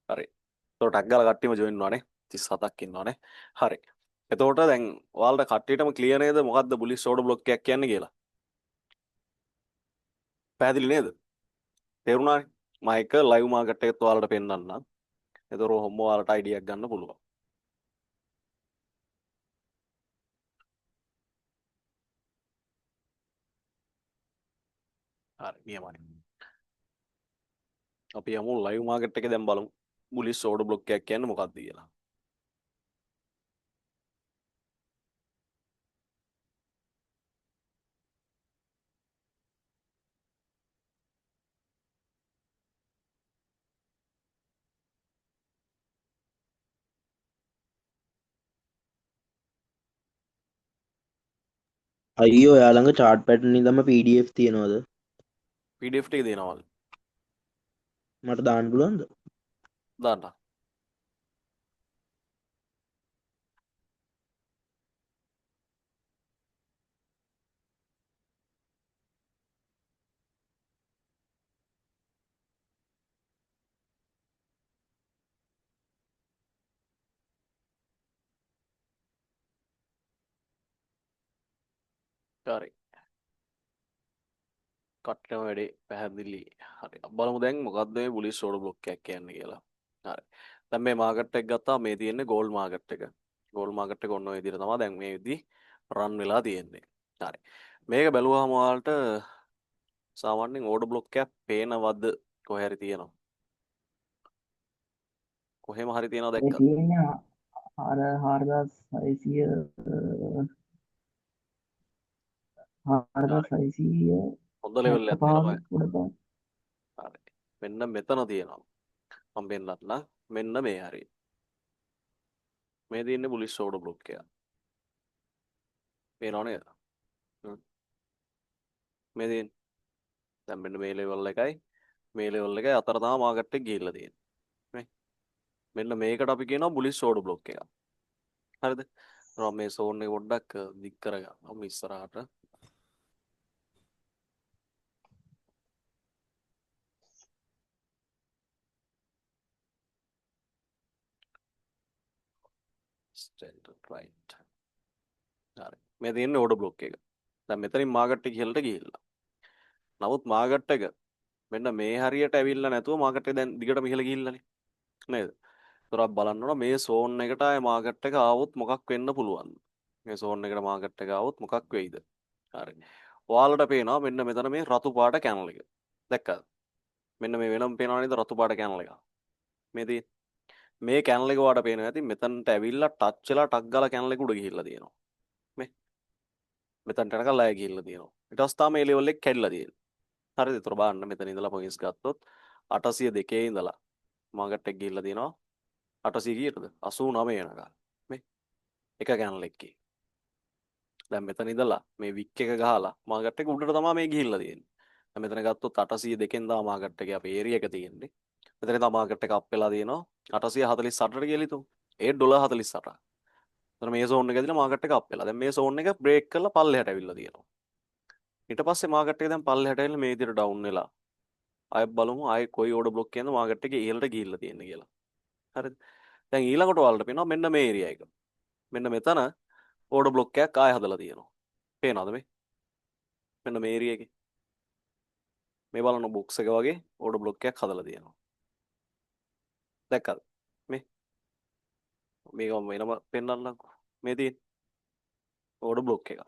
හරි. එතකොට ටැග් ගාලා කට්ටියම ජොයින් වෙනවානේ. 37ක් ඉන්නවානේ. හරි. එතකොට දැන් ඔයාලට කට්ටියටම ක්ලියර් නේද මොකද්ද බුලිෂ් ඕඩර් බ්ලොක් එකක් කියන්නේ කියලා? පැහැදිලි නේද? තේරුණානේ? මම එක ලයිව් මාකට් එකත් ඔයාලට පෙන්නන්නම්. එතකොට ඔහොම ඔයාලට අයිඩියා එකක් ගන්න පුළුවන්. හරි නියමයි. අපි යමු ලයිව් මාකට් එකේ දැන් බලමු බුලිෂ් ඕඩර් බ්ලොක් එකක් කියන්නේ මොකක්ද කියලා. අයියෝ ඔයා ළඟ chart pattern ඉදම PDF තියෙනවද? PDF ටික දෙනවලු. මට දාන්න පුළුවන්ද? දාන්න. හරි. කට්ටම වැඩේ පැහැදිලි. හරි. බලමු දැන් මොකද්ද මේ බුලිෂ් ඕඩර් බ්ලොක් එකක් කියන්නේ කියලා. හරි. දැන් මේ මාකට් එක ගත්තා මේ තියෙන්නේ ගෝල්ඩ් මාකට් එක. ගෝල්ඩ් මාකට් එක ඔන්න ඔය විදිහට තමයි දැන් මේ විදි රන් වෙලා තියෙන්නේ. හරි. මේක බැලුවාම ඔයාලට සාමාන්‍යයෙන් ඕඩර් බ්ලොක් එකක් පේනවද කොහේ හරි තියෙනවා. කොහෙම හරි තියෙනව ඒ දැක්කද? තියෙන්නේ 4600 හරි. 4600 හොඳ ලෙවල් එකක් තියෙනවා. 75 උඩ තමයි. හරි. මෙන්න මෙතන තියෙනවා. මම පෙන්නන්නම්. මෙන්න මේ හරි. මේ තියෙන්නේ බුලිෂ් ඕඩර් බ්ලොක් එක. පේනව නේද? හ්ම්. මේ තියෙන්නේ දැන් මෙන්න මේ ලෙවල් එකයි මේ ලෙවල් එකයි අතර තමයි මාකට් එක ගිහිල්ලා තියෙන්නේ. නේ? මෙන්න මේකට අපි කියනවා බුලිෂ් ඕඩර් බ්ලොක් එක. හරිද? මම මේ සෝන් එක පොඩ්ඩක් දික් කරගන්නම් ඉස්සරහට. Standard right. හරි. මේ තියෙන්නේ ඕඩර් බ්ලොක් එක. දැන් මෙතනින් මාකට් එක ඉහළට ගිහිල්ලා. නමුත් මාකට් එක මෙන්න මේ හරියට ඇවිල්ලා නැතුව මාකට් එක දැන් දිගටම ඉහළ ගිහිල්ලානේ. නේද? ඒතර අපි බලන්න ඕන මේ සෝන් එකට ආයේ මාකට් එක ආවොත් මොකක් වෙන්න පුළුවන්ද? මේ සෝන් එකට මාකට් එක ආවොත් මොකක් වෙයිද? හරි. ඔයාලට පේනවා මෙන්න මෙතන මේ රතු පාට කැනල් එක. දැක්කද? මෙන්න මේ වෙනම පේනවා නේද රතු පාට කැනල් එක. මේ තියෙන මේ කැනල් එක වාට පේනවා ඇති මෙතනට ඇවිල්ලා ටච් වෙලා ටක් ගාලා කැනල් එක උඩ ගිහිල්ලා තියෙනවා. මේ මෙතනට යනකල් ආයෙ ගිහිල්ලා තියෙනවා. ඊට පස්සේ තමයි මේ ලෙවල් එක කැඩිලා තියෙන්නේ. හරිද? ඒතර බලන්න මෙතන ඉඳලා පොයින්ට්ස් ගත්තොත් 802 ඉඳලා මාකට් එක ගිහිල්ලා තියෙනවා 800 කීයටද? 89 යනකල්. මේ එක කැනල් එකේ. දැන් මෙතන ඉඳලා මේ වික් එක ගහලා මාකට් එක උඩට තමයි මේ ගිහිල්ලා තියෙන්නේ. දැන් මෙතන ගත්තොත් 802න් තමයි මාකට් එකේ අපේ ඒරියා එක තියෙන්නේ. මෙතන තමයි මාකට් එක අප් වෙලා තියෙනවා 848ට කියලා හිතමු. $8.48. එතන මේ සෝන් එක ඇදලා මාකට් එක අප් වෙලා. දැන් මේ සෝන් එක බ්‍රේක් කරලා පල්ලෙහාට ඇවිල්ලා තියෙනවා. ඊට පස්සේ මාකට් එක දැන් පල්ලෙහාට ඇවිල්ලා මේ විදිහට ඩවුන් වෙලා. ආයෙත් බලමු ආයෙ කොයි ඕඩර් බ්ලොක් එකේද මාකට් එකේ ඉහළට ගිහිල්ලා තියෙන්නේ කියලා. හරිද? දැන් ඊළඟට ඔයාලට පේනවා මෙන්න මේ ඒරියා එක. මෙන්න මෙතන ඕඩර් බ්ලොක් එකක් ආයෙ හදලා තියෙනවා. පේනවද මේ? මෙන්න මේ ඒරියා එකේ. මේ බලන බොක්ස් එක වගේ ඕඩර් බ්ලොක් එකක් හදලා තියෙනවා. දැක්කද? මේ මේක මම වෙනම පෙන්නන්නම්කෝ. මේ තියෙන ඕඩර් බ්ලොක් එක.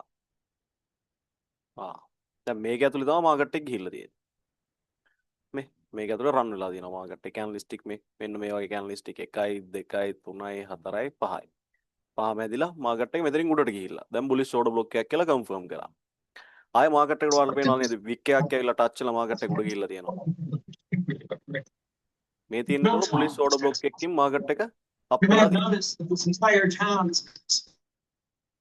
දැන් මේක ඇතුලේ තමයි මාකට් එක ගිහිල්ලා තියෙන්නේ. මේක ඇතුලේ රන් වෙලා තියෙනවා මාකට් එක කැනලිස්ටික් මේ මෙන්න මේ වගේ කැනලිස්ටික් 1 2 3 4 5යි. පහම ඇදිලා මාකට් එක මෙතනින් උඩට ගිහිල්ලා. දැන් බුලිෂ් ඕඩර් බ්ලොක් එකක් කියලා කන්ෆර්ම් කරා. ආයෙ මාකට් එකට ඔයාලට පේනවා නේද? වික් එකක් ඇවිල්ලා ටච් වෙලා මාකට් එක උඩ ගිහිල්ලා තියෙනවා. මේ තියෙන්නේ එතකොට බුලිෂ් ඕඩර් බ්ලොක් එකකින් මාකට් එක අප් වෙලා තියෙනවා.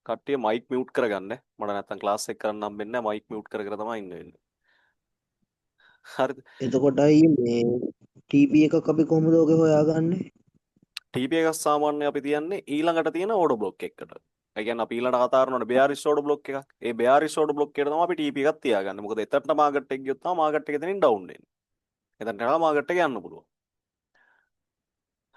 කට්ටිය මයික් මියුට් කරගන්න. මට නැත්තම් ක්ලාස් එක කරන්න හම්බෙන්නේ නැහැ. මයික් මියුට් කර කර තමයි ඉන්න වෙන්නේ. හරිද? එතකොට අයියේ මේ TP එකක් අපි කොහොමද ඔගේ හොයාගන්නේ? TP එක සාමාන්‍ය අපි තියන්නේ ඊළඟට තියෙන ඕඩර් බ්ලොක් එකකට. ඒ කියන්නේ අපි ඊළඟට කතා කරනවානේ බෙයාරිස් ඕඩර් බ්ලොක් එකක්. ඒ බෙයාරිස් ඕඩර් බ්ලොක් එකට තමයි අපි TP එකක් තියාගන්නේ. මොකද එතනට මාකට් එක ගියොත් තමයි මාකට් එක එතනින් ඩවුන් වෙන්නේ. එතනට යනවා මාකට් එක යන්න පුළුවන්.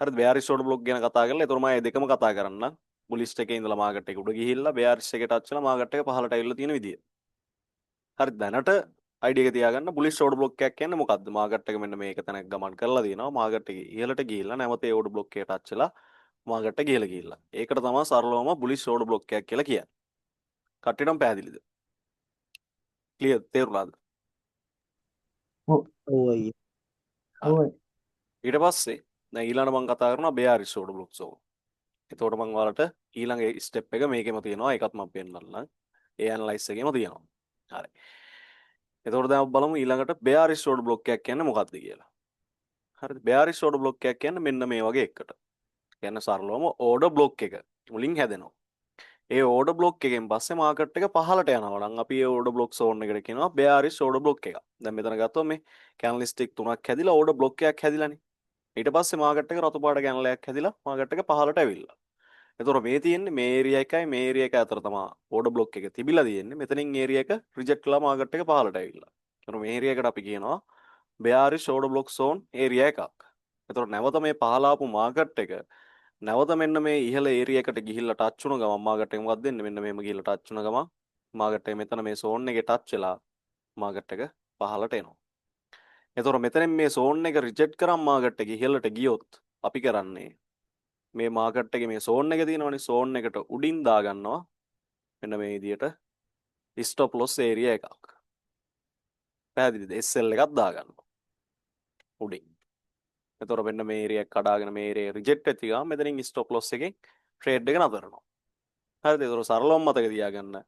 හරිද? බෙයාරිස් ඕඩර් බ්ලොක් ගැන කතා කරලා ඒතර මම මේ දෙකම කතා කරන්නම්. බුලිස්ට් එකේ ඉඳලා මාකට් එක උඩ ගිහිල්ලා බෙයාරිස් එකේ ටච් වෙලා මාකට් එක පහළට ඇවිල්ලා තියෙන විදිය. හරි දැනට අයිඩිය එක තියාගන්න බුලිෂ් ඕඩර් බ්ලොක් එකක් කියන්නේ මොකද්ද? මාකට් එක මෙන්න මේක තැනක ගමන් කරලා තියෙනවා. මාකට් එකේ ඉහළට ගිහිල්ලා නැවත ඒ ඕඩර් බ්ලොක් එකට ටච් වෙලා මාකට් එක ඉහළ ගිහිල්ලා. ඒකට තමයි සරලවම බුලිෂ් ඕඩර් බ්ලොක් එකක් කියලා කියන්නේ. කට්ටියටම පැහැදිලිද? ක්ලියර් තේරුණාද? ඔව් ඔව් අයියේ. හරි. ඔව් ඊට පස්සේ දැන් ඊළඟ මම කතා කරනවා බෙයාරිස් ඕඩර් බ්ලොක්ස් ඕක. එතකොට මම ඔයාලට ඊළඟ ස්ටෙප් එක මේකෙම තියෙනවා. ඒකත් මම පෙන්නන්නම්. ඒ ඇනලයිස් එකේම තියෙනවා. හරි. එතකොට දැන් අපි බලමු ඊළඟට බෙයාරිස් ඕඩර් බ්ලොක් එකක් කියන්නේ මොකක්ද කියලා. හරිද? බෙයාරිස් ඕඩර් බ්ලොක් එකක් කියන්නේ මෙන්න මේ වගේ එකකට. කියන්නේ සරලවම ඕඩර් බ්ලොක් එක මුලින් හැදෙනවා. ඒ ඕඩර් බ්ලොක් එකෙන් පස්සේ මාකට් එක පහළට යනවා නම් අපි ඒ ඕඩර් බ්ලොක් සෝන් එකට කියනවා බෙයාරිස් ඕඩර් බ්ලොක් එකක්. දැන් මෙතන ගත්තොත් මේ කැනලිස්ටික් තුනක් හැදිලා ඕඩර් බ්ලොක් එකක් හැදිලානේ. ඊට පස්සේ මාකට් එක රතු පාට කැනලයක් හැදිලා මාකට් එක පහළට ඇවිල්ලා. එතකොට මේ තියෙන්නේ මේ ඒරියා එකයි මේ ඒරියා එක අතර තමයි ඕඩර් බ්ලොක් එක තිබිලා තියෙන්නේ. මෙතනින් ඒරියා එක රිජෙක්ට් කළා මාකට් එක පහළට ඇවිල්ලා. එතකොට මේ ඒරියා එකට අපි කියනවා බෙයාරිස් ඕඩර් බ්ලොක් සෝන් ඒරියා එකක්. එතකොට නැවත මේ පහළ ආපු මාකට් එක නැවත මෙන්න මේ ඉහළ ඒරියා එකට ගිහිල්ලා ටච් වුණ ගමන් මාකට් එක මොකක්ද වෙන්නේ? මෙන්න මෙහෙම ගිහිල්ලා ටච් වුණ ගමන් මාකට් එක මෙතන මේ සෝන් එකේ ටච් වෙලා මාකට් එක පහළට එනවා. එතකොට මෙතනින් මේ සෝන් එක රිජෙක්ට් කරන් මාකට් එක ඉහළට ගියොත් අපි කරන්නේ මේ මාකට් එකේ මේ සෝන් එක තියෙනවනේ සෝන් එකට උඩින් දා ගන්නවා මෙන්න මේ විදියට ස්ටොප් ලොස් ඒරියා එකක්. පැහැදිලිද? SL එකක් දා ගන්නවා උඩින්. එතකොට මෙන්න මේ ඒරියා එක කඩාගෙන මේ ඒරියා රිජෙක්ට් වෙච්ච ගමන් මෙතනින් ස්ටොප් ලොස් එකෙන් ට්‍රේඩ් එක නතර වෙනවා. හරිද? ඒතර සරලවම මතක තියාගන්න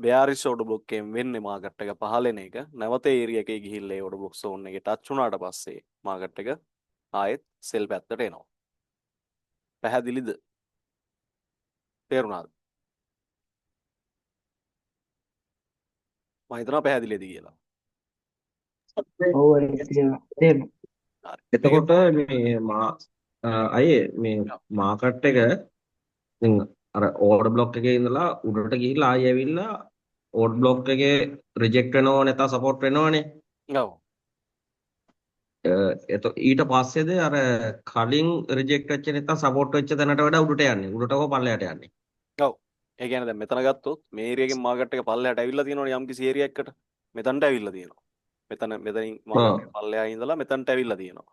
බෙයාරිස් ඕඩර් බ්ලොක් එකෙන් වෙන්නේ මාකට් එක පහළ එන එක. නැවත ඒරියා එකේ ගිහිල්ලා ඒ ඕඩර් බ්ලොක් සෝන් එකේ ටච් වුණාට පස්සේ මාකට් එක ආයෙත් සෙල් පැත්තට එනවා. පැහැදිලිද? තේරුණාද? මම හිතනවා පැහැදිලිද කියලා. ඔව් තේරෙනවා. හරි. එතකොට මේ අයේ මේ මාකට් එක ඉතින් අර ඕඩර් බ්ලොක් එකේ ඉඳලා උඩට ගිහිල්ලා ආයෙ ඇවිල්ලා ඕඩර් බ්ලොක් එකේ රිජෙක්ට් වෙනව නැත්නම් සපෝට් වෙනවනේ. ඔව්. ඊට පස්සේද අර කලින් රිජෙක්ට් වෙච්ච නැත්නම් සපෝට් වෙච්ච තැනට වඩා උඩට යන්නේ. උඩට හෝ පල්ලයට යන්නේ. ඔව්. ඒ කියන්නේ දැන් මෙතන ගත්තොත් මේ ඒරියා එකෙන් මාකට් එක පල්ලෙහාට ඇවිල්ලා තියෙනවනේ යම් කිසි ඒරියා එකකට. මෙතනට ඇවිල්ලා තියෙනවා. මෙතනින් මාකට් එක පල්ලෙහා ඉඳලා මෙතනට ඇවිල්ලා තියෙනවා.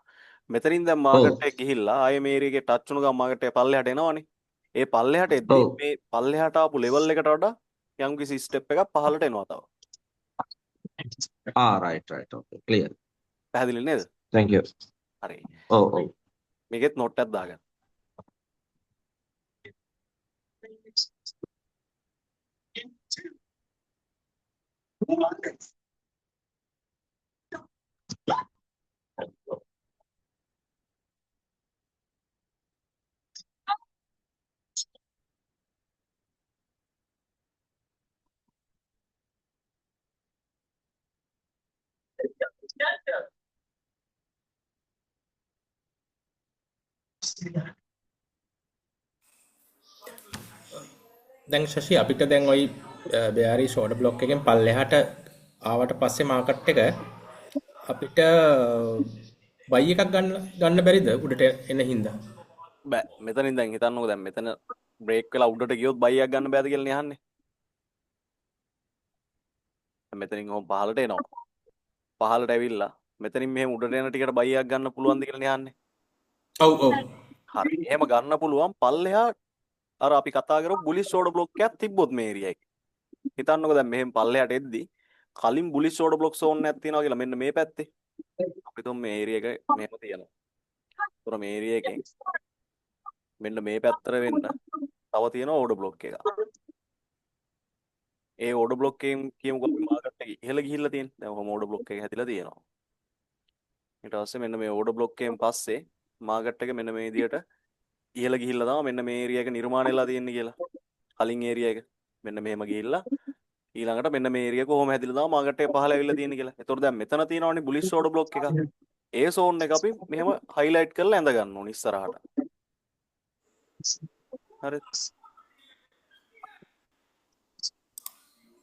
මෙතනින් දැන් මාකට් එක ගිහිල්ලා ආයේ මේ ඒරියා එකේ ටච් වුණ ගමන් මාකට් එක පල්ලෙහාට එනවනේ. ඒ පල්ලෙහාට එද්දී මේ පල්ලෙහාට ආපු ලෙවල් එකට වඩා යම් කිසි ස්ටෙප් එකක් පහළට එනවා තව. right okay clear. පැහැදිලි නේද? thank you. හරි. ඔව්. මේකෙත් නෝට් එකක් දාගන්න. දැන් ශෂි අපිට දැන් ওই බෙයාරිස් ඕඩර් බ්ලොක් එකෙන් පල්ලෙහාට ආවට පස්සේ මාකට් එක අපිට බයි එකක් ගන්න බැරිද උඩට එන හින්දා? බෑ. මෙතනින් දැන් හිතන්නකෝ දැන් මෙතන බ්‍රේක් වෙලා උඩට ගියොත් බයියක් ගන්න බෑද කියලා නේ අහන්නේ. මෙතනින් ඔහොම පහළට එනවා. පහළට ඇවිල්ලා මෙතනින් මෙහෙම උඩට එන ටිකට බයියක් ගන්න පුළුවන්ද කියලා නේ අහන්නේ. ඔව්. හරි. එහෙම ගන්න පුළුවන් පල්ලෙහා අර අපි කතා කරපු බුලිෂ් ඕඩර් බ්ලොක් එකක් තිබ්බොත් මේ ඒරියා එකේ. හිතන්නකෝ දැන් මෙහෙම පල්ලෙහාට එද්දි කලින් බුලිෂ් ඕඩර් බ්ලොක් සෝන් එකක් තියෙනවා කියලා මෙන්න මේ පැත්තේ. අපි තුන් මේ ඒරියා එක මෙහෙම තියනවා. ඒතර මේ ඒරියා එකෙන් මෙන්න මේ පැත්තට වෙන්න තව තියෙනවා ඕඩර් බ්ලොක් එකක්. ඒ ඕඩර් බ්ලොක් එකෙන් කියමුකෝ අපි මාකට් එකේ ඉහළ ගිහිල්ලා තියෙන. දැන් ඔහොම ඕඩර් බ්ලොක් එක හැදිලා තියෙනවා. ඊට පස්සේ මෙන්න මේ ඕඩර් බ්ලොක් එකෙන් පස්සේ මාකට් එක මෙන්න මේ විදියට ඉහළ ගිහිල්ලා තමයි මෙන්න මේ ඒරියා එක නිර්මාණය වෙලා තියෙන්නේ කියලා. කලින් ඒරියා එක මෙන්න මෙහෙම ගිහිල්ලා ඊළඟට මෙන්න මේ ඒරියා කොහොම හැදිලා තමයි මාකට් එක පහළ ඇවිල්ලා තියෙන්නේ කියලා. ඒතකොට දැන් මෙතන තියෙනවනේ බුලිෂ් ඕඩර් බ්ලොක් එක. ඒ සෝන් එක අපි මෙහෙම හයිලයිට් කරලා ඇඳ ගන්න ඕනේ ඉස්සරහට. හරි.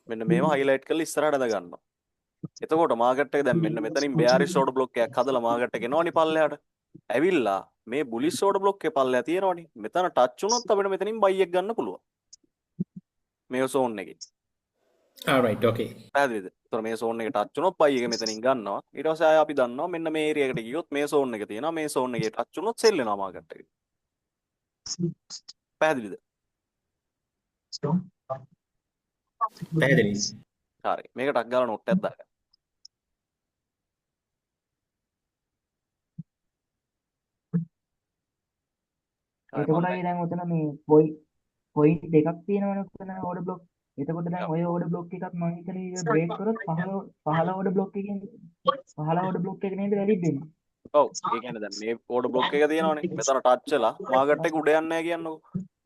මෙන්න මේව හයිලයිට් කරලා ඉස්සරහට ඇඳ ගන්නවා. එතකොට මාකට් එක දැන් මෙන්න මෙතනින් බෙයාරිස් ඕඩර් බ්ලොක් එකක් හදලා මාකට් එක එනවනේ පල්ලෙහාට. ඇවිල්ලා මේ බුලිස් ඕඩර් බ්ලොක් එකේ පල්ලෙහා තියෙනවනේ. මෙතන ටච් වුණොත් අපිට මෙතනින් බයි එක ගන්න පුළුවන්. මේ zone එකේ. alright okay පැහැදිලිද? ඒතර මේ zone එක ටච් වුණොත් බයි එක මෙතනින් ගන්නවා. ඊට පස්සේ ආය අපි දන්නවා මෙන්න මේ ඒරියා එකට ගියොත් මේ zone එක තියෙනවා. මේ zone එකේ ටච් වුණොත් සෙල් වෙනවා මාකට් එකට. පැහැදිලිද? පැහැදිලි හරි. මේක ටක් ගාලා නොට් එකක් දාගන්න. හරි එතකොට මම අය දැන් උතන මේ පොයින්ට් දෙකක් තියෙනවනේ උතන ඕඩර් බ්ලොක්. එතකොට දැන් ඔය ඕඩර් බ්ලොක් එකක් මම හිතන්නේ ඒක බ්‍රේක් කරොත් 15 ඕඩර් බ්ලොක් එකකින් 15 ඕඩර් බ්ලොක් එක නේද වැලිඩ් වෙන්නේ. ඔව් ඒ කියන්නේ දැන් මේ ඕඩර් බ්ලොක් එක තියෙනවනේ. මෙතන ටච් වෙලා මාකට් එක උඩ යන්නේ නැහැ කියන්නකෝ.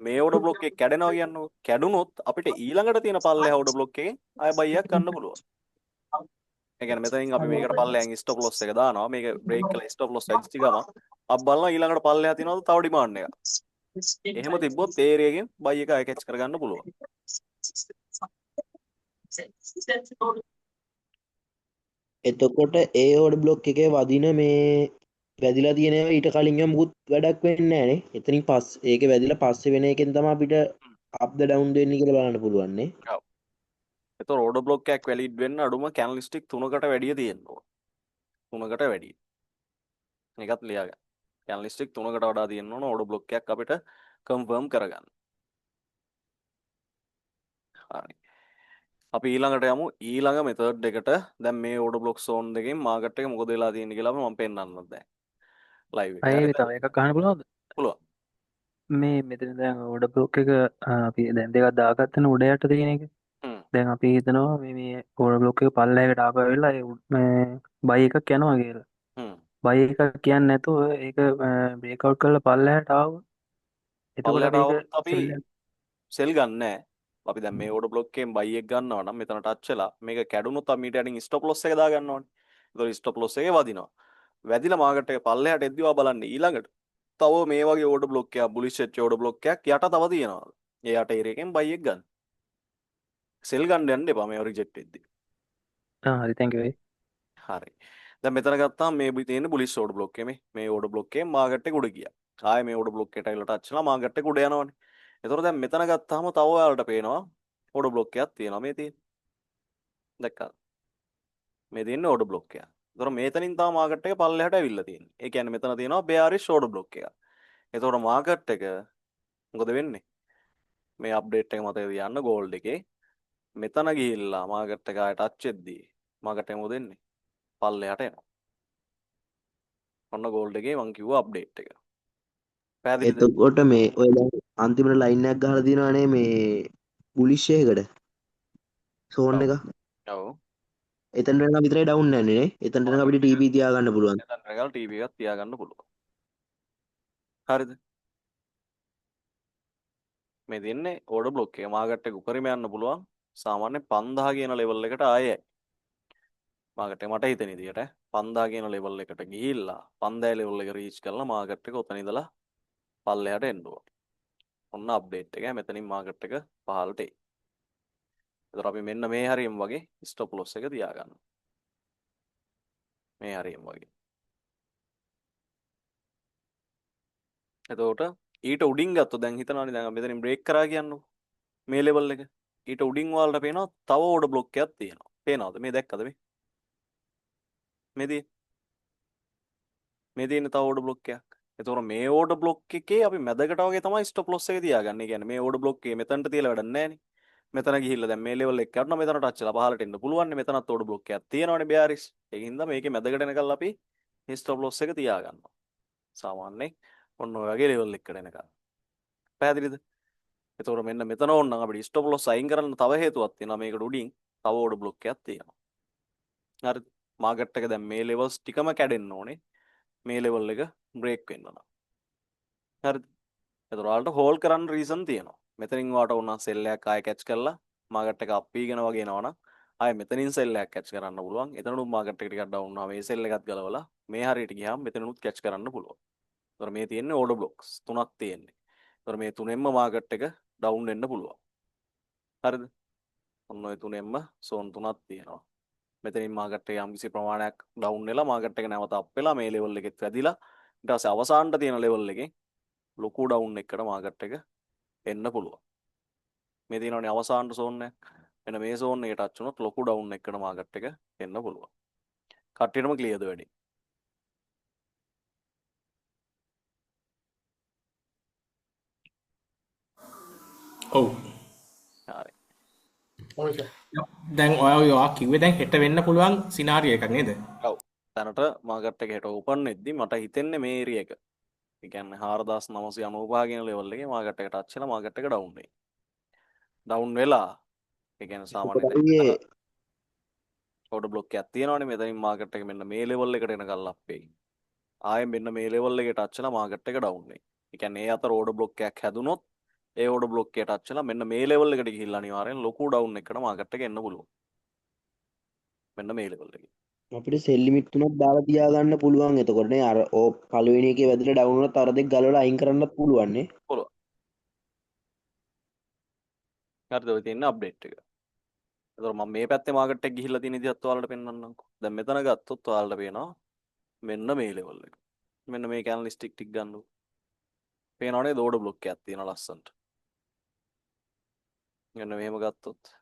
මේ ඕඩර් බ්ලොක් එක කැඩෙනවා කියන්නකෝ. කැඩුනොත් අපිට ඊළඟට තියෙන පල්ලෙහා ඕඩර් බ්ලොක් එකෙන් ආය බයි එකක් ගන්න පුළුවන්. ඒ කියන්නේ මෙතනින් අපි මේකට පල්ලෙහාන් ස්ටොප් ලොස් එක දානවා. මේක බ්‍රේක් කරලා ස්ටොප් ලොස් ඇච්චි ගම අපි බලනවා ඊළඟට පල්ලෙහා තියෙනවද තව ඩිමාන්ඩ් එකක්. එහෙම තිබ්බොත් ඒ ඒරියා එකෙන් බයි එක ආය කැච් කරගන්න පුළුවන්. එතකොට ඒ ඕඩර් බ්ලොක් එකේ වදින මේ වැදිලා තියෙනවා ඊට කලින් යම් මුකුත් වැඩක් වෙන්නේ නැහැ නේ. එතනින් පස්සේ ඒකේ වැදිලා පස්සේ වෙන එකෙන් තමයි අපිට අප් ද ඩවුන් දෙන්නේ කියලා බලන්න පුළුවන් නේ. ඔව්. ඒතකොට ඕඩර් බ්ලොක් එකක් වැලිඩ් වෙන්න අඩුම කැනලිස්ටික් 3කට වැඩිය තියෙන්න ඕන. 3කට වැඩිය. මේකත් ලියාගන්න. කැනලිස්ටික් 3කට වඩා තියෙන්න ඕන ඕඩර් බ්ලොක් එකක් අපිට කන්ෆර්ම් කරගන්න. හරි. අපි ඊළඟට යමු ඊළඟ මෙතඩ් එකට. දැන් මේ ඕඩර් බ්ලොක් zone දෙකෙන් මාකට් එක මොකද වෙලා තියෙන්නේ කියලා මම පෙන්නන්නම් දැන්. ලයිව් එක. අය හරිද? තව එකක් අහන්න පුළුවන්ද? පුළුවන්. මේ මෙතන දැන් ඕඩර් බ්ලොක් එක අපි දැන් දෙකක් දාගත්තන උඩ යට තියෙන එක. හ්ම්. දැන් අපි හිතනවා මේ ඕඩර් බ්ලොක් එක පල්ලෙහාකට ආපහු වෙලා මේ බයි එකක් යනවා කියලා. හ්ම්. බයි එකක් කියන්නේ නැතුව ඒක බ්‍රේක් අවුට් කරලා පල්ලෙහාට ආවොත් එතකොට පල්ලෙහාට අපි ඒක આવොත් අපි සෙල් ගන්න නැහැ. අපි දැන් මේ ඕඩර් බ්ලොක් එකෙන් බයි එක ගන්නවා නම් මෙතන ටච් වෙලා මේක කැඩුනොත් අපි ඊට යටින් ස්ටොප් ලොස් එක දා ගන්න ඕනේ. ඒතකොට ස්ටොප් ලොස් එකේ වදිනවා. වැදිලා මාකට් එක පල්ලෙහාට එද්දිවා බලන්න ඊළඟට තව මේ වගේ ඕඩර් බ්ලොක් එකක් බුලිෂ් වෙච්ච ඕඩර් බ්ලොක් එකක් යට තව තියෙනවා. ඒ යට ඒරියා එකෙන් බයි එක ගන්න. සෙල් ගන්න යන්න එපා මේව රිජෙක්ට් වෙද්දි. හරි thank you වෙයි. හරි. දැන් මෙතන ගත්තාම මේ තියෙන බුලිෂ් ඕඩර් බ්ලොක් එකේ මේ ඕඩර් බ්ලොක් එකෙන් මාකට් එක උඩ ගියා. ආයේ මේ ඕඩර් බ්ලොක් එකට ඇවිල්ලා ටච් වෙලා මාකට් එක උඩ යනවනේ. එතකොට දැන් මෙතන ගත්තාම තව ඔයාලට පේනවා ඕඩර් බ්ලොක් එකක් තියෙනවා මේ තියෙන. දැක්කද? මේ තියෙන ඕඩර් බ්ලොක් එක. එතකොට මේතනින් තමයි මාකට් එක පල්ලෙහාට ඇවිල්ලා තියෙන්නේ. ඒ කියන්නේ මෙතන තියෙනවා bearish ඕඩර් බ්ලොක් එකක්. එතකොට මාකට් එක මොකද වෙන්නේ? මේ අප්ඩේට් එක මත යන්න ගෝල්ඩ් එකේ මෙතන ගිහිල්ලා මාකට් එක ආය ටච් වෙද්දී මාකට් එක මොකද වෙන්නේ? පල්ලෙහාට එනවා. ඔන්න ගෝල්ඩ් එකේ මං කිව්වා අප්ඩේට් එක. පැහැදිලිද? එතකොට මේ ඔය දැන් අන්තිමට ලයින් එකක් ගහලා තියෙනවානේ මේ බුලිෂ් එකකට සෝන් එක. ඔව්. එතනට නම් විතරයි ඩවුන් යන්නේ නේ. එතනට නම් අපිට TP තියාගන්න පුළුවන්. එතන රැගල් ටීවී එකක් තියාගන්න පුළුවන්. හරිද? මේ දෙන්නේ ඕඩර් බ්ලොක් එක මාකට් එක උඩරිම යන්න පුළුවන්. සාමාන්‍ය 5000 කියන ලෙවල් එකට ආයෙයි. මාකට් එක මට හිතෙන විදියට 5000 කියන ලෙවල් එකට ගිහිල්ලා 5000 ලෙවල් එක රීච් කරලා මාකට් එක උතන ඉඳලා පල්ලෙහාට එන්න ඕන. ඔන්න අප්ඩේට් එක. මෙතනින් මාකට් එක පහළට එයි. ඒතර අපි මෙන්න මේ හරියම වගේ ස්ටොප් ලොස් එක තියාගන්නවා. මේ හරියම වගේ. එතකොට ඊට උඩින් ගත්තොත් දැන් හිතනවානේ දැන් අපි මෙතනින් බ්‍රේක් කරා කියන්නකො. මේ ලෙවල් එක. ඊට උඩින් ඔයාලට පේනවා තව ඕඩර් බ්ලොක් එකක් තියෙනවා. පේනවද? මේ දැක්කද මේ? මේ තියෙන තව ඕඩර් බ්ලොක් එකක්. එතකොට මේ ඕඩර් බ්ලොක් එකේ අපි මැදකට වගේ තමයි ස්ටොප් ලොස් එක තියාගන්නේ. ඒ කියන්නේ මේ ඕඩර් බ්ලොක් එකේ මෙතනට තියලා වැඩක් නැහැ නේ. මෙතන ගිහිල්ලා දැන් මේ ලෙවල් එක කරනවා මෙතන ටච් වෙලා පහළට එන්න පුළුවන් නේ. මෙතනත් ඕඩර් බ්ලොක් එකක් තියෙනවනේ bearish. ඒකින්ද මේකේ මැදකට එනකල් අපි ස්ටොප් ලොස් එක තියාගන්නවා. සාමාන්‍යයෙන් ඔන්න ඔය වගේ ලෙවල් එකකට එනකල්. පැහැදිලිද? එතකොට මෙන්න මෙතන ඕනනම් අපිට ස්ටොප් ලොස් අයින් කරන්න තව හේතුවක් තියෙනවා. මේකට උඩින් තව ඕඩර් බ්ලොක් එකක් තියෙනවා. හරිද? මාකට් එක දැන් මේ ලෙවල්ස් ටිකම කැඩෙන්න ඕනේ. මේ ලෙවල් එක බ්‍රේක් වෙන්න නම්. හරිද? එතකොට ඔයාලට හෝල්ඩ් කරන්න රීසන් තියෙනවා. මෙතනින් ඔයාලට ඕන සෙල් එකක් ආයෙ කැච් කරලා මාකට් එක අප් වීගෙන වගේ එනවනම් ආයෙ මෙතනින් සෙල් එකක් කැච් කරන්න පුළුවන්. එතනනුත් මාකට් එක ටිකක් ඩවුන් වුණා. මේ සෙල් එකත් ගලවලා මේ හරියට ගියාම මෙතනනුත් කැච් කරන්න පුළුවන්. එතකොට මේ තියෙන්නේ ඕඩර් බ්ලොක්ස් තුනක් තියෙන්නේ. එතකොට මේ තුනෙන්ම මාකට් එක ඩවුන් වෙන්න පුළුවන්. හරිද? ඔන්න ඔය තුනෙන්ම සෝන් තුනක් තියෙනවා. මෙතනින් මාකට් එක යම්කිසි ප්‍රමාණයක් ඩවුන් වෙලා මාකට් එක නැවත අප් වෙලා මේ ලෙවල් එකෙත් වැදිලා ඊට පස්සේ අවසානට තියෙන ලෙවල් එකේ ලොකු ඩවුන් එකකට මාකට් එක එන්න පුළුවන්. මේ තියෙනවනේ අවසානට සෝන් එක. මෙන්න මේ සෝන් එකට ටච් වුණොත් ලොකු ඩවුන් එකකට මාකට් එක එන්න පුළුවන්. කට්ටියටම ක්ලියර්ද වැඩි? ඔව්. හරි. දැන් ඔයා කිව්වේ දැන් හෙට වෙන්න පුළුවන් සිනාරියෝ එකක් නේද? ඔව්. දැනට මාකට් එක හෙට ඕපන් වෙද්දි මට හිතෙන්නේ මේ ඒරියා එක. ඒ කියන්නේ 4995 කියන ලෙවල් එකේ මාකට් එක ටච් වෙලා මාකට් එක ඩවුන් වෙයි. ඩවුන් වෙලා ඒ කියන්නේ එතකොට සාමාන්‍යයෙන් අයියේ මෙතන ඕඩර් බ්ලොක් එකක් තියෙනවනේ මෙතනින් මාකට් එක මෙන්න මේ ලෙවල් එකට එනකල් අප් වෙයි. ආයෙ මෙන්න මේ ලෙවල් එකේ ටච් වෙලා මාකට් එක ඩවුන් වෙයි. ඒ කියන්නේ ඒ අතර ඕඩර් බ්ලොක් එකක් හැදුනොත් ඒ ඕඩර් බ්ලොක් එකට ටච් වෙලා මෙන්න මේ ලෙවල් එකට ගිහිල්ලා අනිවාර්යෙන් ලොකු ඩවුන් එකකට මාකට් එක එන්න පුළුවන්. මෙන්න මේ ලෙවල් එකේ. අපිට සෙල් ලිමිට් තුනක් දාලා තියාගන්න පුළුවන්. එතකොට නේ අර ඕ පළවෙනි එකේ වැදිලා ඩවුන් වුණත් අර දෙක ගලවලා අයින් කරන්නත් පුළුවන් නේ. පුළුවන්. හරිද ඔය තියෙන අප්ඩේට් එක. එතකොට මම මේ පැත්තේ මාකට් එක ගිහිල්ලා තියෙන විදිහත් ඔයාලට පෙන්වන්නම්කෝ. දැන් මෙතන ගත්තොත් ඔයාලට පේනවා මෙන්න මේ ලෙවල් එක. මෙන්න මේ කැනලිස්ටික් ටික ගන්නකො. පේනවනේ ඕඩර් බ්ලොක් එකක් තියෙනවා ලස්සනට. මෙන්න මෙහෙම ගත්තොත්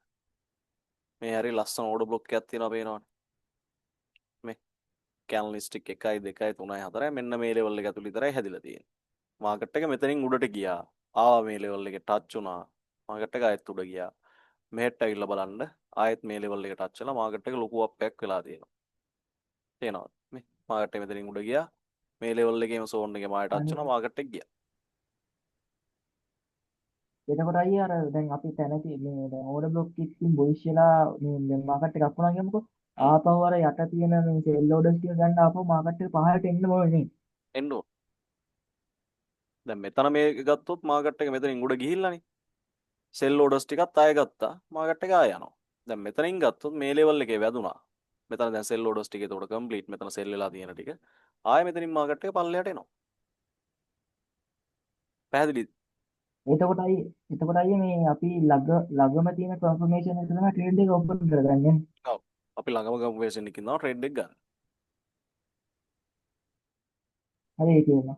මේ හරි ලස්සන ඕඩර් බ්ලොක් එකක් තියෙනවා පේනවනේ. මේ කැනලිස්ටික් 1 2 3 4 මෙන්න මේ ලෙවල් එක ඇතුළේ විතරයි හැදිලා තියෙන්නේ. මාකට් එක මෙතනින් උඩට ගියා. ආවා මේ ලෙවල් එකේ ටච් වුණා. මාකට් එක ආයෙත් උඩ ගියා. මෙහෙට ඇවිල්ලා බලන්න ආයෙත් මේ ලෙවල් එකට ටච් වෙලා මාකට් එක ලොකු අප් එකක් වෙලා තියෙනවා. තේනවද? මේ මාකට් එක මෙතනින් උඩ ගියා. මේ ලෙවල් එකේම සෝන් එකේ මායට ටච් වුණා මාකට් එක ගියා. එතකොට අයියේ අර දැන් අපි තැනදී මේ දැන් ඕඩර් බ්ලොක් එකකින් බොයිස් වෙලා මේ මාකට් එක අපුණා කියමුකෝ. ආපහු අර යට තියෙන මේ සෙල් ඕඩර්ස් ටික ගන්න ආපහු මාකට් එක පහළට එන්න ඕනේ. එන්න ඕන. දැන් මෙතන මේ ගත්තොත් මාකට් එක මෙතනින් උඩ ගිහිල්ලානේ. සෙල් ඕඩර්ස් ටිකත් ආයෙ ගත්තා. මාකට් එක ආයෙ යනවා. දැන් මෙතනින් ගත්තොත් මේ ලෙවල් එකේ වැදුනා. මෙතන දැන් සෙල් ඕඩර්ස් ටික ඒතකොට කම්ප්ලීට් මෙතන සෙල් වෙලා තියෙන ටික. ආයෙ මෙතනින් මාකට් එක පල්ලෙහාට එනවා. පැහැදිලිද? එතකොට අයියේ මේ අපි ළඟම තියෙන කන්ෆර්මේෂන් එක තමයි ට්‍රේඩ් එක ඕපන් කරගන්නේ. ඔව්. අපි ළඟම කම්පියුටර් එකකින් තමයි ට්‍රේඩ් එක ගන්න. හරි ඒ කියනවා.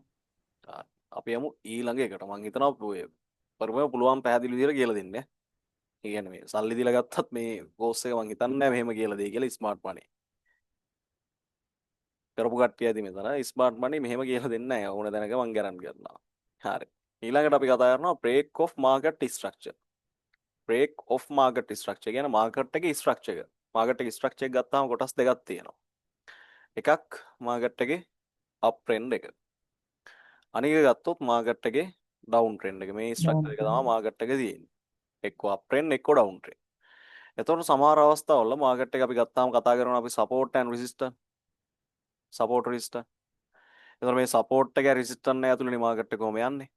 අපි යමු ඊළඟ එකට. මම හිතනවා පරිමය පුළුවන් පැහැදිලි විදිහට කියලා දෙන්න. ඒ කියන්නේ මේ සල්ලි දීලා ගත්තත් මේ කෝස් එක මම හිතන්නේ නැහැ මෙහෙම කියලා දෙයි කියලා ස්මාර්ට් මනි. කරපු කට්ටිය ඇති මෙතන ස්මාර්ට් මනි මෙහෙම කියලා දෙන්නේ නැහැ. ඕන දැනක මම ගැරන්ටි කරනවා. හරි. ඊළඟට අපි කතා කරනවා break of market structure. break of market structure කියන්නේ මාකට් එකේ ස්ට්‍රක්චර් එක. මාකට් එකේ ස්ට්‍රක්චර් එක ගත්තාම කොටස් දෙකක් තියෙනවා. එකක් මාකට් එකේ up trend එක. අනික ගත්තොත් මාකට් එකේ ඩවුන් ට්‍රෙන්ඩ් එක. මේ ස්ට්‍රක්චර් එක තමයි මාකට් එකේ තියෙන්නේ. එක්ක අප් ට්‍රෙන්ඩ් එක්ක ඩවුන් ට්‍රෙන්ඩ්. එතකොට සමහර අවස්ථාවල මාකට් එක අපි ගත්තාම කතා කරනවා අපි support and resistant. Support resistant. එතකොට මේ සපෝට් එක රෙසිස්ටන්ට් එක ඇතුළේ මාකට් එක කොහොම යන්නේ?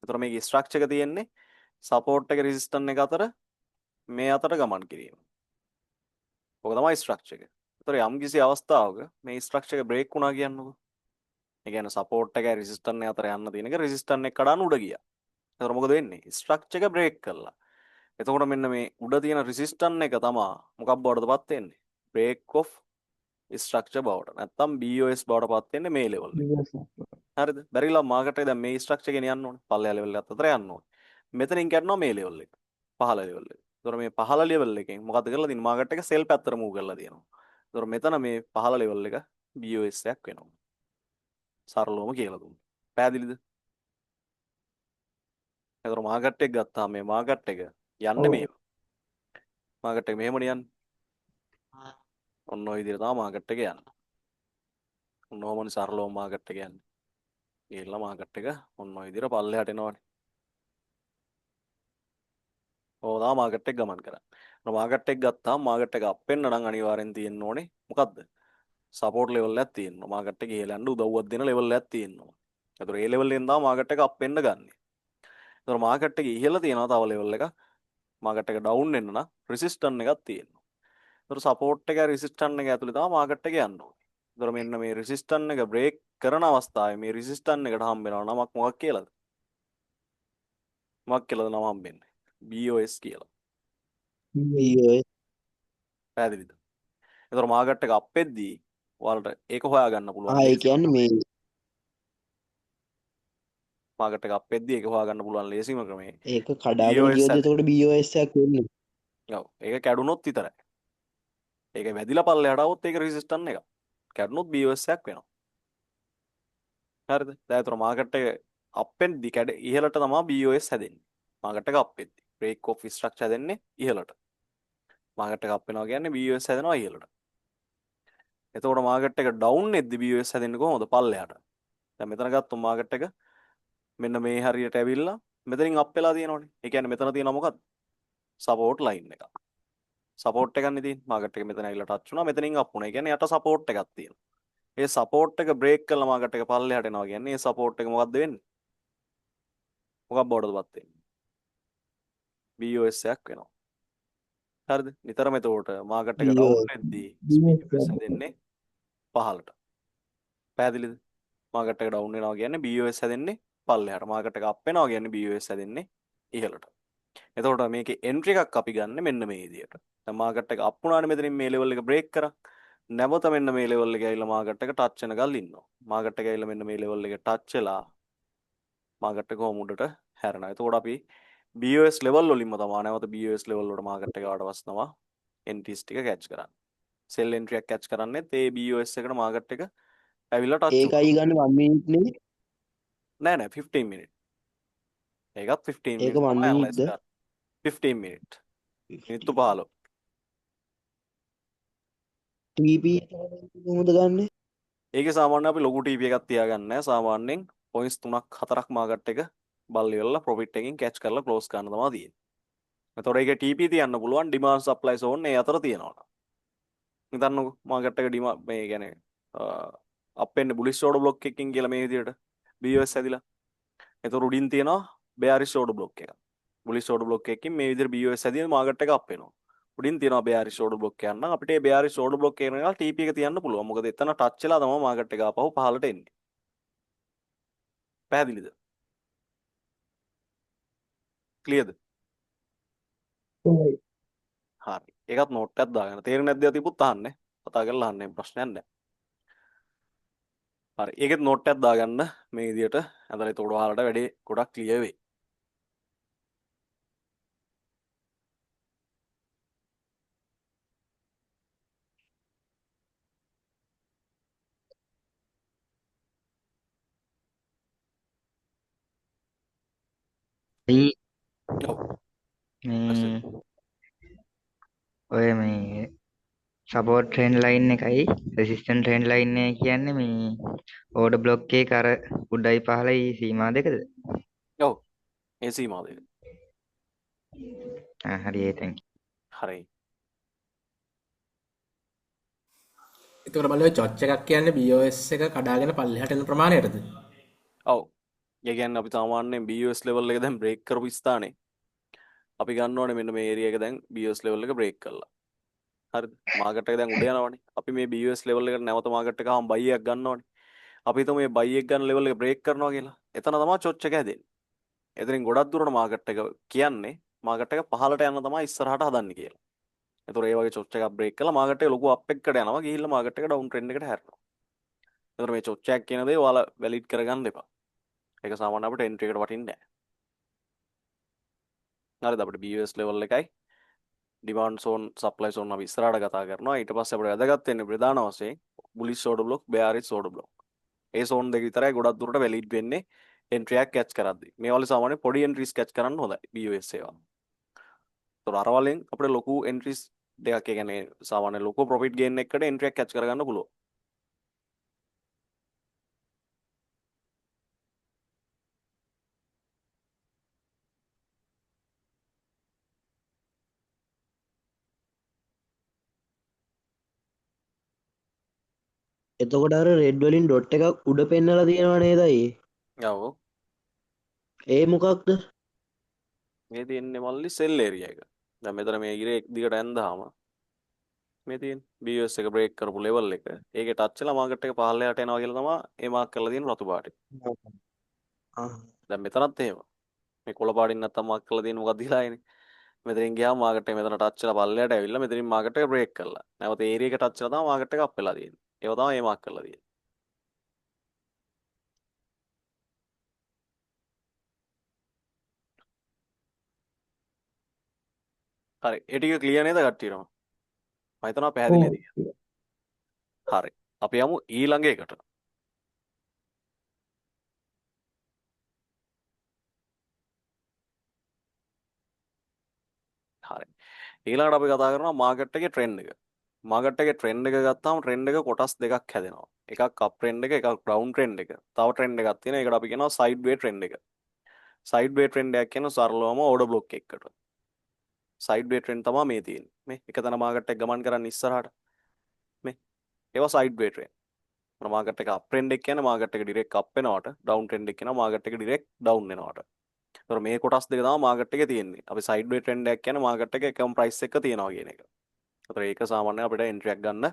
එතකොට මේකේ ස්ට්‍රක්චර් එක තියෙන්නේ සපෝට් එක රෙසිස්ටන්ට් එක අතර මේ අතර ගමන් කිරීම. ඔක තමයි ස්ට්‍රක්චර් එක. එතකොට යම් කිසි අවස්ථාවක මේ ස්ට්‍රක්චර් එක බ්‍රේක් වුණා කියන්නකෝ. ඒ කියන්නේ සපෝට් එකයි රෙසිස්ටන්ට් එක අතර යන්න තියෙන එක රෙසිස්ටන්ට් එක කඩන උඩ ගියා. එතකොට මොකද වෙන්නේ? ස්ට්‍රක්චර් එක බ්‍රේක් කළා. එතකොට මෙන්න මේ උඩ තියෙන රෙසිස්ටන්ට් එක තමයි මොකක් බවටද පත් වෙන්නේ? බ්‍රේක් ඔෆ් ස්ට්‍රක්චර් බවට. නැත්තම් BOS බවට පත් වෙන්නේ මේ ලෙවල් එක. හරිද? බැරිලා මාකට් එක දැන් මේ ස්ට්‍රක්චර් එකගෙන යන්න ඕනේ. පල්ලෙහා ලෙවල් එකත් අතර යන්න ඕනේ. මෙතනින් කැඩනවා මේ ලෙවල් එක. පහළ ලෙවල් එක. එතකොට මේ පහළ ලෙවල් එකෙන් මොකද කරලා තියෙන්නේ? මාකට් එක සෙල් පැත්තට මූව් කරලා තියෙනවා. එතකොට මෙතන මේ පහළ ලෙවල් එක BOS එකක් වෙනවා. සරලවම කියලා දුන්නා. පැහැදිලිද? එතකොට මාකට් එක ගත්තාම මේ මාකට් එක යන්නේ මෙහෙම. මාකට් එක මෙහෙමනේ යන්නේ. ඔන්න ඔය විදිහට තමයි මාකට් එක යන්නේ. ඔන්න ඔහොමනේ සරලවම මාකට් එක යන්නේ. ගිහිල්ලා මාකට් එක ඔන්න ඔය විදිහට පල්ලෙහාට එනවනේ. ඕක තමයි මාකට් එක ගමන් කරන්නේ. මාකට් එක ගත්තාම මාකට් එක අප් වෙන්න නම් අනිවාර්යෙන් තියෙන්න ඕනේ මොකද්ද? සපෝට් ලෙවල් එකක් තියෙනවා. මාකට් එක ඉහළ යන්න උදව්වක් දෙන ලෙවල් එකක් තියෙනවා. ඒතර ඒ ලෙවල් එකෙන් තමයි මාකට් එක අප් වෙන්න ගන්නෙ. ඒතර මාකට් එක ඉහළ තියෙනවා තව ලෙවල් එකක්. මාකට් එක ඩවුන් වෙන්න නම් රෙසිස්ටන්ට් එකක් තියෙනවා. ඒතර සපෝට් එක රෙසිස්ටන්ට් එක ඇතුලේ තමයි මාකට් එක යන්න ඕනේ. ඒතර මෙන්න මේ රෙසිස්ටන්ට් එක බ්‍රේක් කරන අවස්ථාවේ මේ රෙසිස්ටන්ට් එකට හම්බ වෙනවා නමක් මොකක් කියලාද? මොකක් කියලාද නම හම්බෙන්නේ? BOS කියලා. BOS. පැහැදිලිද? ඒතර මාකට් එක අප් වෙද්දී ඔයාලට ඒක හොයාගන්න පුළුවන්. ඒ කියන්නේ මේ මාකට් එක අපෙද්දී ඒක හොයාගන්න පුළුවන් ලේසිම ක්‍රමය ඒක කඩාගෙන BOS ගියොත් හැදෙන. එතකොට BOS එකක් වෙන්නේ. ඔව් ඒක කැඩුනොත් විතරයි. ඒක වැදිලා පල්ලෙහාට આવොත් ඒක රෙසිස්ටන්ට් එක. කැඩුනොත් BOS එකක් වෙනවා. හරිද? දැන් ඒතර මාකට් එක අපෙන්දි කැඩ ඉහළට තමයි BOS හැදෙන්නේ. මාකට් එක අපෙන්දි. බ්‍රේක් ඔෆ් ස්ට්‍රක්චර් හැදෙන්නේ ඉහළට. මාකට් එක අප් වෙනවා කියන්නේ BOS හැදෙනවා ඉහළට. එතකොට මාකට් එක ඩවුන් එද්දි BOS හැදෙන්නේ කොහොමද? පල්ලෙහාට. දැන් මෙතන ගත්තොත් මාකට් එක මෙන්න මේ හරියට ඇවිල්ලා මෙතනින් අප් වෙලා තියෙනවනේ. ඒ කියන්නේ මෙතන තියෙනවා මොකක්ද? සපෝට් ලයින් එක. සපෝට් එකක්නේ තියෙන්නේ. මාකට් එක මෙතන ඇවිල්ලා ටච් වුණා. මෙතනින් අප් වුණා. ඒ කියන්නේ යට සපෝට් එකක් තියෙනවා. ඒ සපෝට් එක බ්‍රේක් කරලා මාකට් එක පල්ලෙහාට එනවා කියන්නේ ඒ සපෝට් එක මොකද්ද වෙන්නේ? මොකක් බවටදපත් වෙන්නේ? BOS එකක් වෙනවා. හරිද? නිතරම එතකොට මාකට් එක ඩවුන් BOS වෙද්දී BOS BOS හැදෙන්නේ පහළට. පැහැදිලිද? මාකට් එක ඩවුන් වෙනවා කියන්නේ BOS හැදෙන්නේ පල්ලෙහාට. මාකට් එක අප් වෙනවා කියන්නේ BOS හැදෙන්නේ ඉහළට. එතකොට මේකේ එන්ට්‍රි එකක් අපි ගන්න මෙන්න මේ විදියට. දැන් මාකට් එක අප් වුණානේ මෙතනින් මේ ලෙවල් එක බ්‍රේක් කරා. නැවත මෙන්න මේ ලෙවල් එක ඇවිල්ලා මාකට් එක ටච් වෙනකල් ඉන්නවා. මාකට් එක ඇවිල්ලා මෙන්න මේ ලෙවල් එක ටච් වෙලා මාකට් එක කොහොම උඩට හැරෙනවා. එතකොට අපි BOS ලෙවල් වලින්ම තමයි නැවත BOS ලෙවල් වලට මාකට් එක ආවට පස්සේ තමයි එන්ට්‍රීස් ටික කැච් කරන්නේ. සෙල් එන්ට්‍රි එකක් කැච් කරන්නේත් ඒ BOS එකට මාකට් එක ඇවිල්ලා ටච් වුණා. ඒකයි ගන්න 1 මිනිත් නේ. නෑ 15 මිනිත්. ඒකත් 15 ඒක මිනිත් 1 තමයි ඇනලයිස් මිනිත්ද? කරන්නේ. 15 මිනිත්. මිනිත්තු 15. TP කොහොමද ගන්නෙ? ඒකේ සාමාන්‍ය අපි ලොකු TP එකක් තියාගන්නේ නැහැ. සාමාන්‍යයෙන් පොයින්ට්ස් 3ක් 4ක් මාකට් එක බල්ලි වෙලා ප්‍රොෆිට් එකකින් කැච් කරලා ක්ලෝස් කරන්න තමයි තියෙන්නේ. එතකොට ඒකේ TP තියන්න පුළුවන් ඩිමාන්ඩ් සප්ලයි සෝන් ඒ අතර තියෙනවා. හිතන්නකෝ මාකට් එක මේ කියන්නේ අප් වෙන්නේ බුලිෂ් ඕඩර් බ්ලොක් එකකින් කියලා මේ විදිහට BOS හැදිලා. එතකොට උඩින් තියෙනවා බෙයාරිෂ් ඕඩර් බ්ලොක් එකක්. බුලිෂ් ඕඩර් බ්ලොක් එකකින් මේ විදිහට BOS හැදින මාකට් එක අප් වෙනවා. උඩින් තියෙනවා බෙයාරිෂ් ඕඩර් බ්ලොක් එකක් නම් අපිට මේ බෙයාරිෂ් ඕඩර් බ්ලොක් එක වෙනකල් TP එක තියන්න පුළුවන්. මොකද එතන ටච් වෙලා තමයි මාකට් එක ආපහු පහළට එන්නේ. පැහැදිලිද? ක්ලියර්ද? හොඳයි. හරි. ඒකත් නෝට් එකක් දාගන්න. තේරෙන්නේ නැද්ද තිබුත් අහන්නේ. කතා කරලා අහන්නේ ප්‍රශ්නයක් නැහැ. හරි. ඒකෙත් නෝට් එකක් දාගන්න මේ විදිහට. අතන ඒතකොට ඔයාලට වැඩේ ගොඩක් ක්ලියර් වෙයි. ඇයි ඔව්. මේ ඔය මේ සපෝට් ට්‍රෙන්ඩ් ලයින් එකයි රෙසිස්ටන්ට් ට්‍රෙන්ඩ් ලයින් එක කියන්නේ මේ ඕඩර් බ්ලොක් එකේ අර උඩයි පහළයි සීමා දෙකද? ඔව්. ඒ සීමාව දෙක. හරි ඒ තැන්. හරි. එතකොට බලන්න චොච් එකක් කියන්නේ BOS එක කඩාගෙන පල්ලෙහාට එන ප්‍රමාණයටද? ඔව්. ඒ කියන්නේ අපි සාමාන්‍යයෙන් BOS level එක දැන් බ්‍රේක් කරපු ස්ථානේ අපි ගන්න ඕනේ මෙන්න මේ ඒරියා එක දැන් BOS level එක බ්‍රේක් කරලා. හරිද? මාකට් එක දැන් උඩ යනවනේ. අපි මේ BOS level එකට නැවත මාකට් එක ආවම buy එකක් ගන්න ඕනේ. අපි හිතමු මේ buy එක ගන්න level එක බ්‍රේක් කරනවා කියලා. එතන තමයි චොච් එක හැදෙන්නේ. එතනින් ගොඩක් දුරට මාකට් එක කියන්නේ මාකට් එක පහළට යන තමයි ඉස්සරහට හදන්නේ කියලා. ඒතකොට ඒ වගේ චොච් එකක් බ්‍රේක් කරලා මාකට් එක ලොකු අප් එකකට යනවා. ගිහිල්ලා මාකට් එක ඩවුන් ට්‍රෙන්ඩ් එකට හැරෙනවා. ඒතකොට මේ චොච් එකක් කියන දේ ඔයාලා වැලිඩ් කරගන්න එපා. ඒක සාමාන්‍ය අපිට එන්ට්‍රි එකට වටින්නේ නැහැ. හරිද? අපිට BOS level එකයි ඩිමාන්ඩ් සෝන් සප්ලයි සෝන් අපි ඉස්සරහට කතා කරනවා. ඊට පස්සේ අපිට වැදගත් වෙන්නේ ප්‍රධාන වශයෙන් bullish order block, bearish order block. ඒ සෝන් දෙක විතරයි ගොඩක් දුරට වැලිඩ් වෙන්නේ එන්ට්‍රි එකක් කැච් කරද්දී. මේ වල සාමාන්‍ය පොඩි එන්ට්‍රීස් කැච් කරන්න හොඳයි BOS ඒවා. ඒතකොට අර වලින් අපිට ලොකු එන්ට්‍රීස් දෙකක් ඒ කියන්නේ සාමාන්‍ය ලොකු ප්‍රොෆිට් ගේන් එකකට එන්ට්‍රි එකක් කැච් කරගන්න පුළුවන්. එතකොට අර රෙඩ් වලින් ඩොට් එකක් උඩ පෙන්නලා තියෙනව නේද අයියේ? ඔව්. ඒ මොකක්ද? මේ තියෙන්නේ මල්ලි සෙල් ඒරියා එක. දැන් මෙතන මේ ඉරේ දිගට ඇන්දාම මේ තියෙන BOS එක බ්‍රේක් කරපු ලෙවල් එක. ඒකේ ටච් වෙලා මාකට් එක පහළට යනවා කියලා තමයි ඒ මාක් කරලා තියෙන රතු පාටේ. දැන් මෙතනත් එහෙම. මේ කොළ පාටින් නැත්තම් මාක් කරලා තියෙන මොකක්ද දිලායනේ. මෙතනින් ගියාම මාකට් එක මෙතන ටච් වෙලා පල්ලෙහාට ඇවිල්ලා මෙතනින් මාකට් එක බ්‍රේක් කරලා. නැවත ඒරියා එක ටච් වෙලා තමයි මාකට් එක අප් වෙලා තියෙන්නේ. ඒව තමයි මේ මාක් කරලා තියෙන්නේ. හරි. ඒ ටික ක්ලියර් නේද කට්ටියටම? මම හිතනවා ඔව් පැහැදිලිද කියලා. හරි. අපි යමු ඊළඟ එකට. හරි. ඊළඟට අපි කතා කරනවා මාකට් එකේ ට්‍රෙන්ඩ් එක. මාකට් එකේ ට්‍රෙන්ඩ් එක ගත්තාම ට්‍රෙන්ඩ් එක කොටස් දෙකක් හැදෙනවා. එකක් අප් ට්‍රෙන්ඩ් එක, එකක් ඩවුන් ට්‍රෙන්ඩ් එක. තව ට්‍රෙන්ඩ් එකක් තියෙනවා. ඒකට අපි කියනවා සයිඩ් වේ ට්‍රෙන්ඩ් එක. සයිඩ් වේ ට්‍රෙන්ඩ් එකක් කියන සරලවම ඕඩර් බ්ලොක් එකකට. සයිඩ් වේ ට්‍රෙන්ඩ් තමයි මේ තියෙන්නේ. මේ එක තැන මාකට් එක ගමන් කරන්නේ ඉස්සරහට. මේ ඒවා සයිඩ් වේ ට්‍රෙන්ඩ්. මාකට් එක අප් ට්‍රෙන්ඩ් එක කියන්නේ මාකට් එක ඩිරෙක්ට් අප් වෙනවට, ඩවුන් ට්‍රෙන්ඩ් එක කියනවා මාකට් එක ඩිරෙක්ට් ඩවුන් වෙනවට. ඒතර මේ කොටස් දෙක තමයි මාකට් එකේ තියෙන්නේ. අපි සයිඩ් වේ ට්‍රෙන්ඩ් එකක් කියන්නේ මාකට් එක එකම ප්‍රයිස් එක තියනවා කියන එක. ඒතර ඒක සාමාන්‍යයෙන් අපිට එන්ට්‍රියක් ගන්න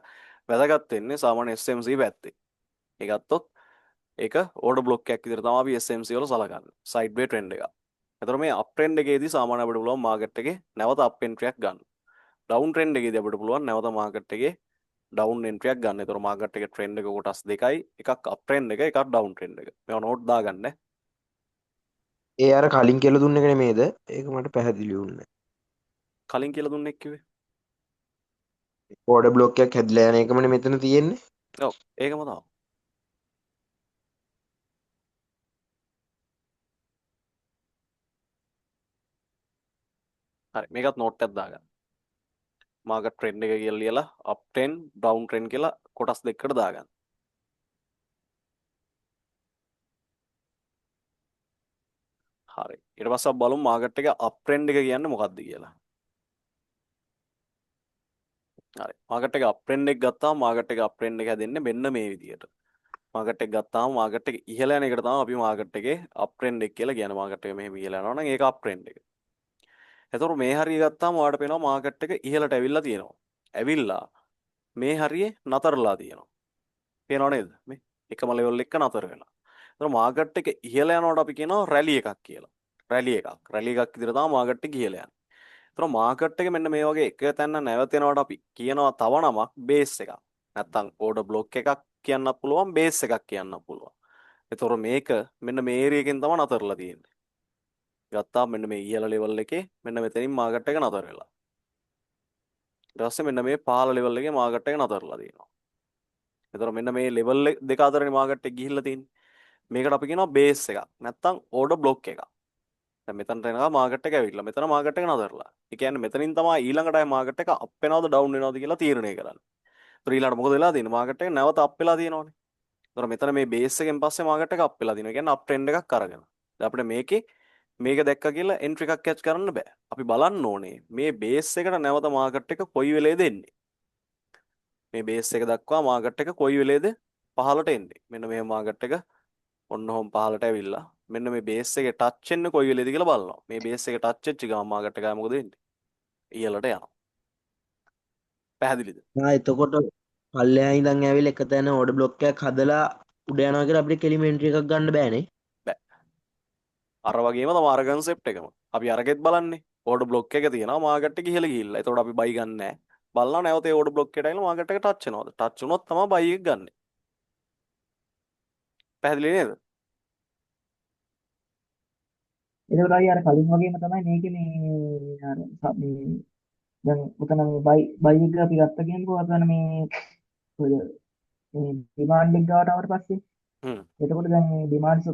වැදගත් වෙන්නේ සාමාන්‍ය SMC පැත්තේ. ඒ ගත්තොත් ඒක ඕඩර් බ්ලොක් එකක් විදිහට තමයි අපි SMC වල සලකන්නේ. සයිඩ් වේ ට්‍රෙන්ඩ් එක. ඒතර මේ අප් ට්‍රෙන්ඩ් එකේදී සාමාන්‍ය අපිට පුළුවන් මාකට් එකේ නැවත අප් එන්ට්‍රියක් ගන්න. ඩවුන් ට්‍රෙන්ඩ් එකේදී අපිට පුළුවන් නැවත මාකට් එකේ ඩවුන් එන්ට්‍රියක් ගන්න. ඒතර මාකට් එකේ ට්‍රෙන්ඩ් එක කොටස් දෙකයි. එකක් අප් ට්‍රෙන්ඩ් එක, එකක් ඩවුන් ට්‍රෙන්ඩ් එක. මේවා නෝට් දාගන්න. ඒ අර කලින් කියලා දුන්න එක නෙමේද? ඒක මට පැහැදිලි වුණේ. කලින් කියලා දුන්නේ කිව්වේ. ඕඩර් බ්ලොක් එකක් හැදිලා යන එකමනේ මෙතන තියෙන්නේ. ඔව් ඒකම තමයි. හරි මේකත් නෝට් එකක් දාගන්න. මාකට් ට්‍රෙන්ඩ් එක කියලා ලියලා අප් ට්‍රෙන්ඩ්, ඩවුන් ට්‍රෙන්ඩ් කියලා කොටස් දෙකකට දාගන්න. හරි. ඊට පස්සේ අපි බලමු මාකට් එක අප් ට්‍රෙන්ඩ් එක කියන්නේ මොකක්ද කියලා. හරි. මාකට් එක අප් ට්‍රෙන්ඩ් එක ගත්තාම මාකට් එක අප් ට්‍රෙන්ඩ් එක හැදෙන්නේ මෙන්න මේ විදිහට. මාකට් එක ගත්තාම මාකට් එක ඉහළ යන එකට තමයි අපි මාකට් එකේ අප් ට්‍රෙන්ඩ් එක කියලා කියන්නේ. මාකට් එක මෙහෙම ඉහළ යනවා නම් ඒක අප් ට්‍රෙන්ඩ් එක. එතකොට මේ හරිය ගත්තාම ඔයාලට පේනවා මාකට් එක ඉහළට ඇවිල්ලා තියෙනවා. ඇවිල්ලා මේ හරියේ නතරලා තියෙනවා. පේනව නේද? මේ එකම ලෙවල් එක නතර වෙලා. එතකොට මාකට් එක ඉහළ යනකොට අපි කියනවා රැලි එකක් කියලා. රැලි එකක්. රැලි එකක් විදිහට තමයි මාකට් එක ඉහළ යන්නේ. එතකොට මාකට් එක මෙන්න මේ වගේ එක තැන නැවතෙනවට අපි කියනවා තව නමක් බේස් එකක්. නැත්තම් ඕඩර් බ්ලොක් එකක් කියන්නත් පුළුවන්, බේස් එකක් කියන්නත් පුළුවන්. එතකොට මේක මෙන්න මේ ඒරියා එකෙන් තමයි නතරලා තියෙන්නේ. ගත්තාම මෙන්න මේ ඉහළ ලෙවල් එකේ මෙන්න මෙතනින් මාකට් එක නතර වෙලා. ඊට පස්සේ මෙන්න මේ පහළ ලෙවල් එකේ මාකට් එක නතරලා තියෙනවා. එතකොට මෙන්න මේ ලෙවල් දෙක අතරේ මාකට් එක ගිහිල්ලා තියෙන්නේ. මේකට අපි කියනවා බේස් එකක්. නැත්තම් ඕඩර් බ්ලොක් එකක්. දැන් මෙතනට එනවා මාකට් එක ඇවිල්ලා. මෙතන මාකට් එක නතරලා. ඒ කියන්නේ මෙතනින් තමයි ඊළඟට ආයේ මාකට් එක අප් වෙනවද ඩවුන් වෙනවද කියලා තීරණය කරන්නේ. ඒතර ඊළඟට මොකද වෙලා තියෙන්නේ? මාකට් එක නැවත අප් වෙලා තියෙනවනේ. ඒතර මෙතන මේ බේස් එකෙන් පස්සේ මාකට් එක අප් වෙලා තියෙනවා. ඒ කියන්නේ අප් ට්‍රෙන්ඩ් එකක් අරගෙන. දැන් අපිට මේකේ මේක දැක්ක කියලා එන්ට්‍රි එකක් කැච් කරන්න බෑ. අපි බලන්න ඕනේ මේ බේස් එකට නැවත මාකට් එක කොයි වෙලේද එන්නේ. මේ බේස් එක දක්වා මාකට් එක කොයි වෙලේද පහළට එන්නේ. මෙන්න මේ මාකට් එක ඔන්න ඔහොම පහළට ඇවිල්ලා මෙන්න මේ බේස් එකේ ටච් වෙන්නේ කොයි වෙලේද කියලා බලනවා. මේ බේස් එක ටච් වෙච්ච ගමන් මාකට් එක මොකද වෙන්නේ? ඉහළට යනවා. පැහැදිලිද? එතකොට පල්ලෙහා ඉඳන් ඇවිල්ලා එක තැන ඕඩර් බ්ලොක් එකක් හදලා උඩ යනවා කියලා අපිට කෙලිම එන්ට්‍රි එකක් ගන්න බෑනේ. බෑ. අර වගේම තමයි අර කන්සෙප්ට් එකම. අපි අරගෙත් බලන්නේ. ඕඩර් බ්ලොක් එක තියෙනවා මාකට් එක ඉහළ ගිහිල්ලා. එතකොට අපි බයි ගන්න නැහැ. බලනවා නැවත ඒ ඕඩර් බ්ලොක් එකට ඇවිල්ලා මාකට් එක ටච් වෙනවද? ටච් වුණොත් තමයි බයි එක ගන්න. පැහැදිලි නේද? එතකොට අය අර කලින් වගේම තමයි මේකේ මේ අර මේ දැන් උතන මේ බයි එක අපි ගත්ත කියනකොට අතන මේ ඔය මේ ඩිමාන්ඩ් එක ගාවට ආවට පස්සේ හ්ම්. එතකොට දැන් මේ ඩිමාන්ඩ්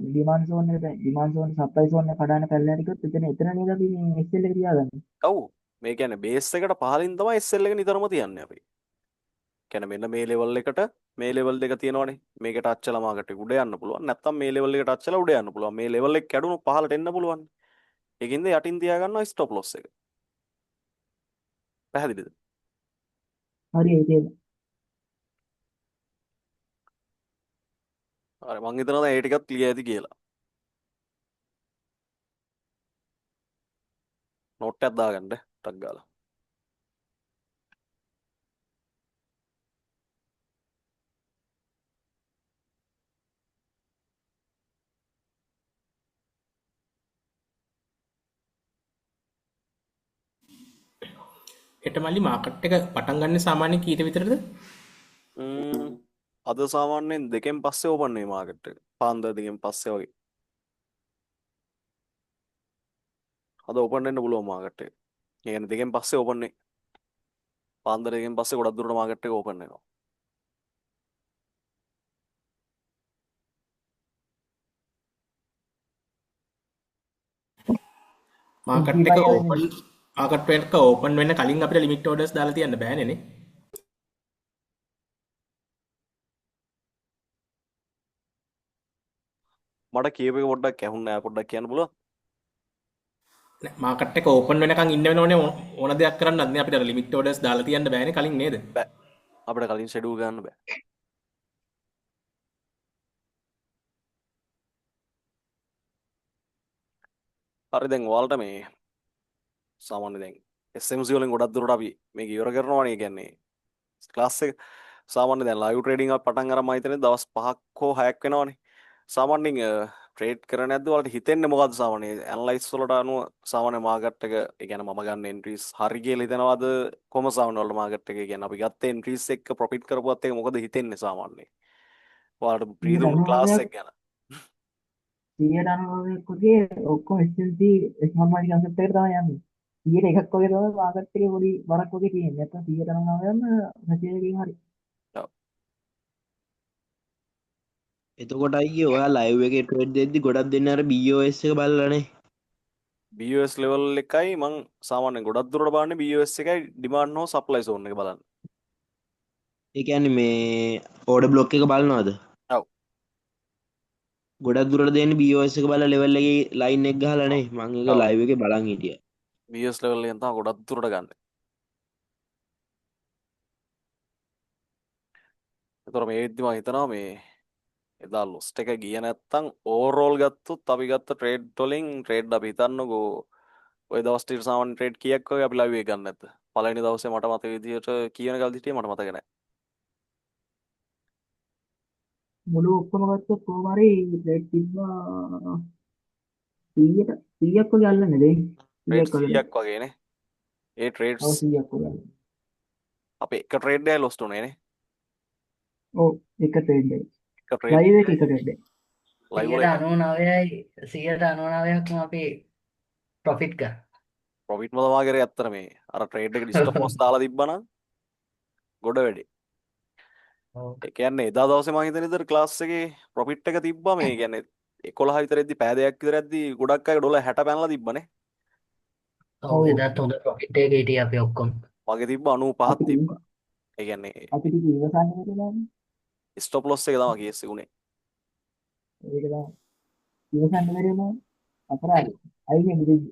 සෝන් එකට ඩිමාන්ඩ් සෝන් සප්ලයි සෝන් එක කඩාන පැල්ලයට ගියොත් එතන නේද අපි මේ SL එක තියාගන්නේ. ඔව්. මේ කියන්නේ බේස් එකට පහලින් තමයි SL එක නිතරම තියන්නේ අපි. කියන්නේ මෙන්න මේ ලෙවල් එකට මේ ලෙවල් දෙක තියෙනවනේ. මේක ටච් වෙලා මාකට් එක උඩ යන්න පුළුවන්. නැත්නම් මේ ලෙවල් එක ටච් වෙලා උඩ යන්න පුළුවන්. මේ ලෙවල් එක කැඩුණු පහළට එන්න පුළුවන්. ඒකින්ද යටින් තියා ගන්නවා ස්ටොප් ලොස් එක. පැහැදිලිද? හරි ඒක හරි මං හිතනවා ඒ ටිකත් ක්ලියර් ඇති කියලා. නෝට් එකක් දාගන්න ටක් ගාලා. හෙට මල්ලි මාකට් එක පටන් ගන්න සාමාන්‍ය කීයට විතරද? අද සාමාන්‍යයෙන් 2න් පස්සේ ඕපන් වෙයි මාකට් එක. පාන්දර 2න් පස්සේ වගේ. අද ඕපන් වෙන්න පුළුවන් මාකට් එක. ඒ කියන්නේ දෙකෙන් පස්සේ ඕපන් වෙයි. පාන්දර දෙකෙන් පස්සේ ගොඩක් දුරට මාකට් එක ඕපන් වෙනවා. මාකට් එක ඕපන් වෙන්න කලින් අපිට ලිමිට් ඕඩර්ස් දාලා තියන්න බෑනේ නේ. මට කියප එක පොඩ්ඩක් ඇහුන්නේ නැහැ පොඩ්ඩක් කියන්න පුළුවන්? මාකට් එක ඕපන් වෙනකන් ඉන්න වෙනෝනේ ඕන දෙයක් කරන්නත් නේ අපිට ලිමිට් ඕඩර්ස් දාලා තියන්න බෑනේ කලින් නේද? බෑ. අපිට කලින් ෂෙඩියුල් ගන්න බෑ. හරි දැන් ඔයාලට මේ සාමාන්‍ය දැන් SMC වලින් ගොඩක් දුරට අපි මේක ඉවර කරනවානේ. කියන්නේ ක්ලාස් එක සාමාන්‍ය දැන් ලයිව් ට්‍රේඩින් එකක් පටන් අරන් මම හිතන්නේ දවස් 5ක් හෝ 6ක් වෙනවනේ. සාමාන්‍යයෙන් ට්‍රේඩ් කරන්නේ නැද්ද ඔයාලට හිතෙන්නේ මොකද්ද සාමාන්‍ය ඇනලයිස් වලට අනුව සාමාන්‍ය මාකට් එක ඒ කියන්නේ මම ගන්න එන්ට්‍රීස් හරි කියලා හිතනවාද කොහොම සාමාන්‍ය වල මාකට් එක කියන්නේ අපි ගත්ත එන්ට්‍රීස් එක්ක ප්‍රොෆිට් කරපුවත් එක මොකද හිතෙන්නේ සාමාන්‍යයෙන් ඔයාලට ප්‍රීතිම ක්ලාස් එක ගැන 199ක් වගේ ඔක්කොම SMC ස්මෝල් මනි කන්සෙප්ට් එකට තමයි යන්නේ. 100ට එකක් වගේ තමයි මාකට් එකේ පොඩි වරක් වගේ තියෙන්නේ. නැත්නම් 199ම රැසියකින් හරි. එතකොට අයියේ ඔයා ලයිව් එකේ ට්‍රේඩ් දෙද්දි ගොඩක් දෙන්න අර BOS එක බලලානේ. BOS level එකයි මං සාමාන්‍යයෙන් ගොඩක් දුරට බලන්නේ BOS එකයි ඩිමාන්ඩ් හෝ සප්ලයි zone එක බලන්න. ඒ කියන්නේ මේ ඕඩර් බ්ලොක් එක බලනවද? ඔව්. ගොඩක් දුරට දෙන්නේ BOS එක බලලා ලෙවල් එකේ ලයින් එක ගහලානේ. මං ඒක ඔව්. ලයිව් එකේ බලන් හිටියා. BOS level එකෙන් තමයි ගොඩක් දුරට ගන්න. ඒතර මේ විදිහට මම හිතනවා මේ එදා ලොස්ට් එක ගියේ නැත්තම් ඕවර්ऑල් ගත්තොත් අපි ගත්ත ට්‍රේඩ් වලින් ට්‍රේඩ් අපි හිතන්නකෝ ඔය දවස් ටික සාමාන්‍ය ට්‍රේඩ් කීයක් වගේ අපි ලයිව් එක ගන්න නැද්ද? පළවෙනි දවසේ මට මතක විදිහට කීයන කල්ද හිටියේ මට මතක නැහැ. මුළු ඔක්කොම ගත්තොත් කොහොම හරි රේට් තිබ්බා 100ට 100ක් වගේ අල්ලන්නේ දෙයි. 100ක් ට්‍රේඩ් වගේ. 100ක් වගේනේ. ඒ ට්‍රේඩ්ස් ඔව් 100ක් වගේ අල්ලන්නේ. අපේ එක ට්‍රේඩ් එකයි ලොස්ට් උනේ නේ. ඔව් එක ට්‍රේඩ් එක. එක ට්‍රේඩ් ලයිව් එක එක ට්‍රේඩ් එක. ලයිව් වල 99යි 99%ක්ම අපි ප්‍රොෆිට් කරා. ප්‍රොෆිට් ම තමා කරේ ඇත්තට මේ අර ට්‍රේඩ් එකට ස්ටොප් ලොස් දාලා තිබ්බනම් ගොඩ වැඩි. ඔව්. ඒ කියන්නේ එදා දවසේ මම හිතන විතර ක්ලාස් එකේ ප්‍රොෆිට් එක තිබ්බා මේ කියන්නේ 11 විතරෙද්දි පෑ දෙකක් විතරෙද්දි ගොඩක් අය ඩොලර් 60 පැනලා තිබ්බනේ. ඔව් එදාත් හොඳ ප්‍රොෆිට් එකක හිටියේ අපි ඔක්කොම. වගේ තිබ්බා 95ක් අපි තිබ්බා. ඒ කියන්නේ අපි ටික ඉවසන්න බැරිලානේ. ස්ටොප් ලොස් එක තමයි කේස් එක උනේ. ඒක තමයි ඉවසන්න බැරි වුණා. අපරාධ. අයිනේ මුදෙදි.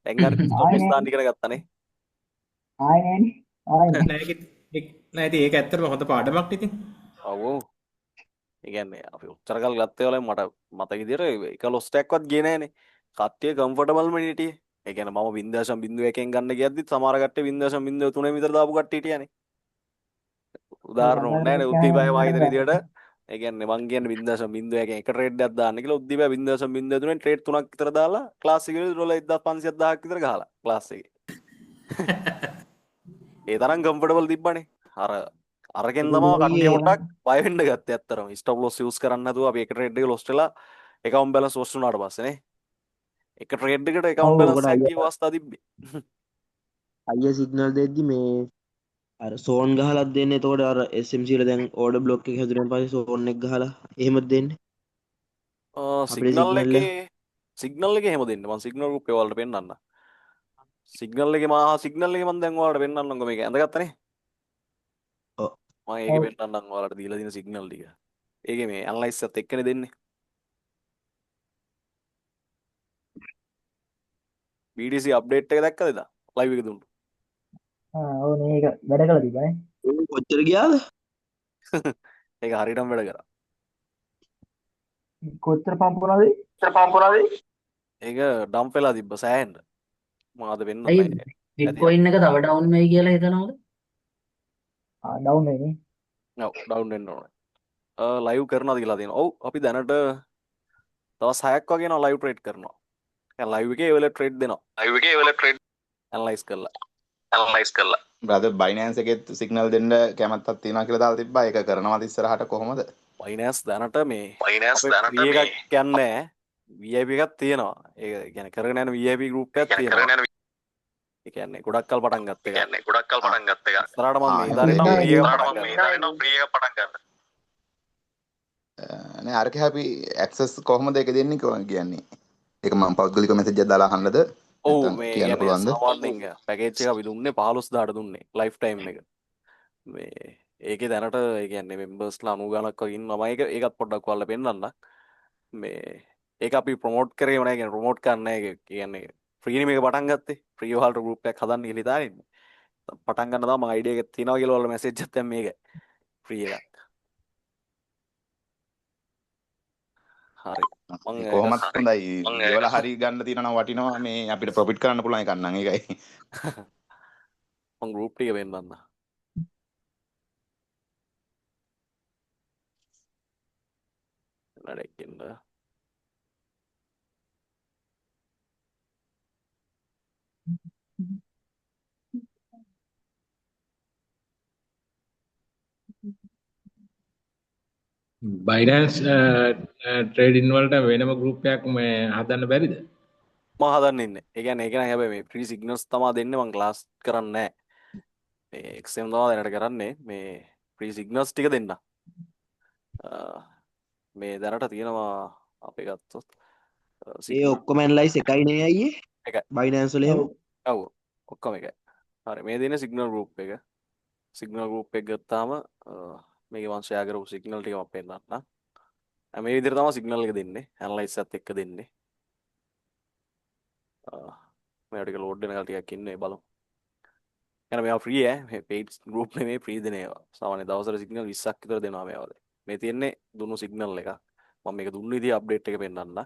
දැන් අර ස්ටොප් ලොස් දාන්න ඉගෙන ගත්තානේ. ආයෙ නෑනේ. ආයෙ නෑ. නෑ ඉතින් ඒක ඇත්තටම හොඳ පාඩමක් ඉතින්. ඔව් ඔව්. ඒ කියන්නේ අපි උත්තර කල් ගත්තේ වල මට මතක විදියට එක ලොස් එකක්වත් ගියේ නෑනේ. කට්ටිය කම්ෆර්ටබල්ම හිටියේ. ඒ කියන්නේ මම 0.01 ගන්න ගියද්දිත් සමහර කට්ටිය 0.03 විතර දාපු කට්ටිය හිටියානේ. උදාහරණ ඕනේ නෑනේ උද්දීපය වයිද විදියට. ඒ කියන්නේ මං කියන්නේ 0.01 එක ට්‍රේඩ් එකක් දාන්න කියලා උද්දීපය 0.03 ට්‍රේඩ් 3ක් විතර දාලා ක්ලාස් එකේ ඩොලර් 1500ක් විතර ගහලා ක්ලාස් එකේ. ඒ තරම් කම්ෆර්ටබල් තිබ්බනේ. අරගෙන් තමයි කට්ටිය පොඩ්ඩක් බය වෙන්න ගත්තේ අත්තරම. ස්ටොප් ලොස් යූස් කරන්න නැතුව අපි එක ට්‍රේඩ් එක ලොස් වෙලා account balance loss වුණාට පස්සේ නේ. එක ට්‍රේඩ් එකට account ඔව් balance ඔකට එකක් කියව අවස්ථා තිබ්බේ. අයියා සිග්නල් දෙද්දි මේ අර සෝන් ගහලත් දෙන්නේ. එතකොට අර SMC වල දැන් ඕඩර් බ්ලොක් එක හැදුනන් පස්සේ සෝන් එක ගහලා එහෙමත් දෙන්නේ. අපේ සිග්නල් සිග්නල් එක සිග්නල් එකේ එහෙම දෙන්න. මම සිග්නල් ගෲප් එක වලට පෙන්නන්න. සිග්නල් එකේ සිග්නල් එකේ මම දැන් ඔයාලට පෙන්නන්නම්කෝ මේක ඇඳගත්තනේ. ඔව්. මම ඒකේ ඔව්. පෙන්නන්නම් ඔයාලට දීලා තියෙන සිග්නල් ටික. ඒකේ මේ ඇනලයිස් එකත් එක්කනේ දෙන්නේ. BTC අප්ඩේට් එක දැක්කද එදා? ලයිව් එක දුන්නු. ඔව් මේක වැඩ කළා තිබ්බනේ. ඒක කොච්චර ගියාද? ඒක හරියටම වැඩ කරා. කොච්චර පම්ප් වුණාද? ඒක ඩම්ප් වෙලා තිබ්බ සෑහෙන්න. මම අද වෙන්න ඇයි නැහැ. බිට්කොයින් එක තව ඩවුන් වෙයි කියලා හිතනවද? ඩවුන් වෙන්නේ. ඔව් ඩවුන් වෙන්න ඕනේ. ලයිව් කරනවාද කියලා තියෙනවා. ඔව් අපි දැනට දවස් 6ක් වගේ යනවා ලයිව් ට්‍රේඩ් කරනවා. يعني ලයිව් එකේ ඒ වෙලාව ට්‍රේඩ් දෙනවා. ලයිව් එකේ ඒ වෙලාව ට්‍රේඩ් ඇනලයිස් කරලා. බ්‍රදර් බයිනෑන්ස් එකෙත් සිග්නල් දෙන්න කැමැත්තක් තියෙනවා කියලා දාලා තිබ්බා. ඒක කරනවාද ඉස්සරහට කොහොමද? බයිනෑන්ස් දැනට මේ අපේ free එකක් කියන්නේ VIP එකක් තියෙනවා. ඒක يعني කරගෙන යන VIP group එකක් තියෙනවා. ඒ කියන්නේ ගොඩක් කල් පටන් ගත්ත එක. ආ ඉස්සරහට මම මේ අපි දානේ නම් ඉන්නවා ෆ්‍රී එක ගේම් පටන් ගන්නවා. නෑ අරක හැපි ඇක්සස් කොහොමද ඒක දෙන්නේ කියන්නේ? ඒක මම පෞද්ගලික මෙසේජ් එකක් දාලා අහන්නද? ඔව් නැත්නම් මේ කියන්න කියන්නේ පුළුවන්ද? සාමාන්‍යයෙන් පැකේජ් එක අපි දුන්නේ 15000ට දුන්නේ ලයිෆ් ටයිම් එක. මේ ඒකේ දැනට ඒ කියන්නේ මෙම්බර්ස්ලා 90 ගණක් වගේ ඉන්නවා. මම ඒකත් පොඩ්ඩක් ඔයාලට පෙන්නන්න. මේ ඒක අපි ප්‍රොමෝට් කරේ නැහැ කියන්නේ ප්‍රොමෝට් කරන්නේ නැහැ. ඒ කියන්නේ ෆ්‍රී මේක පටන් ගත්තේ. ෆ්‍රී වලට ගෲප් එකක් හදන්න කියලා හිතාගෙන. පටන් ගන්න තමයි අයිඩියා එකක් තියෙනවා කියලා ඔයාලා මැසේජ් එකක් දැන් මේක ෆ්‍රී එකක්. හරි. මම ඒක කොහොමත් හොඳයි. ගෙවලා හරි ගන්න තියෙනවා නම් වටිනවා මේ අපිට ප්‍රොෆිට් කරන්න පුළුවන් එකක් නම් ඒකයි. මම ගෲප් ටික පෙන්නන්න. වැඩකින්ද බයිනන්ස් ට්‍රේඩින් වලට වෙනම ගෲප් එකක් මේ හදන්න බැරිද? මම හදන්න ඉන්නේ. ඒ කියන්නේ ඒක නෑ හැබැයි මේ ෆ්‍රී සිග්නල්ස් තමයි දෙන්නේ මම ක්ලාස් කරන්නේ නෑ. මේ XM තමයි දැනට කරන්නේ. මේ ෆ්‍රී සිග්නල්ස් ටික දෙන්න. මේ දැනට තියෙනවා අපි ගත්තොත් ඒ සිග්නල් ඔක්කොම ඇනලයිස් එකයිනේ අයියේ එකයි. බයිනෑන්ස් වල එහෙම ඔව් ඔක්කොම එකයි. හරි මේ දෙන සිග්නල් ගෲප් එක. සිග්නල් ගෲප් එක ගත්තාම මේක මම ෂෙයා කරපු සිග්නල් ටික මම පෙන්නන්නම්. මේ විදිහට තමයි සිග්නල් එක දෙන්නේ. ඇනලයිස් එකත් එක්ක දෙන්නේ. මේ ටික ලෝඩ් වෙන ටිකක් ඉන්නේ බලමු. එහෙනම් මේවා ෆ්‍රී මේ පේඩ් ගෲප් නෙමෙයි ෆ්‍රී දෙන ඒවා. සාමාන්‍ය දවසට සිග්නල් 20ක් විතර දෙනවා මේවා. මේ තියෙන්නේ දුන්නු සිග්නල් එක. මම මේක දුන්නු විදිහ අප්ඩේට් එක පෙන්නන්න.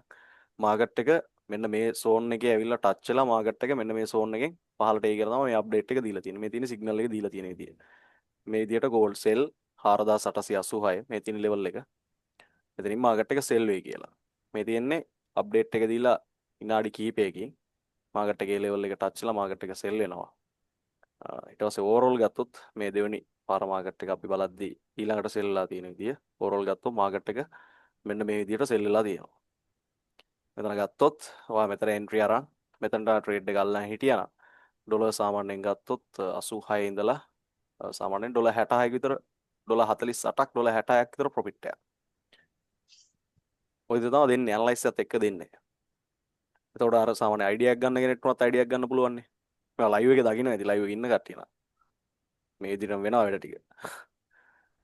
මාකට් එක මෙන්න මේ සෝන් එකේ ඇවිල්ලා ටච් වෙලා මාකට් එක මෙන්න මේ සෝන් එකෙන් පහළට ඒ කියලා තමයි මේ අප්ඩේට් එක දීලා තියෙන්නේ. මේ තියෙන සිග්නල් එක දීලා තියෙන විදිය. මේ විදියට ගෝල්ඩ් සෙල් 4886 මේ තියෙන ලෙවල් එක. මෙතනින් මාකට් එක සෙල් වෙයි කියලා. මේ තියෙන්නේ අප්ඩේට් එක දීලා විනාඩි කිහිපයකින් මාකට් එකේ ලෙවල් එක ටච් වෙලා මාකට් එක සෙල් වෙනවා. ඊට පස්සේ ඕවරෝල් ගත්තොත් මේ දෙවෙනි පාර මාකට් එක අපි බලද්දී ඊළඟට සෙල් වෙලා තියෙන විදිය ඕවරෝල් ගත්තොත් මාකට් එක මෙන්න මේ විදියට සෙල් වෙලා තියෙනවා. මෙතන ගත්තොත් ඔයා මෙතන එන්ට්‍රි අරන් මෙතනට ට්‍රේඩ් එක අල්ලන් හිටියා නම් ඩොලර් සාමාන්‍යයෙන් ගත්තොත් 86 ඉඳලා සාමාන්‍යයෙන් ඩොලර් 66ක විතර ඩොලර් 48ක් ඩොලර් 66ක් විතර ප්‍රොෆිට් එකක්. ඔය විදිහ තමයි දෙන්නේ ඇනලයිස් එකත් එක්ක දෙන්නේ. එතකොට අර සාමාන්‍ය අයිඩියා එකක් ගන්න කෙනෙක්ට උනත් අයිඩියා එකක් ගන්න පුළුවන් නේ. මම ලයිව් එකේ දකින්න ඇති ලයිව් එකේ ඉන්න කට්ටිය නම්. මේ විදිහටම වෙනවා වැඩ ටික.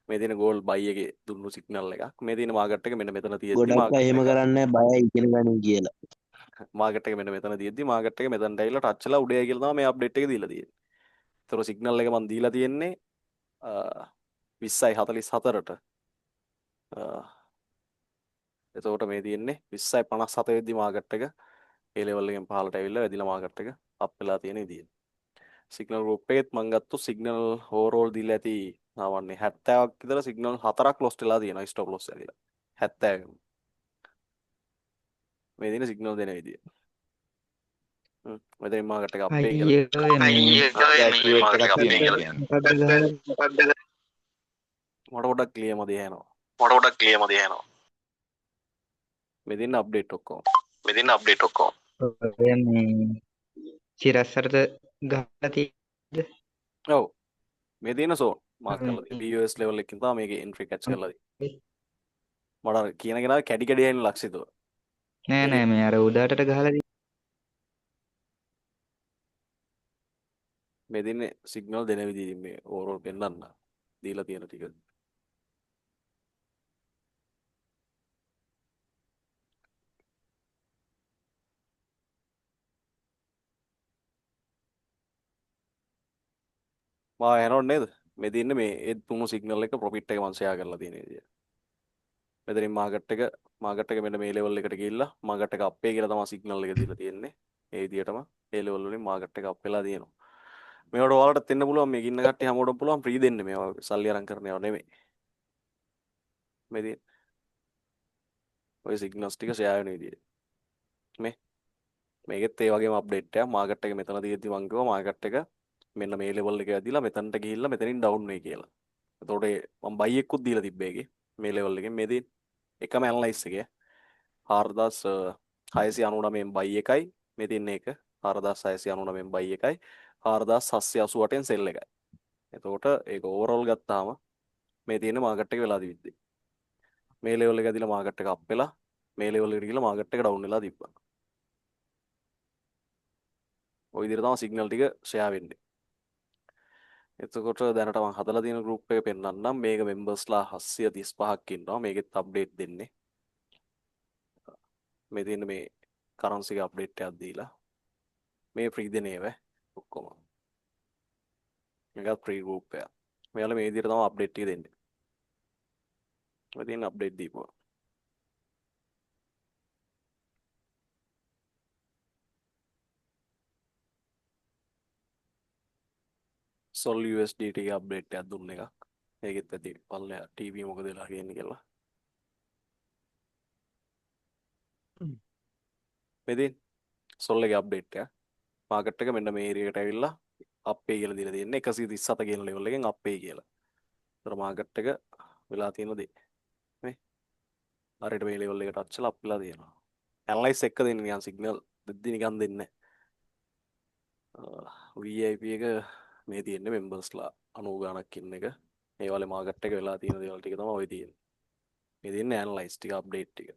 මේ තියෙන ගෝල් බයි එකේ දුන්නු සිග්නල් එකක්. මේ තියෙන මාකට් එක මෙන්න මෙතන තියෙද්දි ගොඩක් අය එහෙම කරන්නේ බයයි ඉගෙන ගන්න කියලා මාකට් එක මෙන්න මෙතන තියෙද්දි මාකට් එක මෙතනට ඇවිල්ලා ටච් වෙලා උඩේ කියලා තමයි මේ අප්ඩේට් එක දීලා තියෙන්නේ. ඒතර සිග්නල් එක මම දීලා තියෙන්නේ 20:44ට. එතකොට මේ තියෙන්නේ 20:57 වෙද්දි මාකට් එක ඒ ලෙවල් එකෙන් පහළට ඇවිල්ලා වැදිලා මාකට් එක අප් වෙලා තියෙන විදිය. සිග්නල් ගෲප් එකෙත් මම ගත්තු සිග්නල් ඕවරෝල් දීලා ඇති සාමාන්‍ය 70ක් විතර සිග්නල් 4ක් ලොස්ට් වෙලා තියෙනවා ස්ටොප් ලොස් ඇවිල්ලා 70. මේ දින සිග්නල් දෙන විදිය. මෙතන මාකට් එක අපේ කියලා. ඇක්ටිවේට් එකක් තියෙනවා කියන්නේ. මට පොඩක් ක්ලියර් මදි ඇහෙනවා. මේ දින අප්ඩේට් ඔක්කොම. ඔය මේ සිරස්සරද ගහලා තියෙද? ඔව්. මේ දින සෝන් මාක් කරලා තියෙනවා. POS level එකකින් තමයි මේකේ entry catch කරලා තියෙන්නේ. මට අර කියන කෙනා කැඩි කැඩි යන ලක්ෂිතව. නෑ මේ අර උඩටට ගහලා මේ දින්නේ සිග්නල් දෙන විදිහින් මේ ඕවරෝල් පෙන්නන්න දීලා තියෙන ටික. මා ඇහෙනවද නේද? මේ දින්නේ මේ ඒ තුණු සිග්නල් එක ප්‍රොෆිට් එක මම ෂෙයා කරලා තියෙන විදිය. මෙතනින් මාකට් එක මෙන්න මේ ලෙවල් එකට ගිහිල්ලා මාකට් එක අපේ කියලා තමයි සිග්නල් එක දීලා තියෙන්නේ. ඒ විදිහටම ඒ ලෙවල් වලින් මාකට් එක අප් වෙලා තියෙනවා. මේවට ඔයාලටත් දෙන්න පුළුවන් මේක ඉන්න කට්ටිය හැමෝටම පුළුවන් ෆ්‍රී දෙන්න මේවා සල්ලි අරන් කරන ඒවා නෙමෙයි. මේ දින ඔය සිග්නල්ස් ටික ෂෙයා වෙන විදිය. මේකෙත් ඒ වගේම අප්ඩේට් එකක් මාකට් එක මෙතන තියෙද්දි මම කිව්වා මාකට් එක මෙන්න මේ ලෙවල් එක ඇදලා මෙතනට ගිහිල්ලා මෙතනින් ඩවුන් වෙයි කියලා. එතකොට මම බයි එකකුත් දීලා තිබ්බේ ඒකේ මේ ලෙවල් එකෙන් මේ දින එකම ඇනලයිස් එකේ 4699 බයි එකයි මේ තියන්නේ එක 4699 බයි එකයි 4788න් සෙල් එකයි. එතකොට ඒක ඕවරෝල් ගත්තාම මේ තියෙන මාකට් එක වෙලා දිවිද්දි. මේ ලෙවල් එක ඇදිලා මාකට් එක අප් වෙලා මේ ලෙවල් එකට ගිහලා මාකට් එක ඩවුන් වෙලා තිබ්බා. ওই විදිහට තමයි සිග්නල් ටික ෂෙයා වෙන්නේ. එතකොට දැනට මම හදලා තියෙන ගෲප් එක පෙන්නන්නම්. මේක මෙම්බර්ස්ලා 735ක් ඉන්නවා. මේකෙත් අප්ඩේට් දෙන්නේ. මේ තියෙන මේ කරන්සි එක අප්ඩේට් එකක් දීලා මේ ෆ්‍රී දෙන ඒවා ඔක්කොම. මේකත් ෆ්‍රී ගෲප් එකක්. මෙයාලා මේ විදිහට තමයි අප්ඩේට් ටික දෙන්නේ. මේ තියෙන අප්ඩේට් දීපුවා. සොල් USDT එක අප්ඩේට් එකක් දුන්න එකක්. ඒකෙත් ඇති පල්ලෙහා TV මොකද වෙලා කියන්නේ කියලා. මේ තියෙන සොල් එකේ අප්ඩේට් එක. මාකට් එක මෙන්න මේ ඒරියාකට ඇවිල්ලා අප්පේ කියලා දීලා තියෙන්නේ 137 කියන ලෙවල් එකෙන් අප්පේ කියලා. ඒතර මාකට් එක වෙලා තියෙන දේ. නේ? හරියට මේ ලෙවල් එකට අච්චලා අප් වෙලා තියෙනවා. ඇනලයිස් එක දෙන්නේ නිකන් සිග්නල් දෙද්දි නිකන් දෙන්නේ නැහැ. VIP එක මේ තියෙන්නේ මෙම්බර්ස්ලා 90 ගණක් ඉන්න එක. මේ වලේ මාකට් එක වෙලා තියෙන දේවල් ටික තමයි ඔය තියෙන්නේ. මේ තියෙන්නේ ඇනලයිස් ටික අප්ඩේට් ටික.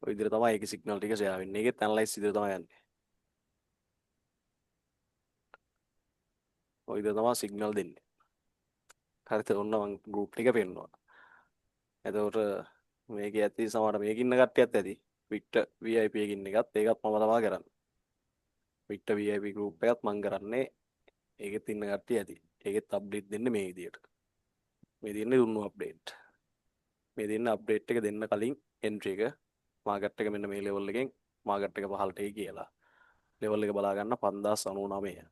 ඔය විදිහට තමයි ඒකේ සිග්නල් ටික ෂෙයා වෙන්නේ. ඒකෙත් ඇනලයිස් විදිහට තමයි යන්නේ. ඔය විදිහට තමයි සිග්නල් දෙන්නේ. හරිද? ඔන්න මම ගෲප් ටික පෙන්නුවා. එතකොට මේකේ ඇති සමහර මේක ඉන්න කට්ටියත් ඇති. වික්ටර් VIP එකකින් එකත් ඒකත් මම තමයි කරන්නේ. වික්ටර් VIP ගෲප් එකත් මම කරන්නේ. ඒකෙත් ඉන්න කට්ටිය ඇති. ඒකෙත් අප්ඩේට් දෙන්නේ මේ විදිහට. මේ දෙන්නේ දුන්නු අප්ඩේට්. මේ දෙන්න අප්ඩේට් එක දෙන්න කලින් එන්ට්‍රි එක මාකට් එක මෙන්න මේ ලෙවල් එකෙන් මාකට් එක පහළට එයි කියලා. ලෙවල් එක බලා ගන්න 5099.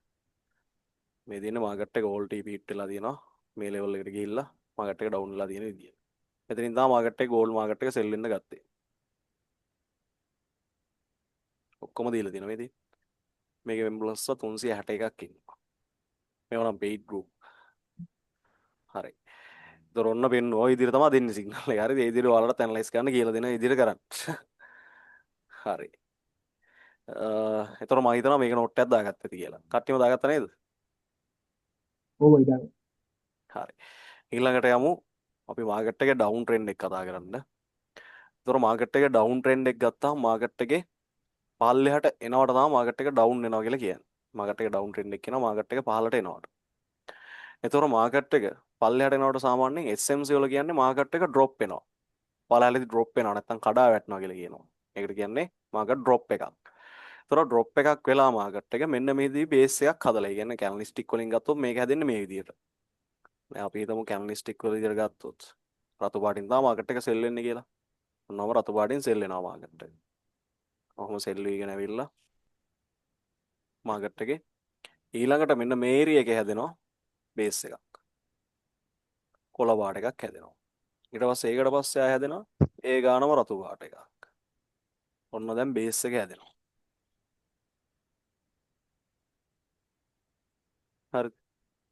මේ දෙන්නේ මාකට් එක ඕල් TP හිට් වෙලා තියෙනවා. මේ ලෙවල් එකට ගිහිල්ලා මාකට් එක ඩවුන් වෙලා තියෙන විදිය. මෙතනින් තමයි මාකට් එක ගෝල්ඩ් මාකට් එක සෙල් වෙන්න ගත්තේ. ඔක්කොම දීලා තියෙනවා මේ තියෙන්නේ. මේකේ මෙම්බර්ස්ලා 361ක් ඉන්නවා. මේවා නම් පේයිඩ් ගෲප්. හරි. ඒතර ඔන්න පෙන්නුවා ඔය විදිහට තමයි දෙන්නේ සිග්නල් එක. හරිද? ඒ විදිහට ඔයාලට ඇනලයිස් කරන්න කියලා දෙන විදිහට කරන්න. හරි. එතකොට මම හිතනවා මේක නෝට් එකක් දාගත්තා කියලා. කට්ටියම දාගත්තා නේද? ඔව් ඉතින් හරි. ඊළඟට යමු අපි මාකට් එකේ ඩවුන් ට්‍රෙන්ඩ් එක කතා කරන්න. ඒතකොට මාකට් එකේ ඩවුන් ට්‍රෙන්ඩ් එක ගත්තාම මාකට් එකේ පල්ලෙහාට එනවට තමයි මාකට් එක ඩවුන් වෙනවා කියලා කියන්නේ. මාකට් එකේ ඩවුන් ට්‍රෙන්ඩ් එක කියනවා මාකට් එක පහළට එනවට. එතකොට මාකට් එක පල්ලෙහාට එනවට සාමාන්‍යයෙන් SMC වල කියන්නේ මාකට් එක ඩ්‍රොප් වෙනවා. පල්ලෙහාටදී ඩ්‍රොප් වෙනවා නැත්නම් කඩා වැටෙනවා කියලා කියනවා. ඒකට කියන්නේ මාකට් ඩ්‍රොප් එකක්. ඒතකොට ඩ්‍රොප් එකක් වෙලා මාකට් එක මෙන්න මේදී බේස් එකක් හදලා. ඒ කියන්නේ කැනලිස්ටික් වලින් ගත්තොත් මේක හැදෙන්නේ මේ විදිහට. දැන් අපි හිතමු කැනලිස්ටික් වල විදිහට ගත්තොත් රතු පාටින් තමයි මාකට් එක සෙල් වෙන්නේ කියලා. ඔන්නම රතු පාටින් සෙල් වෙනවා මාකට් එක. ඔහොම සෙල් වීගෙන ඇවිල්ලා මාකට් එකේ ඊළඟට මෙන්න මේ ඒරියා එකේ හැදෙනවා බේස් එකක්. කොළ පාට එකක් හැදෙනවා. ඊට පස්සේ ඒකට පස්සේ ආය හැදෙනවා ඒ ගානම රතු පාට එකක්. ඔන්න දැන් බේස් එක හැදෙනවා. හරි.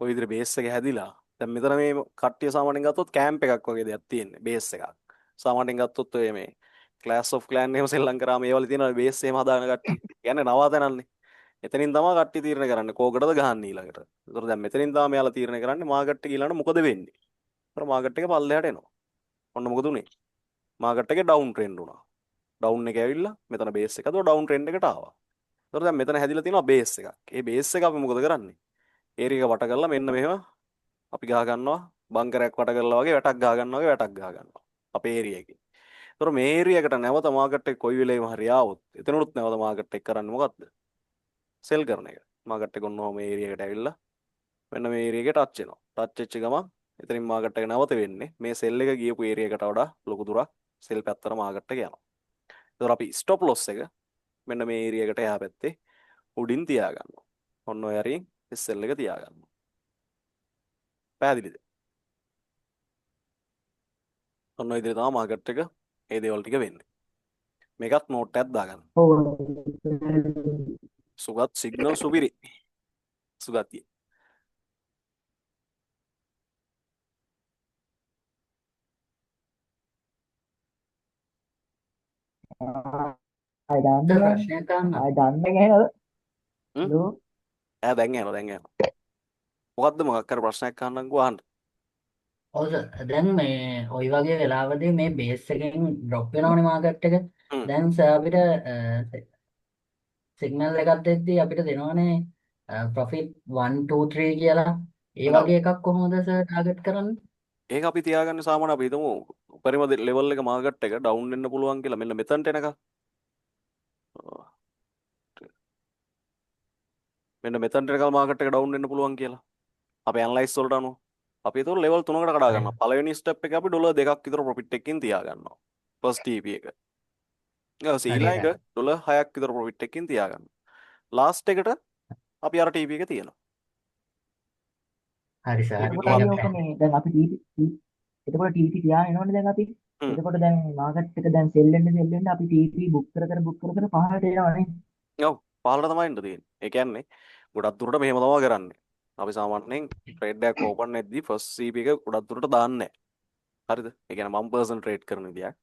ඔය විදිහට බේස් එක හැදිලා දැන් මෙතන මේ කට්ටිය සාමාන්‍යයෙන් ගත්තොත් කැම්ප් එකක් වගේ දෙයක් තියෙන්නේ බේස් එකක්. සාමාන්‍යයෙන් ගත්තොත් ඔය මේ ක්ලාස් ඔෆ් ක්ලෑන් එහෙම සෙල්ලම් කරාම ඒ වල තියෙන බේස් එහෙම හදාගෙන කට්ටිය. කියන්නේ නවාතනන්නේ. එතනින් තමයි කට්ටිය තීරණය කරන්නේ කෝකටද ගහන්නේ ඊළඟට. ඒතර දැන් මෙතනින් තමයි මෙයාලා තීරණය කරන්නේ මාකට් එක ඊළඟට මොකද වෙන්නේ. ඒතර මාකට් එක පල්ලෙහාට එනවා. ඔන්න මොකද උනේ? මාකට් එකේ ඩවුන් ට්‍රෙන්ඩ් වුණා. ඩවුන් එක ඇවිල්ලා මෙතන බේස් එක. ඒතකොට ඩවුන් ට්‍රෙන්ඩ් එකට ආවා. ඒතකොට දැන් මෙතන හැදිලා තියෙනවා බේස් එකක්. ඒ බේස් එක අපි මොකද කරන්නේ? ඒරියා එක වට කරලා මෙන්න මෙහෙම අපි ගහ ගන්නවා බංකරයක් වට කරලා වගේ වැටක් ගහ ගන්නවා වගේ වැටක් ගහ ගන්නවා. අපේ ඒරියා එකේ. ඒතකොට මේ ඒරියා එකට නැවත මාකට් එක කොයි වෙලේම හරි ආවොත් එතනොත් නැවත මාකට් එක කරන්නේ මොකද්ද? සෙල් කරන එක. මාකට් එක ඔන්නෝම ඒරියා එකට ඇවිල්ලා මෙන්න මේ ඒරියා එකට ටච් වෙනවා. ටච් වෙච්ච ගමන් එතනින් මාකට් එක නැවත වෙන්නේ මේ සෙල් එක ගියපු ඒරියා එකට වඩා ලොකු දුරක් සෙල් පැත්තට මාකට් එක යනවා. ඒතකොට අපි ස්ටොප් ලොස් එක මෙන්න මේ ඒරියා එකට එහා පැත්තේ උඩින් තියාගන්නවා. ඔන්න ඔය හරියෙන් SL එක තියාගන්නවා. පැහැදිලිද? ඔන්න ඔය විදිහට තමයි මාකට් එක ඒ දේවල් ටික වෙන්නේ. මේකත් නෝට් එකක් දාගන්න. ඔව් සුගත් සිග්නල් සුපිරි. සුගතිය. ආය දාන්න බෑනේ. ප්‍රශ්නයක් අහන්න. ආය දාන්න ගහනද? හ්ම් හලෝ. ඈ දැන් එනවා මොකද්ද මොකක් කර ප්‍රශ්නයක් අහන්නම්කෝ අහන්න ඔව් සර් දැන් මේ ওই වගේ වෙලාවදී මේ බේස් එකෙන් ඩ්‍රොප් වෙනවනේ මාකට් එක. හ්ම් දැන් සර් අපිට සිග්නල් එකක් දෙද්දී අපිට දෙනවනේ ප්‍රොෆිට් 1 2 3 කියලා. ඒ ඔව් වගේ එකක් කොහොමද සර් ටාගට් කරන්නේ? ඒක අපි තියාගන්න සාමාන්‍ය අපි හිතමු උපරිම ලෙවල් එක මාකට් එක ඩවුන් වෙන්න පුළුවන් කියලා මෙන්න මෙතනට එනකම් මෙන්න මෙතනට එනකම් මාකට් එක ඩවුන් වෙන්න පුළුවන් කියලා අපි ඇනලයිස් වලට අනුව අපි ඒතකොට ලෙවල් 3කට කඩා හරි. ගන්නවා පළවෙනි ස්ටෙප් එක අපි ඩොලර් 2ක් විතර ප්‍රොෆිට් එකකින් තියාගන්නවා ෆස්ට් TP එක ඊට හරි ඊළඟ සර්. එක ඩොලර් 6ක් විතර ප්‍රොෆිට් එකකින් තියාගන්නවා ලාස්ට් එකට අපි අර TP එක තියනවා හරි සර්. TP හරි. එතකොට තුනක් අයිය ඒක ඕක තියනවා මේ දැන් අපි එතකොට TP තියාගෙන එනවනේ දැන් අපි. හ්ම් එතකොට දැන් මාකට් එක දැන් සෙල් වෙන්න අපි TP බුක් කර පහළට එනවනේ. ඔව් පහළට තමයි එන්න තියෙන්නේ ඒ කියන්නේ ගොඩක් දුරට මෙහෙම තමයි කරන්නේ අපි සාමාන්‍යයෙන් ට්‍රේඩ් එකක් ඕපන් වෙද්දී ෆස්ට් CP එක ගොඩක් දුරට දාන්නේ නැහැ හරිද ඒ කියන්නේ මම පර්සන් ට්‍රේඩ් කරන විදියක්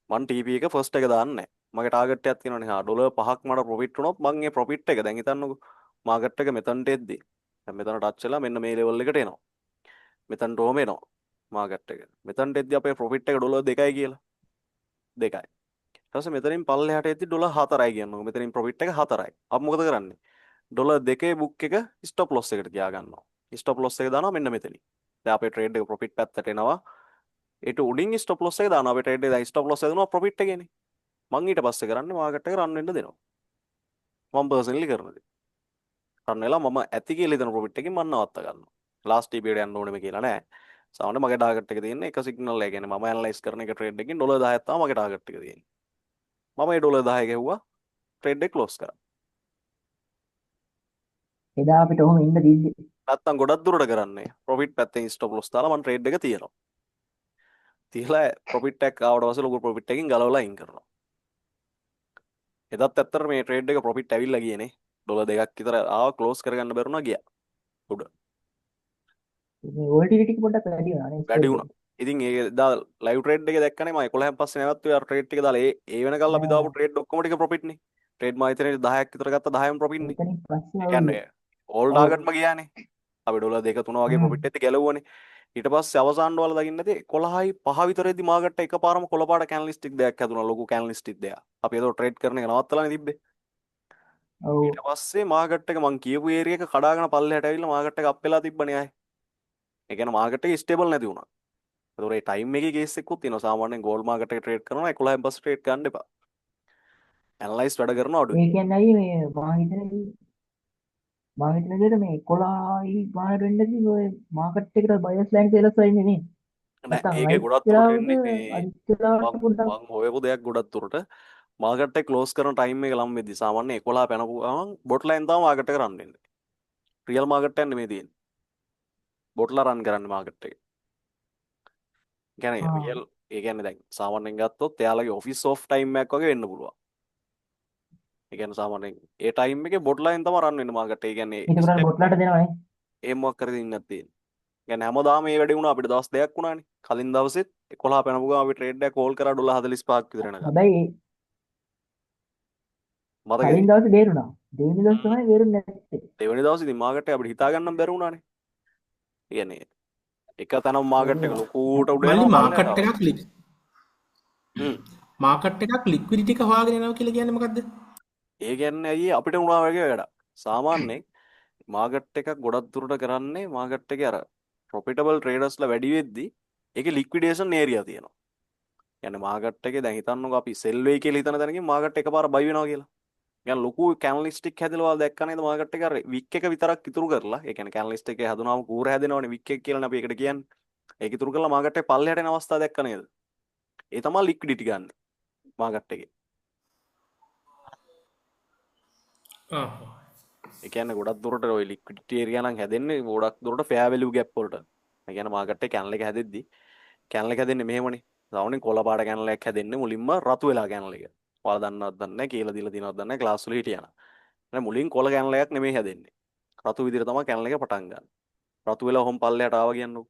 මම TP එක ෆස්ට් එක දාන්නේ නැහැ මගේ ටාගට් එකක් තියෙනවනේ හා ඩොලර් 5ක් මට ප්‍රොෆිට් වුණොත් මම ඒ ප්‍රොෆිට් එක දැන් හිතන්නකෝ මාකට් එක මෙතනට එද්දී දැන් මෙතන ටච් වෙලා මෙන්න මේ ලෙවල් එකට එනවා මෙතනට ඕම එනවා මාකට් එක මෙතනට එද්දී අපේ ප්‍රොෆිට් එක ඩොලර් 2යි කියලා 2යි ඊට පස්සේ මෙතනින් පල්ලෙහාට එද්දී ඩොලර් 4යි කියනවා මෙතනින් ප්‍රොෆිට් එක 4යි අපි මොකද කරන්නේ ඩොලර් 2 බුක් එක ස්ටොප් ලොස් එකට තියා ගන්නවා ස්ටොප් ලොස් එක දානවා මෙන්න මෙතනින් දැන් අපේ ට්‍රේඩ් එක ප්‍රොෆිට් පැත්තට එනවා ඒට උඩින් ස්ටොප් ලොස් එක දානවා අපේ ට්‍රේඩ් එක දැන් ස්ටොප් ලොස් එක දෙනවා ප්‍රොෆිට් එකේනේ මම ඊට පස්සේ කරන්නේ මාකට් එක රන් වෙන්න දෙනවා මම පර්සනලි කරන දේ රන් වෙලා මම ඇති කියලා හිතන ප්‍රොෆිට් එකකින් මම නවත්ත ගන්නවා ලාස්ට් TP එකට යන්න ඕනෙම කියලා නෑ සාමාන්‍ය මගේ ටාගට් එක තියෙන්නේ එක සිග්නල් එක කියන්නේ මම ඇනලයිස් කරන එක ට්‍රේඩ් එකකින් ඩොලර් 10ක් තමයි මගේ ටාගට් එක තියෙන්නේ මම ඒ ඩොලර් 10 ගෙව්වා ට්‍රේඩ් එක ක්ලෝස් කරා එදා අපිට ඔහොම ඉන්න දිද්දි. නැත්තම් ගොඩක් දුරට කරන්නේ ප්‍රොෆිට් පැත්තෙන් ස්ටොප් ලොස් දාලා මම ට්‍රේඩ් එක තියනවා තියලා ප්‍රොෆිට් එකක් ආවට පස්සේ ලොකු ප්‍රොෆිට් එකකින් ගලවලා අයින් කරනවා එදත් ඇත්තට මේ ට්‍රේඩ් එක ප්‍රොෆිට් ඇවිල්ලා ගියනේ ඩොලර් 2ක් විතර ආව ක්ලෝස් කරගන්න බැරුණා ගියා උඩ මේ වොලටිලිටි පොඩ්ඩක් වැඩි වෙනවා නේ වැඩි ස්පෙක්ට් වුණා ඉතින් ඒ දා ලයිව් ට්‍රේඩ් එක දැක්කනේ මම 11න් පස්සේ නැවතුනේ අර ට්‍රේඩ් එක දාලා ඒ වෙනකල් අපි දාපු ට්‍රේඩ් ඔක්කොම ටික ප්‍රොෆිට් නේ ට්‍රේඩ් මම හිතන්නේ 10ක් විතර ගත්ත 10ම ප්‍රොෆිට් නේ එතනින් පස්සේ ඒ අවුල්ද? කියන්නේ ඕල් ඔව්. ටාගට්ම ගියානේ අපි ඩොලර් 2 3 වගේ ප්‍රොෆිට් එකත් ගැලවුවානේ ඊට පස්සේ අවසාන වල දකින්න නැති 11යි 5 විතරේදී මාකට් එක එකපාරම කොළපාට කැනලිස්ටික් දෙයක් හැදුනා ලොකු කැනලිස්ටික් දෙයක් අපි ඒක ට්‍රේඩ් කරන එක නවත්තලානේ තිබ්බේ ඔව්. ඊට පස්සේ මාකට් එක මං කියපු ඒරියා එක කඩාගෙන පල්ලෙහාට ඇවිල්ලා මාකට් එක අප් වෙලා තිබ්බනේ ආයේ ඒ කියන්නේ මාකට් එක ස්ටේබල් නැති වුණා ඒතකොට ඒ ටයිම් එකේ කේස් එකකුත් තියෙනවා සාමාන්‍යයෙන් ගෝල්ඩ් මාකට් එක ට්‍රේඩ් කරනවා 11න් පස්සේ ට්‍රේඩ් ගන්න එපා ඇනලයිස් වැඩ කරනවා අඩුයි ඒ කියන්නේ අයියේ මේ මම හිතන විදිහට මේ 11යි ගානට වෙන්නදී ඔය මාකට් එකට බයස් ලයින් සේලස් වෙන්නේ නේ. නෑ නැත්තම් ඒකේ අනිත් ගොඩක් දුරට වෙලාවට එන්නේ මේ අනිත් වෙලාවට මං පොඩ්ඩක් මං හොයපු දෙයක් ගොඩක් දුරට මාකට් එක ක්ලෝස් කරන ටයිම් එක ලම් වෙද්දි සාමාන්‍ය 11 පැනපු ගමන් බොට් ලයින් තමයි මාකට් එක රන් වෙන්නේ රියල් මාකට් එක නෙමෙයි තියෙන්නේ බොට්ලා රන් කරන්නේ මාකට් එක කියන්නේ ආ රියල් ඒ කියන්නේ දැන් සාමාන්‍යයෙන් ගත්තොත් එයාලගේ ඔෆිස් ඔෆ් ටයිම් එකක් වගේ වෙන්න පුළුවන් ඒ කියන්නේ සාමාන්‍යයෙන් ඒ ටයිම් එකේ බොට් ලයින් තමයි රන් වෙන්නේ මාකට් එක. ඒ කියන්නේ ඒක උඩට ස්ටෙප් බොට්ලාට දෙනවනේ. එහෙම මොකක් කරේ ඉන්නත් තියෙන්නේ. කියන්නේ හැමදාම මේ වැඩේ වුණා අපිට දවස් දෙකක් වුණානේ. කලින් දවසෙත් 11 පැනපු ගමන් අපි ට්‍රේඩ් එකක් කෝල් කරා ඩොලර් 45ක් විතර එනකම්. හැබැයි මතකද? කලින් දවසේ බේරුණා. දෙවෙනි දවස් තමයි බේරුන්නේ නැත්තේ. දෙවෙනි දවසේ ඉතින් මාකට් එක අපිට හිතා ගන්න බැරි වුණානේ. ඒ කියන්නේ එක තැනම මාකට් එක ලොකුට උඩ මල්ලි යනවා මාකට් පල්ලෙහාට එකක් හ්ම්. මාකට් එකක් ලික්විඩිටි එක හොයාගෙන යනවා කියලා කියන්නේ මොකද්ද? ඒ කියන්නේ අයියේ අපිට වුණා වගේ වැඩක්. සාමාන්‍යයෙන් මාකට් එකක් ගොඩක් දුරට කරන්නේ මාකට් එකේ අර ප්‍රොෆිටබල් ට්‍රේඩර්ස්ලා වැඩි වෙද්දි ඒකේ ලික්විඩේෂන් ඒරියා තියෙනවා. කියන්නේ මාකට් එකේ දැන් හිතන්නකෝ අපි සෙල් වෙයි කියලා හිතන තැනකින් මාකට් එකපාර බයි වෙනවා කියලා. කියන්නේ ලොකු කැනලිස්ටික් හැදලා ඔයාලා දැක්ක නේද මාකට් එකේ අර වික් එක විතරක් ඉතුරු කරලා. ඒ කියන්නේ කැනලිස්ට් එකේ හදුනාම කූර හැදෙනවනේ වික් එක කියලානේ අපි ඒකට කියන්නේ. ඒක ඉතුරු කරලා මාකට් එකේ පල්ලෙහාට එන අවස්ථාව දැක්ක නේද? ඒ තමයි ලික්විඩිටි ගන්න මාකට් එකේ. ආ ඒ කියන්නේ ගොඩක් දුරට ওই ලික්විඩිටි ඒරියා නම් හැදෙන්නේ ගොඩක් දුරට ෆෙයා වැලියු ගැප් වලට. ඒ කියන්නේ මාකට් එකේ කැනල් එක හැදෙද්දි කැනල් එක හැදෙන්නේ මෙහෙමනේ. සාමාන්‍යයෙන් කොළ පාට කැනල් එකක් හැදෙන්නේ මුලින්ම රතු වෙලා කැනල් එක. ඔයාලා දන්නවද දන්නේ නැහැ කියලා දීලා තියෙනවද දන්නේ නැහැ ක්ලාස් වල හිටියා නම්. එහෙනම් මුලින් කොළ කැනල් එකක් නෙමෙයි හැදෙන්නේ. රතු විදිහට තමයි කැනල් එක පටන් ගන්න. රතු වෙලා ඔහොම පල්ලෙහාට ආවා කියන්නකො.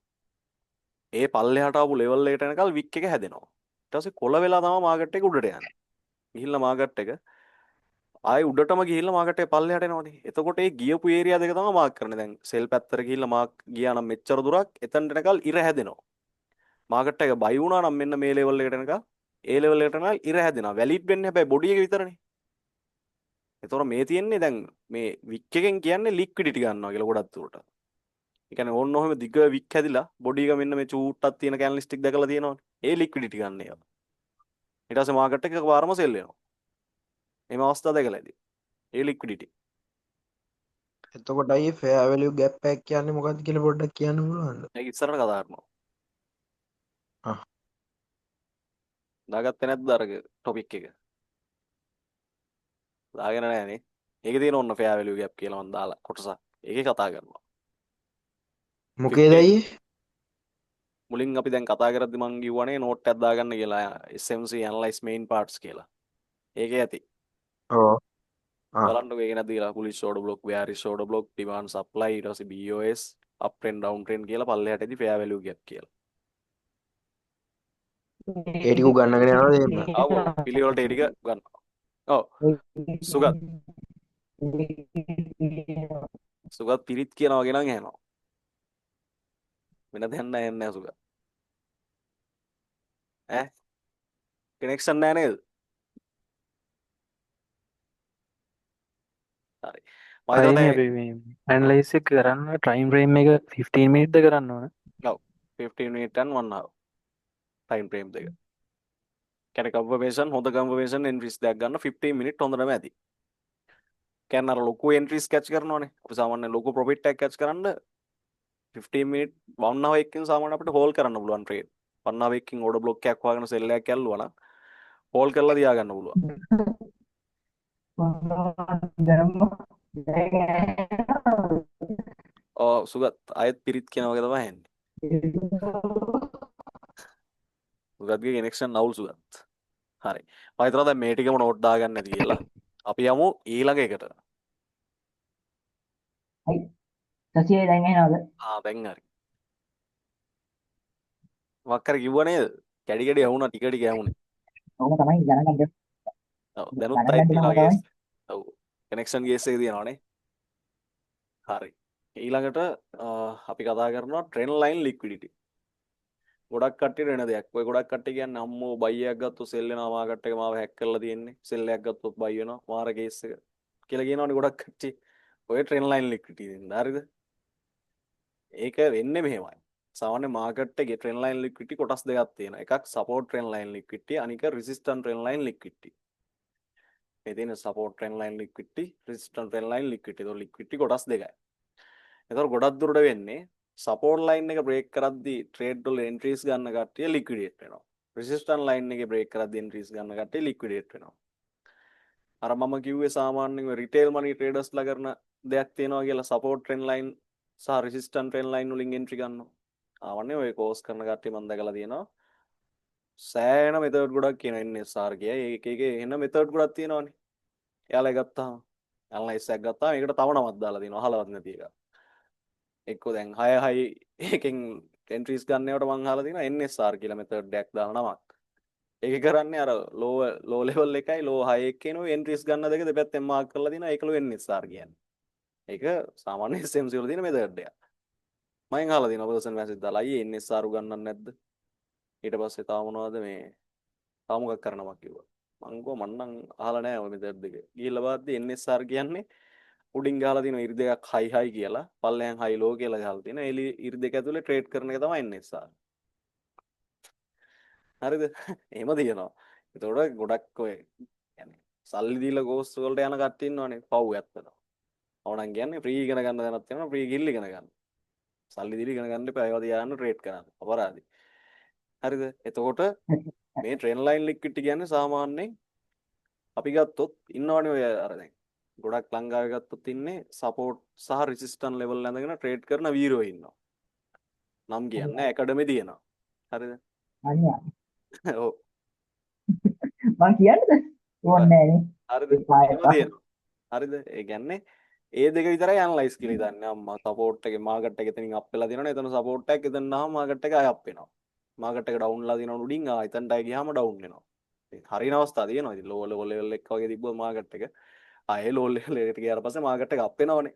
ඒ පල්ලෙහාට ආපු ලෙවල් එකට එනකල් වික් එක හැදෙනවා. ඊට පස්සේ කොළ වෙලා තමයි මාකට් එක උඩට යන්නේ. ගිහිල්ලා මාකට් එක ආයේ උඩටම ගිහිල්ලා මාකට් එක පල්ලෙහාට එනවනේ. එතකොට ඒ ගියපු ඒරියා දෙක තමයි මාක් කරන්නේ. දැන් සෙල් පැත්තට ගිහිල්ලා මාක් ගියා නම් මෙච්චර දුරක් එතනට එනකල් ඉර හැදෙනවා. මාකට් එක බයි වුණා නම් මෙන්න මේ ලෙවල් එකට එනකල් ඒ ලෙවල් එකට එනකල් ඉර හැදෙනවා. වැලිඩ් වෙන්නේ හැබැයි බොඩි එක විතරනේ. එතකොට මේ තියෙන්නේ දැන් මේ වික් එකෙන් කියන්නේ ලික්විඩිටි ගන්නවා කියලා ගොඩක් දුරට. ඒ කියන්නේ ඕන්න ඔහෙම දිග වික් හැදිලා බොඩි එක මෙන්න මේ චූට්ටක් තියෙන කැනලිස්ටික් දැකලා තියෙනවනේ. ඒ ලික්විඩිටි ගන්න ඒවා. ඊට පස්සේ මාකට් එක එකපාරම සෙල් වෙනවා. මේ අවස්ථාව දැකලා ඇති. ඒ ලික්විඩිටි. එතකොට අයියේ ෆෙයා වැලියු ගැප් එකක් කියන්නේ මොකක්ද කියලා පොඩ්ඩක් කියන්න පුළුවන්ද? ඒක ඉස්සරහට කතා කරනවා. ආ. දාගත්තේ නැද්ද අර ටොපික් එක? දාගෙන නැහනේ. ඒකේ තියෙන ඔන්න ෆෙයා වැලියු ගැප් කියලා මම දාලා කොටසක්. ඒකේ කතා කරනවා. මොකේද 50 අයියේ? මුලින් අපි දැන් කතා කරද්දි මම කිව්වනේ නෝට් එකක් දාගන්න කියලා SMC analyze main parts කියලා. ඒකේ ඇති. ඔව්. ආ. බලන්නකො ඒක නැද්ද කියලා bullish order block bearish order block demand supply ඊට පස්සේ BOS up trend down trend කියලා පල්ලෙහාට එදි fair value gap කියලා. ඒ ටික උගන්නගෙන යනවද එහෙම? ආව පිළිවෙලට ඒ ටික ගන්නවා. ඔව් සුගත් පිරිත් කියනවා වගේ නම් ඇහෙනවා. වෙන දෙයක් නැහැ එන්නේ සුගත්. ඈ කනෙක්ෂන් නැහැ නේද? හරි. මම අයිනේ හිතන්නේ අපි මේ ඇනලයිස් එක කරන්න ටයිම් ෆ්‍රේම් එක 15 මිනිත්ද කරන්න ඕන. ඔව් 15 minute and 1 hour time frame දෙක. කියන්නේ confirmation හොඳ confirmation entries දෙයක් ගන්න 15 minute හොඳටම ඇති. කියන්නේ අර ලොකු entries catch කරනවානේ. අපි සාමාන්‍යයෙන් ලොකු profit එකක් catch කරන්න 15 minute 1 hour එකකින් සාමාන්‍යයෙන් අපිට hold කරන්න පුළුවන් trade. 1 hour එකකින් order block එකක් වහගෙන sell එකක් ඇල්ලුවා නම් hold කරලා තියා ගන්න පුළුවන්. සුගත් අයත් පිරිත් කියන වගේ තමයි එන්නේ. සුගත්ගේ කනෙක්ෂන් අවුල් සුගත්. හරි. මම හිතනවා දැන් මේ ටිකම නෝට් දාගන්න ඇති කියලා. අපි යමු ඊළඟ එකට. හයි සතියේ දැන් එනවද? දැන් හරි. වක්කර කිව්ව නේද? කැඩි කැඩි ඇහුණා ටික ටික ඇහුනේ. ඔහොම තමයි දැනගන්න. ඔව් දැනුත් දැනගන්න අයත් තමයි තියෙනවා තමයි. ගේස්. ඔව් කනෙක්ෂන් ගේස් එක තියෙනවානේ. හරි. ඊළඟට අපි කතා කරනවා ට්‍රෙන්ඩ් ලයින් ලික්විඩිටි. ගොඩක් කට්ටියට එන දෙයක්. ඔය ගොඩක් කට්ටිය කියන්නේ අම්මෝ බයි එකක් ගත්තොත් සෙල් වෙනවා මාකට් එක මාව හැක් කරලා තියෙන්නේ. සෙල් එකක් ගත්තොත් බයි වෙනවා මාර කේස් එක කියලා කියනවනේ ගොඩක් කට්ටිය. ඔය ට්‍රෙන්ඩ් ලයින් ලික්විඩිටි දෙන්න. හරිද? ඒක වෙන්නේ මෙහෙමයි. සාමාන්‍ය මාකට් එකේ ට්‍රෙන්ඩ් ලයින් ලික්විඩිටි කොටස් දෙකක් තියෙනවා. එකක් සපෝට් ට්‍රෙන්ඩ් ලයින් ලික්විඩිටි අනික රෙසිස්ටන්ට් ට්‍රෙන්ඩ් ලයින් ලික්විඩිටි. මේ තියෙන support trend line liquidity resistant trend line liquidity. ඒක ලික්විඩිටි කොටස් දෙකයි. එතකොට ගොඩක් දුරට වෙන්නේ සපෝට් ලයින් එක බ්‍රේක් කරද්දී ට්‍රේඩ් වල එන්ට්‍රීස් ගන්න කට්ටිය ලික්විඩේට් වෙනවා. රෙසිස්ටන්ට් ලයින් එකේ බ්‍රේක් කරද්දී එන්ට්‍රීස් ගන්න කට්ටිය ලික්විඩේට් වෙනවා. අර මම කිව්වේ සාමාන්‍යයෙන් රිටේල් මනි ට්‍රේඩර්ස්ලා කරන දෙයක් තියෙනවා කියලා සපෝට් ට්‍රෙන්ඩ් ලයින් සහ රෙසිස්ටන්ට් ට්‍රෙන්ඩ් ලයින් වලින් එන්ට්‍රි ගන්නවා. ආවන්නේ ඔය කෝස් කරන කට්ටිය මම දැකලා තියෙනවා. සෑහෙන මෙතඩ් ගොඩක් කියන NSR කියයි. ඒකේ එන මෙතඩ් ගොඩක් තියෙනවානේ. එයාලා ගත්තාම ඇනලයිස් එකක් ගත්තාම ඒකට තව නමක් දාලා දෙනවා අහලවත් නැති එකක්. එක්ක දැන් 6 එකෙන් එන්ට්‍රීස් ගන්නවට මං අහලා තියෙනවා NSR කියලා මෙතඩ් එකක් දාන නමක්. ඒක කරන්නේ අර ලෝ ලෙවල් එකයි ලෝ 6 එකේ නෝ එන්ට්‍රීස් ගන්න දෙක දෙපැත්තෙන් මාක් කරලා දිනවා ඒකලු NSR කියන්නේ. ඒක සාමාන්‍ය SMC වල තියෙන මෙතඩ් එකක්. මම අහලා තියෙනවා පර්සන් මැසේජ් දාලා අයියේ NSR උගන්නන්නේ නැද්ද? ඊට පස්සේ තාම මොනවද මේ තාම මොකක් කරනවා කිව්වා. මං කිව්වා මං නම් අහලා නැහැ ඔය මෙතඩ් දෙක. ගිහිල්ලා බලද්දි NSR කියන්නේ උඩින් ගහලා තියෙන ඉරි දෙකක් හයි කියලා පල්ලෙන් හයි ලෝ කියලා ගහලා තියෙන ඒ ඉරි දෙක ඇතුලේ ට්‍රේඩ් කරන එක තමයි NSR. හරිද? එහෙම තියෙනවා. ඒතකොට ගොඩක් ඔය يعني සල්ලි දීලා කෝස් වලට යන කට්ටිය ඉන්නවනේ පව් ඇත්තට. අවුණන් කියන්නේ ෆ්‍රී ඉගෙන ගන්න දැනක් තියෙනවා ෆ්‍රී ගිල් ඉගෙන ගන්න. සල්ලි දීලා ඉගෙන ගන්න එපා ඒවා තියාගෙන ට්‍රේඩ් කරන්න. අපරාධي. හරිද? එතකොට මේ ට්‍රෙන්ඩ් ලයින් ලික්විඩිටි කියන්නේ සාමාන්‍යයෙන් අපි ගත්තොත් ඉන්නවනේ ඔය අර දැන් ගොඩක් ලංකාවේ ගත්තොත් ඉන්නේ සපෝට් සහ රෙසිස්ටන්ට් ලෙවල් ඇඳගෙන ට්‍රේඩ් කරන වීරයෝ ඉන්නවා. නම් කියන්නේ ඇකඩමි තියෙනවා. හරිද? අනියා ඔව්. මං කියන්නද? ඕනේ නෑනේ. හරිද? එහෙම තියෙනවා. හරිද? ඒ කියන්නේ ඒ දෙක විතරයි ඇනලයිස් කියලා ඉතින් අම්මා සපෝට් එකේ මාකට් එක එතනින් අප් වෙලා තියෙනවනේ එතන සපෝට් එකක් එතන නාම මාකට් එක ආය අප් වෙනවා. මාකට් එක ඩවුන්ලා තියෙනවනේ උඩින් එතනට ආය ගියාම ඩවුන් වෙනවා. හරින අවස්ථා තියෙනවා. ඉතින් ලෝ ලෙවල් එක වගේ තිබ්බොත් මාකට් එක ආයේ ලෝ ලෙවල් එකට ගියාට පස්සේ මාකට් එක අප් වෙනවනේ.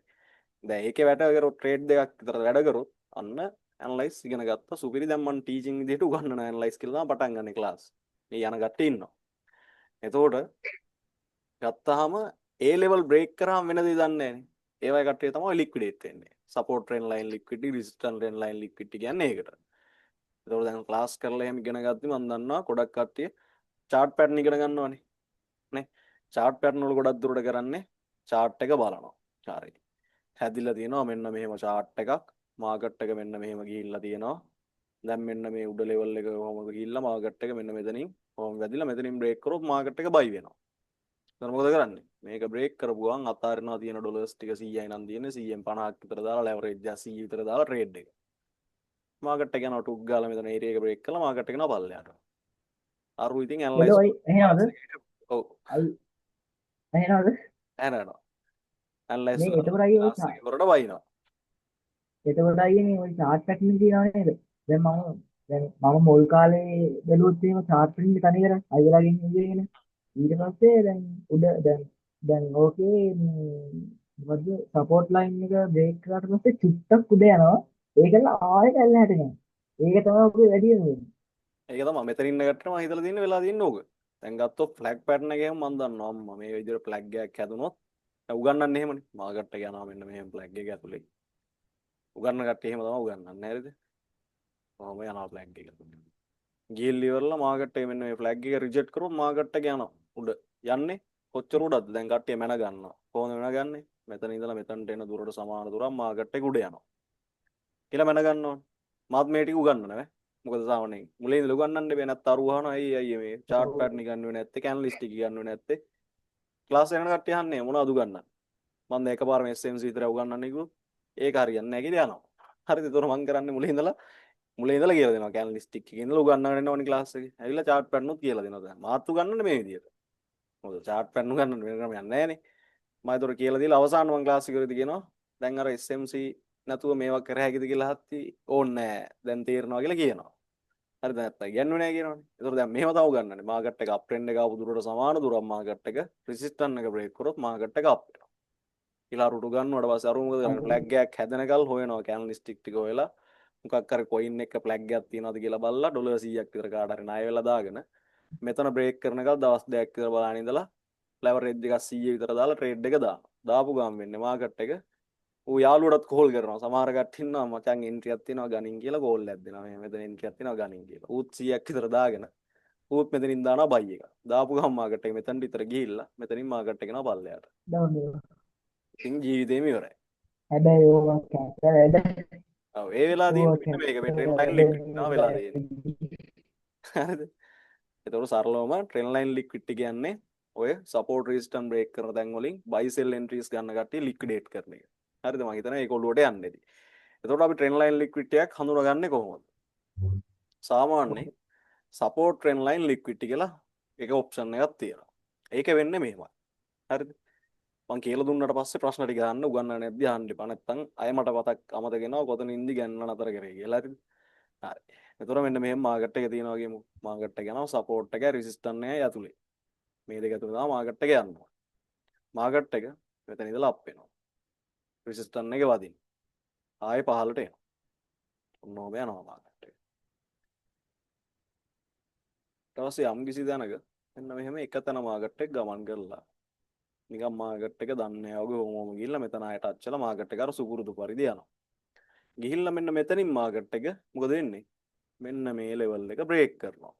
දැන් ඒකේ වැඩ කරොත් ට්‍රේඩ් දෙකක් විතර වැඩ කරොත් අන්න ඇනලයිස් ඉගෙන ගත්තා සුපිරි. දැන් මම ටීචින් විදිහට උගන්වන ඇනලයිස් කියලා තමයි පටන් ගන්න ක්ලාස්. මේ යන කට්ටිය ඉන්නවා. එතකොට ගත්තාම ඒ ලෙවල් බ්‍රේක් කරාම වෙන දේ දන්නේ නැහැනේ. ඒ වගේ කට්ටිය තමයි ලික්විඩේට් වෙන්නේ. Support trend line liquidity, resistant trend line liquidity කියන්නේ ඒකට. එතකොට දැන් ක්ලාස් කරලා එහෙම ඉගෙන ගත්තම මම දන්නවා ගොඩක් කට්ටිය chart pattern ඉගෙන ගන්නවානේ. නේ? chart pattern වල ගොඩක් දුරට කරන්නේ chart එක බලනවා. හරි. හැදිලා තියෙනවා මෙන්න මෙහෙම chart එකක්. මාකට් එක මෙන්න මෙහෙම ගිහිල්ලා තියෙනවා. දැන් මෙන්න මේ උඩ ලෙවල් එක කොහොමද ගිහිල්ලා මාකට් එක මෙන්න මෙතනින් කොහොම වැදිලා මෙතනින් බ්‍රේක් කරොත් මාකට් එක බයි වෙනවා. දැන් මොකද කරන්නේ? මේක බ්‍රේක් කරපු ගමන් අතාරිනවා තියෙන ඩොලර්ස් ටික 100යි නම් තියෙන්නේ 100න් 50ක් විතර දාලා ලෙවරේජ් එක 100 විතර දාලා ට්‍රේඩ් එක. මාකට් එක යනවා ටුක් ගාලා මෙතන ඒරියා එක බ්‍රේක් කළා මාකට් එක යනවා පල්ලෙහාට. අරු ඉතින් ඇනලයිස් එළෝ එහෙනවද? ඔව් අයි එහෙනවද? ඇනනවා. ඇනලයිස් මේ එතකොට අයියේ ඔය ක්ලාස් එක කරලා බයිනවා. එතකොට අයියේ මේ ඔය chart pattern තියනවා නේද? දැන් මම මුල් කාලේ බැලුවොත් එහෙම chart pattern තනි කර අයියලාගෙන් ඉගෙන ඊට පස්සේ දැන් උඩ දැන් ඕකේ මොකද සපෝට් ලයින් එක බ්‍රේක් කරාට පස්සේ චුට්ටක් උඩ යනවා. ඒකල ආයෙත් ඇල්ලහැට යනවා. ඒක තමයි ඔගේ වැඩි වෙන්නේ. ඒක තමයි මෙතන ඉන්න කට්ටිය මම හිතලා තියෙන්නේ වෙලා තියෙන්නේ ඕක. දැන් ගත්තොත් ෆ්ලැග් පැටර්න් එකේම මම දන්නවා අම්මා මේ විදිහට ෆ්ලැග් එකක් හැදුනොත් උගන්නන්නේ එහෙමනේ. මාකට් එක යනවා මෙන්න මෙහෙම ෆ්ලැග් එක ඇතුලේ. උගන්න කට්ටිය එහෙම තමයි උගන්නන්නේ හරිද? කොහොම යනවා ෆ්ලැග් එක. ගිහිල් ඉවරලා මාකට් එක මෙන්න මේ ෆ්ලැග් එක රිජෙක්ට් කරොත් මාකට් එක යනවා. උඩ යන්නේ කොච්චර උඩද? දැන් කට්ටිය මැන ගන්නවා. කොහොමද මැන ගන්නේ? මෙතන ඉඳලා මෙතනට එන දුරට සමාන දුරක් මාකට් එක උඩ යනවා. කියලා මැන ගන්නවා. මාත් මේ ටික උගන්නනවා නේ. මොකද සාමාන්‍යයෙන් මුලින් ඉඳලා උගන්නන්න බෑ නැත්නම් අරු අහනවා අයියේ මේ chart pattern ඉගන්නුවේ නැත්තේ කැනලිස්ට් එක ඉගන්නුවේ නැත්තේ ක්ලාස් එකකට කට්ටිය අහන්නේ මොනවද උගන්නන්නේ මම දැන් එකපාරම SMC විතර උගන්නන්නේ කිව්වොත් ඒක හරියන්නේ නැහැ කියලා යනවා හරිද ඒතකොට මම කරන්නේ මුලින් ඉඳලා කියලා දෙනවා කැනලිස්ට් එකේ ඉඳලා උගන්නගෙන එන්න ඕනි ක්ලාස් එකේ ඇවිල්ලා chart pattern උත් කියලා දෙනවා දැන් මාත් උගන්නන්නේ මේ විදියට මොකද chart pattern උගන්නන්න වෙන ක්‍රමයක් නැහැ නේ මම ඒතකොට කියලා දීලා අවසාන මම ක්ලාස් එකේදී කියනවා දැන් අර SMC නැතුව මේවා කර හැකිද කියලා හත්ති ඕනේ නැහැ දැන් තේරෙනවා කියලා කියනවා හරිද නැත්නම් ඉගන්නේ නැහැ කියනවනේ. ඒතකොට දැන් මෙහෙම තව ගන්නනේ. මාකට් එක අප් ට්‍රෙන්ඩ් එක ආපු දුරට සමාන දුරක් මාකට් එක රෙසිස්ටන්ට් එක බ්‍රේක් කරොත් මාකට් එක අප් වෙනවා. ඊළඟ රුට ගන්නවට පස්සේ අර මොකද කරන්නේ? ෆ්ලැග් එකක් හැදෙනකල් හොයනවා කැනලිස්ටික් ටික හොයලා මොකක් හරි කොයින් එක ෆ්ලැග් එකක් තියනවාද කියලා බලලා ඩොලර් 100ක් විතර කාට හරි ණය වෙලා දාගෙන මෙතන බ්‍රේක් කරනකල් දවස් දෙකක් විතර බලන ඉඳලා ලෙවරේජ් එකක් 100 විතර දාලා ට්‍රේඩ් එක දානවා. දාපු ගමන් වෙන්නේ මාකට් එක ඌ යාළුවටත් කෝල් කරනවා. සමහර කට්ටිය ඉන්නවා මචං එන්ට්‍රියක් තියෙනවා ගනින් කියලා කෝල් එකක් දෙනවා. මේ මෙතන එන්ට්‍රියක් තියෙනවා ගනින් කියලා. ඌත් 100ක් විතර දාගෙන ඌත් මෙතනින් දානවා බයි එක. දාපු ගමන් මාකට් එක මෙතනට විතර ගිහිල්ලා මෙතනින් මාකට් එක යනවා පල්ලෙහාට. ඩවුන් වෙනවා. ඉතින් ජීවිතේම ඉවරයි. හැබැයි ඕවා කැප වැඩ. ඔව් ඒ වෙලාව තියෙන්නේ මේක මේ ට්‍රෙන්ඩ් ලයින් ලික්විඩ් වෙනවා වෙලා තියෙන්නේ. හරිද? ඒතකොට සරලවම ට්‍රෙන්ඩ් ලයින් ලික්විඩ් කියන්නේ ඔය සපෝට් රෙසිස්ටන්ට් බ්‍රේක් කරන තැන් වලින් බයි සෙල් එන්ට්‍රීස් ගන්න කට්ටිය ලික්විඩේට් කරන එක. හරිද මම හිතනවා ඒක ඔළුවට යන්නේ නැති. එතකොට අපි ට්‍රෙන්ඩ් ලයින් ලික්විඩ් එකක් හඳුනාගන්නේ කොහොමද? සාමාන්‍යයෙන් සපෝට් ට්‍රෙන්ඩ් ලයින් ලික්විඩ් කියලා එක ඔප්ෂන් එකක් තියෙනවා. ඒක වෙන්නේ මෙහෙමයි. හරිද? මම කියලා දුන්නාට පස්සේ ප්‍රශ්න ටික අහන්න උගන්නන්න නැද්ද අහන්න එපා. නැත්නම් අය මට පතක් අමතක වෙනවා කොතනින්ද ගන්න නතර කරේ කියලා. හරිද? හරි. එතකොට මෙන්න මෙහෙම මාකට් එක තියෙනවා කියමු. මාකට් එක යනවා සපෝට් එකයි රෙසිස්ටන්ට් එකයි ඇතුලේ. මේ දෙක අතර තමයි මාකට් එක යන්නේ. මාකට් එක මෙතන ඉඳලා අප් වෙනවා. රෙසිස්ටන්ට් එක වදින්න. ආයෙ පහළට එනවා. ඔන්නෝම යනවා මාකට් එක. ඊට පස්සේ යම් කිසි දැනක මෙන්න මෙහෙම එක තැන මාකට් එක ගමන් කරලා නිකන් මාකට් එක දන්නේ නැහැ වගේ ඕමම ගිහිල්ලා මෙතන ආයෙ ටච් වෙලා මාකට් එක අර සුපුරුදු පරිදි යනවා. ගිහිල්ලා මෙන්න මෙතනින් මාකට් එක මොකද වෙන්නේ? මෙන්න මේ ලෙවල් එක බ්‍රේක් කරනවා.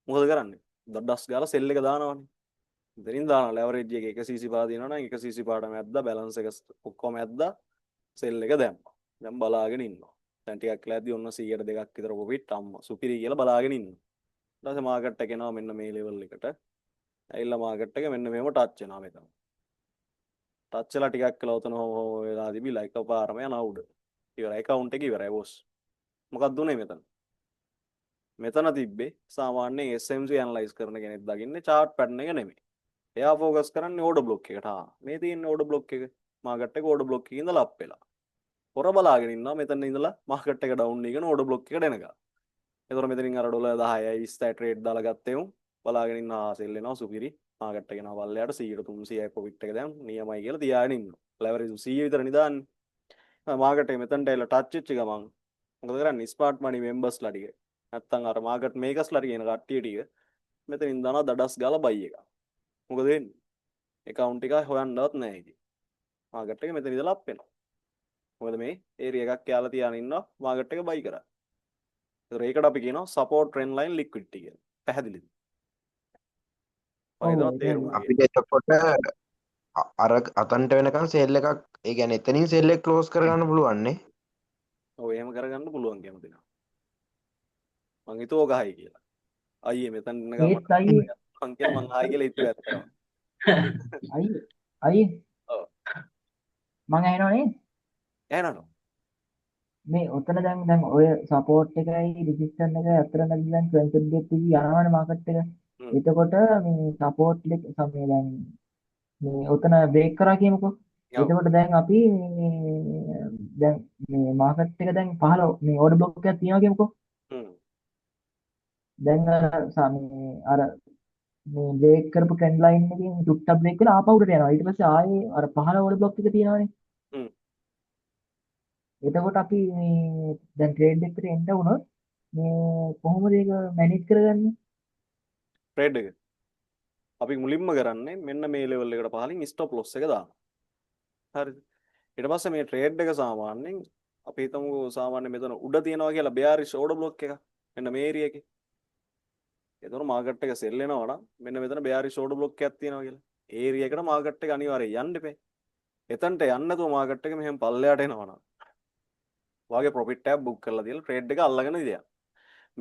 මොකද කරන්නේ? දඩස් ගාලා සෙල් එක දානවනේ. මෙතනින් දානවා ලෙවරේජ් එක 1cc පාර දිනනවා නම් 1cc පාරම ඇද්දා බැලන්ස් එක ඔක්කොම ඇද්දා සෙල් එක දැම්මා. දැන් බලාගෙන ඉන්නවා. දැන් ටිකක් කියලාදී ඔන්න 100ට දෙකක් විතර ප්‍රොෆිට් අම්මා සුපිරි කියලා බලාගෙන ඉන්නවා. ඊට පස්සේ මාකට් එක එනවා මෙන්න මේ ලෙවල් එකට. ඇවිල්ලා මාකට් එක මෙන්න මෙහෙම ටච් වෙනවා මෙතන. ටච් වෙලා ටිකක් කියලා උතන වෙලා තිබිලා එකපාරම යනවා උඩ. ඉවරයි account එක ඉවරයි බොස්. මොකක්ද උනේ මෙතන? මෙතන තිබ්බේ සාමාන්‍යයෙන් SMC ඇනලයිස් කරන කෙනෙක් දකින්නේ chart pattern එක නෙමෙයි. එයා ફોකස් කරන්නේ ඕඩර් බ්ලොක් එකට. මේ තියෙන ඕඩර් බ්ලොක් එක මාකට් එක ඕඩර් බ්ලොක් එකේ ඉඳලා අප් වෙලා. හොර බලාගෙන ඉන්නවා මෙතන ඉඳලා මාකට් එක ඩවුන් එකන ඕඩර් බ්ලොක් එකට එනකම්. ඒතර මෙතනින් අර ඩොලර් 10යි 20යි ට්‍රේඩ් දාලා ගත්තේ උන් බලාගෙන ඉන්නවා සෙල් වෙනවා සුපිරි. මාකට් එක යනවා පල්ලෙහාට 100 300යි ප්‍රොෆිට් එක දැන් නියමයි කියලා තියාගෙන ඉන්නවා. ලෙවරේජ් 100 විතර නිදාන්නේ. මාකට් එක මෙතනට එලා ටච් වෙච්ච ගමන් මොකද කරන්නේ? ස්මාර්ට් මනි මෙම්බර්ස්ලා ටික. නැත්තම් අර මාකට් මේකර්ස්ලා ටික එන කට්ටිය ටික මෙතනින් දානවා දඩස් ගාලා බයි එක. මොකද වෙන්නේ? account එක හොයන්නවත් නැහැ ඉතින්. මාකට් එක මෙතන ඉඳලා අප් වෙනවා. මොකද මේ ඒරියා එකක් යාලා තියාගෙන ඉන්නවා මාකට් එක බයි කරා. ඒකට අපි කියනවා support trend line liquidity කියලා. පැහැදිලිද? ඔව් වයිදෝ ඒක තේරුම ගන්න. අපිට එතකොට අර අතන්ට වෙනකන් සේල් එකක් ඒ කියන්නේ එතනින් සේල් එක ක්ලෝස් කරගන්න පුළුවන් නේ. ඔව් එහෙම කරගන්න පුළුවන් කැමති නම්. මං හිතුවා ගහයි කියලා. අයියේ මෙතන ඉන්න ගමන් ඒත් අයියේ මං කියලා මං ආයි කියලා හිතුවා ඇත්තටම. අයියේ ඔව්. මං ඇහෙනවනේ එහෙනම් මේ ඔතන දැන් ඔය සපෝට් එකයි රෙසිස්ටන්ට් එකයි අතර නැති දැන් කන්සොලිඩේට් වෙවි යනවනේ මාකට් එක. එතකොට මේ සපෝට් එක මේ දැන් මේ ඔතන බ්‍රේක් කරා කියමුකෝ. එතකොට දැන් අපි දැන් මේ මාකට් එක දැන් 15 මේ ඕඩර් බ්ලොක් එකක් තියෙනවා කියමුකෝ. දැන් මේ අර මේ බ්‍රේක් කරපු ට්‍රෙන්ඩ් ලයින් එකකින් ටුට්ටක් බ්‍රේක් කරලා ආපහු උඩට යනවා. ඊට පස්සේ ආයේ අර 15 ඕඩර් බ්ලොක් එක තියෙනවානේ. එතකොට අපි මේ දැන් ට්‍රේඩ් එකට එන්න වුණොත් මේ කොහොමද ඒක මැනේජ් කරගන්නේ? ට්‍රේඩ් එක අපි මුලින්ම කරන්නේ මෙන්න මේ ලෙවල් එකට පහලින් ස්ටොප් ලොස් එක දානවා. හරිද? ඊට පස්සේ මේ ට්‍රේඩ් එක සාමාන්‍යයෙන් අපි හිතමු සාමාන්‍ය මෙතන උඩ තියනවා කියලා bearish order block එක. මෙන්න මේ ඒරියා එකේ. එතකොට මාකට් එක සෙල් වෙනවා නම් මෙන්න මෙතන bearish order block එකක් තියෙනවා කියලා. ඒ ඒරියා එකට මාකට් එක අනිවාර්යයෙන් යන්න එපේ. එතනට යන්න නැතුව මාකට් එක මෙහෙම පල්ලෙහාට එනවා නම් වාගේ ප්‍රොෆිට් ටැබ් බුක් කරලා තියලා ට්‍රේඩ් එක අල්ලගෙන ඉදියා.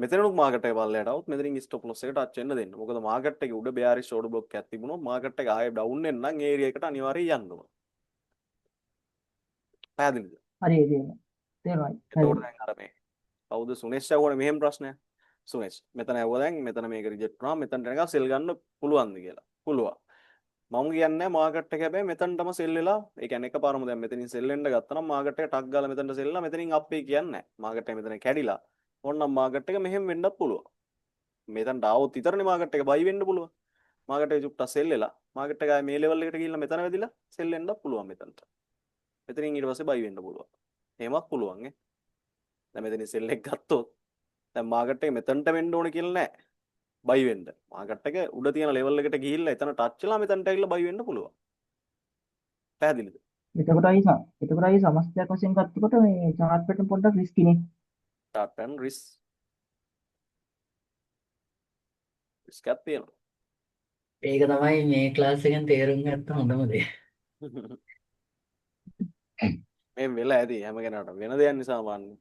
මෙතනනුත් මාකට් එක පල්ලෙහාට આવුත් මෙතනින් ස්ටොප් ලොස් එක ටච් වෙන්න දෙන්න. මොකද මාකට් එකේ උඩ bearish order block එකක් තිබුණොත් මාකට් එක ආයෙ ඩවුන් වෙන්න නම් ඒ ඒරියා එකට අනිවාර්යයෙන් යන්න ඕන. පැහැදිලිද? හරි ඒක තේරුණා. එතකොට දැන් අර මේ කවුද සුනේෂ් යවුනේ මෙහෙම ප්‍රශ්නයක්. සුනේෂ් මෙතන ඇවුවා දැන් මෙතන මේක රිජෙක්ට් වුණා මෙතනට නිකන් සෙල් ගන්න පුළුවන්ද කියලා. පුළුවන්. මම කියන්නේ මාකට් එක හැබැයි මෙතනටම සෙල් වෙලා ඒ කියන්නේ එකපාරම දැන් මෙතනින් සෙල් වෙන්න ගත්තා නම් මාකට් එක ටක් ගාලා මෙතනට සෙල් වෙලා මෙතනින් අප් වෙයි කියන්නේ නැහැ. මාකට් එක මෙතන කැඩිලා ඕනනම් මාකට් එක මෙහෙම වෙන්නත් පුළුවන්. මෙතනට ආවොත් විතරනේ මාකට් එක බයි වෙන්න පුළුවන්. මාකට් එක චුට්ටක් සෙල් වෙලා මාකට් එක ආයේ මේ ලෙවල් එකට ගිහිල්ලා මෙතන වැදිලා සෙල් වෙන්නත් පුළුවන් මෙතනට. මෙතනින් ඊට පස්සේ බයි වෙන්න පුළුවන්. එහෙමත් පුළුවන් ඈ. දැන් මෙතනින් සෙල් එක ගත්තොත් දැන් මාකට් එක මෙතනට වෙන්න ඕන කියලා නෑ. බයි වෙන්න. මාකට් එක උඩ තියෙන ලෙවල් එකට ගිහිල්ලා එතන ටච් වෙලා මෙතනට ඇවිල්ලා බයි වෙන්න පුළුවන්. පැහැදිලිද? එතකොට අයි සමස්තයක් වශයෙන් ගත්තකොට මේ chart pattern පොඩ්ඩක් රිස්කි නේ. chart pattern risk එකක් තියෙනවා. ඒක තමයි මේ ක්ලාස් එකෙන් තේරුම් ගත්ත හොඳම දේ. මේ වෙලා ඇති හැම කෙනාටම වෙන දෙයක් නිසා මාන්නේ.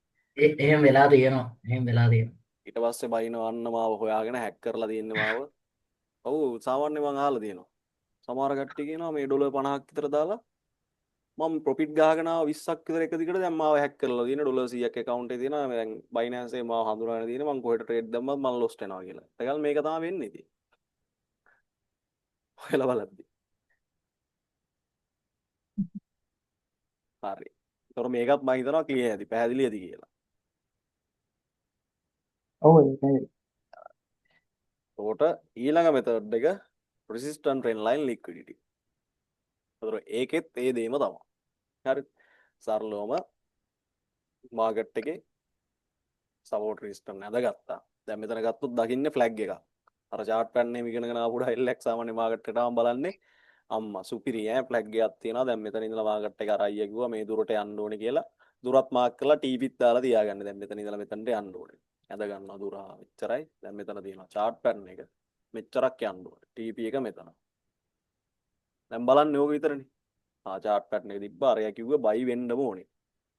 එහෙම වෙලා තියෙනවා. එහෙම වෙලා තියෙනවා. ඊට පස්සේ බයිනවා අන්න මාව හොයාගෙන හැක් කරලා තියෙන්නේ මාව. ඔව් සාමාන්‍යයෙන් මම අහලා තියෙනවා. සමහර කට්ටිය කියනවා මේ ඩොලර් 50ක් විතර දාලා මම ප්‍රොෆිට් ගහගෙන ආව 20ක් විතර එක දිගට දැන් මාව හැක් කරලා තියෙන ඩොලර් 100ක් account එකේ තියෙනවා. දැන් Binance එකේ මාව හඳුනාගෙන තියෙන මම කොහෙට ට්‍රේඩ් දැම්මත් මම ලොස්ට් වෙනවා කියලා. ඒකල් මේක තමයි වෙන්නේ ඉතින්. ඔයලා බලද්දි. හරි. ඒතර මේකත් මම හිතනවා ක්ලියර් ඇති. පැහැදිලි ඇති කියලා. ඔව් ඒකයි. එතකොට ඊළඟ මෙතඩ් එක resistant trend line liquidity. ඒතර ඒකෙත් ඒ දෙයම තමයි. හරිද? සරලවම මාකට් එකේ support resistance නැදගත්තා. දැන් මෙතන ගත්තොත් දකින්නේ flag එකක්. අර chart pattern එකම ඉගෙනගෙන ආපුඩා LX සාමාන්‍ය මාකට් එකට ආවම බලන්නේ අම්මා සුපිරි ඈ flag එකක් තියෙනවා. දැන් මෙතන ඉඳලා මාකට් එක අර අයියා කිව්වා මේ දුරට යන්න ඕනේ කියලා. දුරත් මාක් කරලා TPත් දාලා තියාගන්න. දැන් මෙතන ඉඳලා මෙතනට යන්න ඕනේ. ඇද ගන්නවා දුර මෙච්චරයි. දැන් මෙතන තියෙනවා chart pattern එක. මෙච්චරක් යන්න ඕනේ. TP එක මෙතන. දැන් බලන්න ඕක විතරනේ. chart pattern එක තිබ්බා අරයා කිව්වා buy වෙන්න ඕනේ.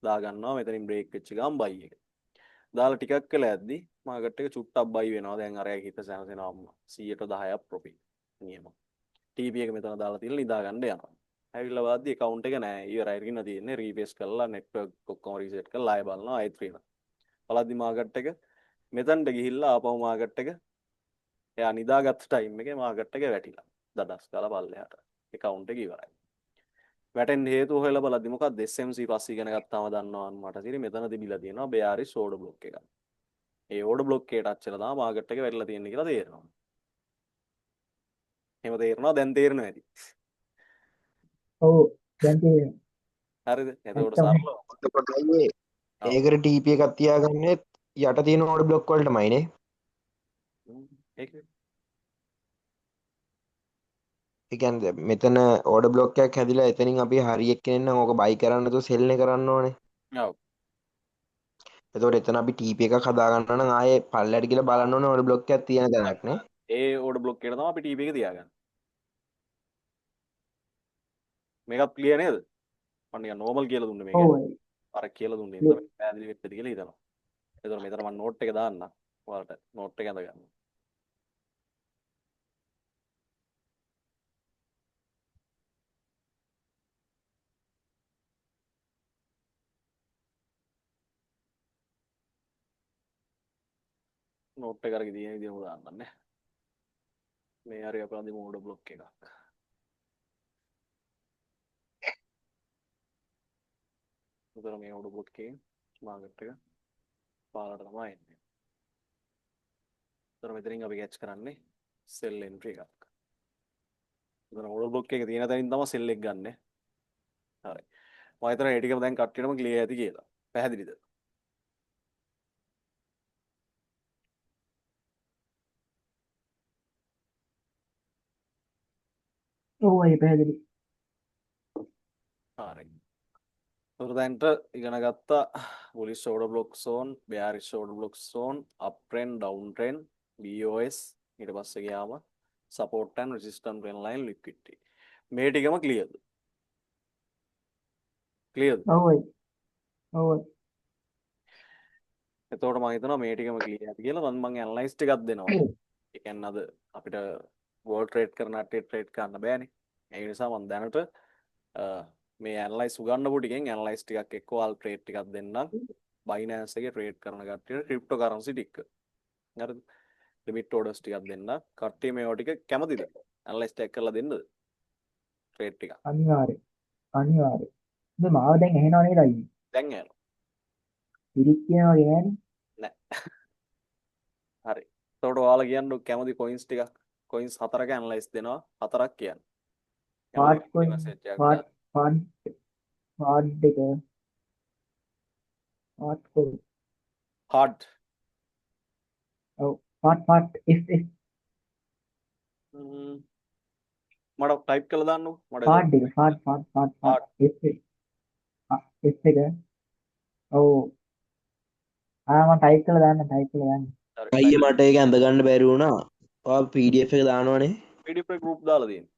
දා ගන්නවා මෙතනින් break වෙච්ච ගමන් buy එක. දාලා ටිකක් වෙලා යද්දි මාකට් එක චුට්ටක් buy වෙනවා. දැන් අරයා හිත සැනසෙනවා අම්මා. 110ක් profit නියම. TP එක මෙතන දාලා තියලා නිදා ගන්න යනවා. ඇවිල්ලා වාද්දි account එක නෑ. ඉවරයි රින තියෙන්නේ. රීපේස් කරලා network ඔක්කොම reset කරලා ආයෙ බලනවා ආයෙත් රින. බලද්දි මාකට් එක මෙතනට ගිහිල්ලා ආපහු මාකට් එක එයා නිදාගත්ත ටයිම් එකේ මාකට් එක වැටිලා. දඩස් කාලා පල්ලෙහාට. account එක ඉවරයි. වැටෙන්න හේතුව හොයලා බලද්දි මොකක්ද SMC පස්සේ ඉගෙන ගත්තාම දන්නවා මට සිරි මෙතන තිබිලා තියෙනවා bearish order block එකක්. ඒ order block එකට ටච් වෙලා තමයි මාකට් එක වැටිලා තියෙන්නේ කියලා තේරෙනවා. එහෙම තේරෙනවා දැන් තේරෙනවා ඇති. ඔව් දැන් තේරෙනවා හරිද? එතකොට ඇත්තම සරලව. එතකොට අයියේ ඔව්. ඒකට TP එකක් තියාගන්නෙත් යට තියෙන ඕඩ බ්ලොක් වලටමයිනේ. ඒක ඒ කියන්නේ දැන් මෙතන ඕඩ බ්ලොක් එකක් හැදිලා එතනින් අපි හරියක් කෙනෙක් නම් ඕක බයි කරන්න නැතුව සෙල් එක කරන්න ඕනේ. ඔව්. එතකොට එතන අපි TP එකක් හදා ගන්නවා නම් ආයේ පල්ලයට ගිහලා බලන්න ඕනේ ඕඩ බ්ලොක් එකක් තියෙන තැනක් නේ. ඒ ඕඩර් බ්ලොක් එකට තමයි අපි TP එක තියාගන්නේ. මේකත් ක්ලියර් නේද? මම නිකන් නෝමල් කියලා දුන්නේ මේක. ඔව් අර කියලා දුන්නේ ඉතින් පැහැදිලි වෙච්චද කියලා හිතනවා. එතකොට මෙතන මම නෝට් එක දාන්න. ඔයාලට නෝට් එක ඇඳ ගන්න. නෝට් එක අරගෙන තියෙන විදිහම දාන්නන්නේ. මේ හරි අපි අඳිමු ඕඩර් බ්ලොක් එකක්. උතර මේ ඕඩර් බ්ලොක් එකේ මාකට් එක පාලට තමයි එන්නේ. උතර මෙතනින් අපි කැච් කරන්නේ සෙල් එන්ට්‍රි එකක්. උතර ඕඩර් බ්ලොක් එකේ තියෙන තැනින් තමයි සෙල් එක ගන්නෙ. හරි. මම හිතනවා ඒ ටිකම දැන් කට්ටියටම ක්ලියර් ඇති කියලා. පැහැදිලිද? ඔව් අය පැහැදිලි හරි. උතර ඉගෙන ගත්තා bullish order block zone, bearish order block zone, up trend, down trend, BOS ඊට පස්සේ ගියාම support and resistance trend line liquidity. මේ ටිකම ක්ලියර්ද? ක්ලියර්ද? ඔව් අය ඔව් එතකොට මම හිතනවා මේ ටිකම ක්ලියර් ඇති කියලා. මම ඇනලයිස් ටිකක් දෙනවා. ඒ කියන්නේ අද අපිට වෝල් ට්‍රේඩ් කරන ට්‍රේඩ් කරන්න බෑනේ. ඒ නිසා මම දැනට මේ ඇනලයිස් උගන්නපු ටිකෙන් ඇනලයිස් ටිකක් එක්ක ඔයාලා ට්‍රේඩ් ටිකක් දෙන්නම්. බයිනෑන්ස් එකේ ට්‍රේඩ් කරන කට්ටියට ක්‍රිප්ටෝ කරන්සි ටික. හරිද? ලිමිට් ඕඩර්ස් ටිකක් දෙන්න. කට්ටිය මේවා ටික කැමතිද? ඇනලයිස් ටික කරලා දෙන්නද? ට්‍රේඩ් ටික. අනිවාර්ය මේ මාව දැන් ඇහෙනව නේද අයියේ දැන් යනවා. පිරිත් කියනවා වගේ නෑනේ නෑ. හරි. එතකොට ඔයාලා කියන්න කැමති කොයින්ස් ටිකක්. කොයින්ස් 4ක ඇනලයිස් දෙනවා. 4ක් කියන්න. පාට් කොයින් message එකක් පාට් දාන්න. පාට් පාට් එක පාට් කොයින් hard. ඔව් පාට් FF මට ටයිප් කරලා දාන්නකො. මට පාට් එක පාට් FF F එක ඔව් මම ටයිප් කරලා දාන්න අයියේ මට ඒක ඇඳ ගන්න බැරි වුණා. ඔයා PDF එක දානවනේ. PDF එක group දාලා තියෙනවා.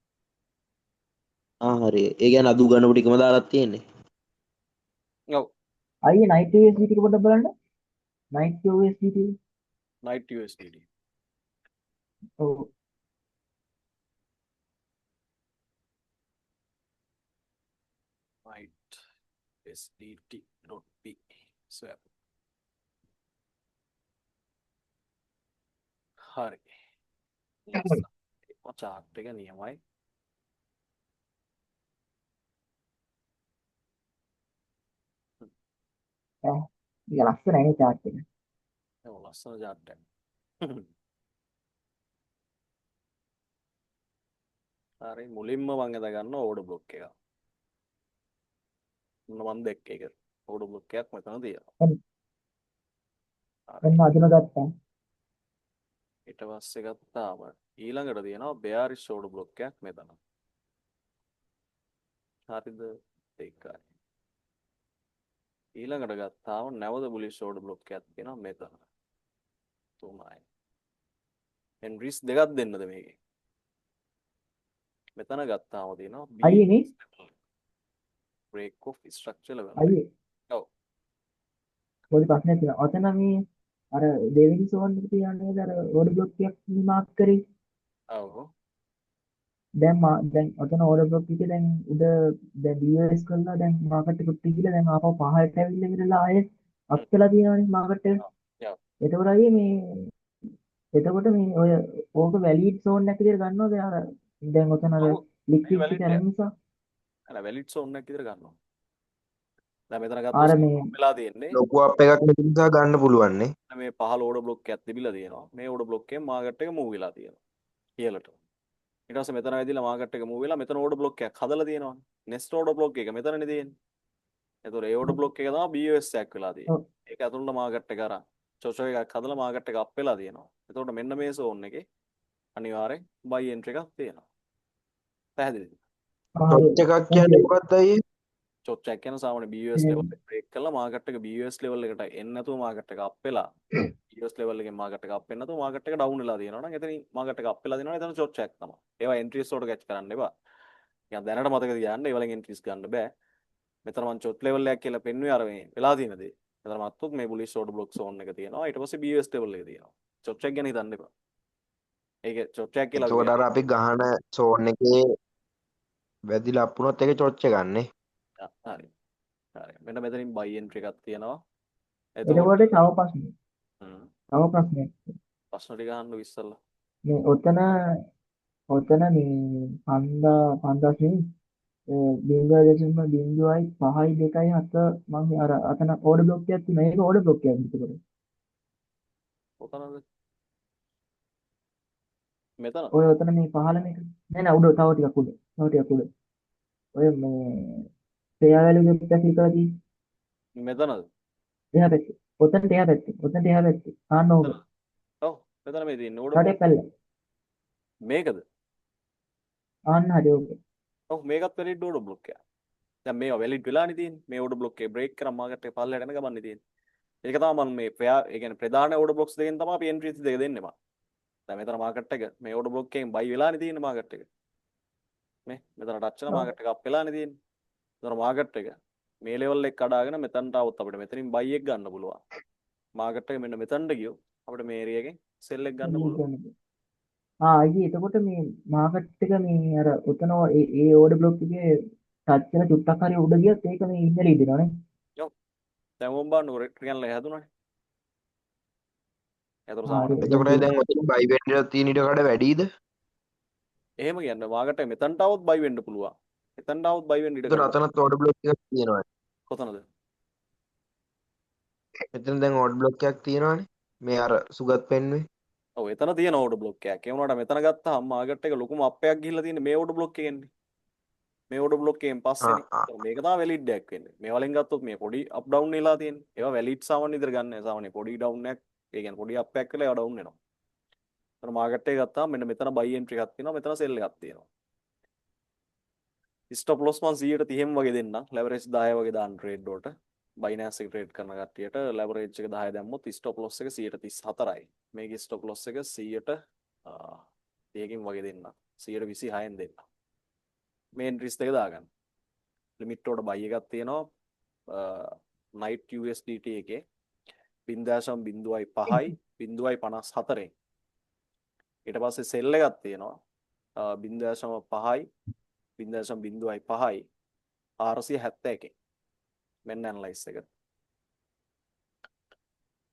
හරි. ඒ කියන්නේ අද උගන්නපු ටිකම දාලා තියෙන්නේ. ඔව්. අයියේ night USDT එක පොඩ්ඩක් බලන්න night USDT night USDT. ඔව් night USDT.p swap. හරි. chart එක නියමයි. ඒක ලස්සනයි නේ chart එක ඔව් ලස්සන chart එකක්. හරි මුලින්ම මම එදා ගන්න ඕඩර් බ්ලොක් එක. මම දැක්ක එක. ඕඩර් බ්ලොක් එකක් මෙතන තියෙනවා. ඔන්න අදින ගත්තා ඊට පස්සේ ගත්තාම ඊළඟට තියෙනවා bearish order block එකක් මෙතන. හරිද? ඒකයි. ඊළඟට ගත්තාම නැවත bullish order block එකක් තියෙනවා මෙතන. 3යි. entries දෙකක් දෙන්නද මේකේ? මෙතන ගත්තාම තියෙනවා අයියේ මේ break of structure level. අයියේ ඔව්. පොඩි ප්‍රශ්නයක් තියෙනවා ඔතන මේ අර දෙවෙනි සෝන් එක තියන්නේ අර ඕඩර් බ්ලොක් එකක් මාක් කරේ ඔව්. දැන් ඔතන ඕඩර් බ්ලොක් එකේ දැන් උඩ දැන් BOS කරලා දැන් මාකට් එක උඩට ගිහලා දැන් ආපහු පහළට ඇවිල්ලා ඉවරලා ආයෙ අත්දලා තියෙනවානේ මාකට් එක. එතකොට අයියේ එතකොට මේ ඔය ඕක වැලිඩ් සෝන් එකක් විදිහට ගන්නවද අර දැන් ඔතන අර ලික්විඩ් එක යන නිසා අර වැලිඩ් zone එකක් විතර ගන්නවා. දැන් මෙතන අර ගත්තොත් මේ වෙලා තියෙන්නේ ලොකු අප් එකක් නැති නිසා ගන්න පුළුවන් නේ. මේ 15 ඕඩර් බ්ලොක් එකක් තිබිලා තියෙනවා. මේ ඕඩර් බ්ලොක් එකෙන් මාකට් එක මූව් වෙලා තියෙනවා. ඉහළට. ඊට පස්සේ මෙතන ඇවිදලා මාකට් එක මූව් වෙලා මෙතන ඕඩර් බ්ලොක් එකක් හදලා තියෙනවානේ. නෙක්ස්ට් ඕඩර් බ්ලොක් එක මෙතනනේ තියෙන්නේ. එතකොට ඒ ඕඩර් බ්ලොක් එක තමයි BOS එකක් වෙලා තියෙන්නේ. ඒක ඇතුළට මාකට් එක අරන් චොචෝ එකක් හදලා මාකට් එක අප් වෙලා තියෙනවා. එතකොට මෙන්න මේ zone එකේ අනිවාර්යෙන් buy entry එකක් තියෙනවා. පැහැදිලිද? චොච් එකක් කියන්නේ මොකක්ද අයියේ? චොච් එකක් කියන සාමාන්‍ය BOS level එක break කරලා මාකට් එක BOS level එකට එන්නේ නැතුව මාකට් එක අප් වෙලා BOS level එකෙන් මාකට් එක අප් වෙන්නේ නැතුව මාකට් එක down වෙලා තියෙනවා නම් එතනින් මාකට් එක අප් වෙලා තියෙනවා එතන චොච් එකක් තමයි. ඒවා entries වලට catch කරන්න එපා. නිකන් දැනට මතක තියාගන්න ඒවලින් entries ගන්න බෑ. මෙතන මම චොච් level එකක් කියලා පෙන්වුවේ අර මේ වෙලා තියෙන දේ. මෙතන මත්තොත් මේ bullish order block zone එක තියෙනවා. ඊට පස්සේ BOS level එක තියෙනවා. චොච් එක ගැන හිතන්න එපා. ඒක චොච් එකක් කියලා එතකොට අර අපි ගහන සෝන් එකේ වැදිලා අප්පුනොත් ඒක චොච් එක ගන්නෙ. හරි. හරි. මෙන්න මෙතනින් buy entry එකක් තියෙනවා. එතකොට තව ප්‍රශ්නයක්. තව ප්‍රශ්නයක්. ප්‍රශ්න ටික අහන්න ඉස්සෙල්ලා. මේ ඔතන මේ 5000 0.0.5යි 2.7 මම අර අතන ඕඩර් බ්ලොක් එකක් තියෙනවා. ඒක ඕඩර් බ්ලොක් එකක් එතකොට. කොතනද? මෙතන. ඔය ඔතන මේ පහළ මේක. නෑ උඩ තව ටිකක් උඩ. තව ටිකක් උඩ. ඔය මේ ෂෙයා වැලියු එක ක්ලික් කරලා තියෙන්නේ. මෙතනද? එහා පැත්තේ. ඔතනට එහා පැත්තේ. ඔතනට එහා පැත්තේ. ආන්න ඕක. ඔව් මෙතන මේ තියෙන්නේ ඕඩර් කඩේ පැල්ල. මේකද? ආන්න හරි ඕක. ඔව් මේකත් වැලිඩ් ඕඩර් බ්ලොක් එකක්. දැන් මේවා වැලිඩ් වෙලානේ තියෙන්නේ. මේ ඕඩර් බ්ලොක් එක බ්‍රේක් කරා මාකට් එක පල්ලයට යන ගමන්නේ තියෙන්නේ. ඒක තමයි මම මේ ඒ කියන්නේ ප්‍රධාන ඕඩර් බ්ලොක්ස් දෙකෙන් තමයි අපි එන්ට්‍රීස් දෙක දෙන්නේ මම. දැන් මෙතන මාකට් එක මේ ඕඩර් බ්ලොක් එකෙන් බයි වෙලානේ තියෙන්නේ මාකට් එක. මේ මෙතන ටච් වෙන මාකට් එක අප් වෙලානේ තියෙන්නේ. එතන මාකට් එක මේ ලෙවල් එක කඩාගෙන මෙතනට આવොත් අපිට මෙතනින් බයි එක ගන්න පුළුවන්. මාකට් එක මෙන්න මෙතනට ගියොත් අපිට මේ ඒරියා එකෙන් සෙල් එක ගන්න පුළුවන්. අයියේ එතකොට මේ මාකට් එක මේ අර ඔතන ඒ ඕඩර් බ්ලොක් එකේ ටච් වෙන චුට්ටක් හරි උඩ ගියත් ඒක මේ ඉන්න ඉදිනවනේ. ඔව්. දැන් මොම් බාන්න රෙක්ට් ගන්නලා හැදුනානේ. ඒතර සාමාන්‍ය එතකොට දැන් ඔතන බයි වෙන්න තියෙන ඊට වඩා වැඩිද? එහෙම කියන්න මාකට් එක මෙතනට આવොත් බයි වෙන්න පුළුවන්. එතනට આવොත් බයි වෙන්න ඉඩ එතකොට අතනත් ඕඩර් බ්ලොක් එකක් තියෙනවා. කොතනද? එතන දැන් ඕඩර් බ්ලොක් එකක් තියෙනවානේ. මේ අර සුගත් පෙන්නුවේ. ඔව් එතන තියෙන ඕඩර් බ්ලොක් එකක්. ඒ වුණාට මෙතන ගත්තාම මාකට් එක ලොකුම අප්පයක් ගිහිල්ලා තියෙන්නේ මේ ඕඩර් බ්ලොක් එකෙන්නේ. මේ ඕඩර් බ්ලොක් එකෙන් පස්සේනේ. මේක තමයි වැලිඩ් එකක් වෙන්නේ. මේ වලින් ගත්තොත් මේ පොඩි අප් ඩවුන් වෙලා තියෙන්නේ. ඒවා වැලිඩ් සාමාන්‍ය විදිහට ගන්න නැහැ. සාමාන්‍ය පොඩි ඩවුන් එකක්. ඒ කියන්නේ පොඩි අප් එකක් වෙලා ඒවා ඩවුන් වෙනවා. එතන මාකට් එක ගත්තාම මෙන්න මෙතන බයි එන්ට්‍රි එකක් තියෙනවා. මෙතන සෙල් එකක් තියෙනවා. ස්ටොප් ලොස් මම 130න් වගේ දෙන්නම්. ලෙවරේජ් 10 වගේ දාන්න ට්‍රේඩ් වලට. බයිනෑන්ස් එක ට්‍රේඩ් කරන කට්ටියට ලෙවරේජ් එක 10 දැම්මොත් ස්ටොප් ලොස් එක 134යි. මේකේ ස්ටොප් ලොස් එක 100කින් වගේ දෙන්නම්. 126න් දෙන්න. මේ එන්ට්‍රීස් දෙක දාගන්න. ලිමිට් වලට බයි එකක් තියෙනවා. නයිට් USDT එකේ 0.05යි 0.54යි. ඊට පස්සේ සෙල් එකක් තියෙනවා. 0.5යි 0.05යි 471. මෙන්න ඇනලයිස් එක.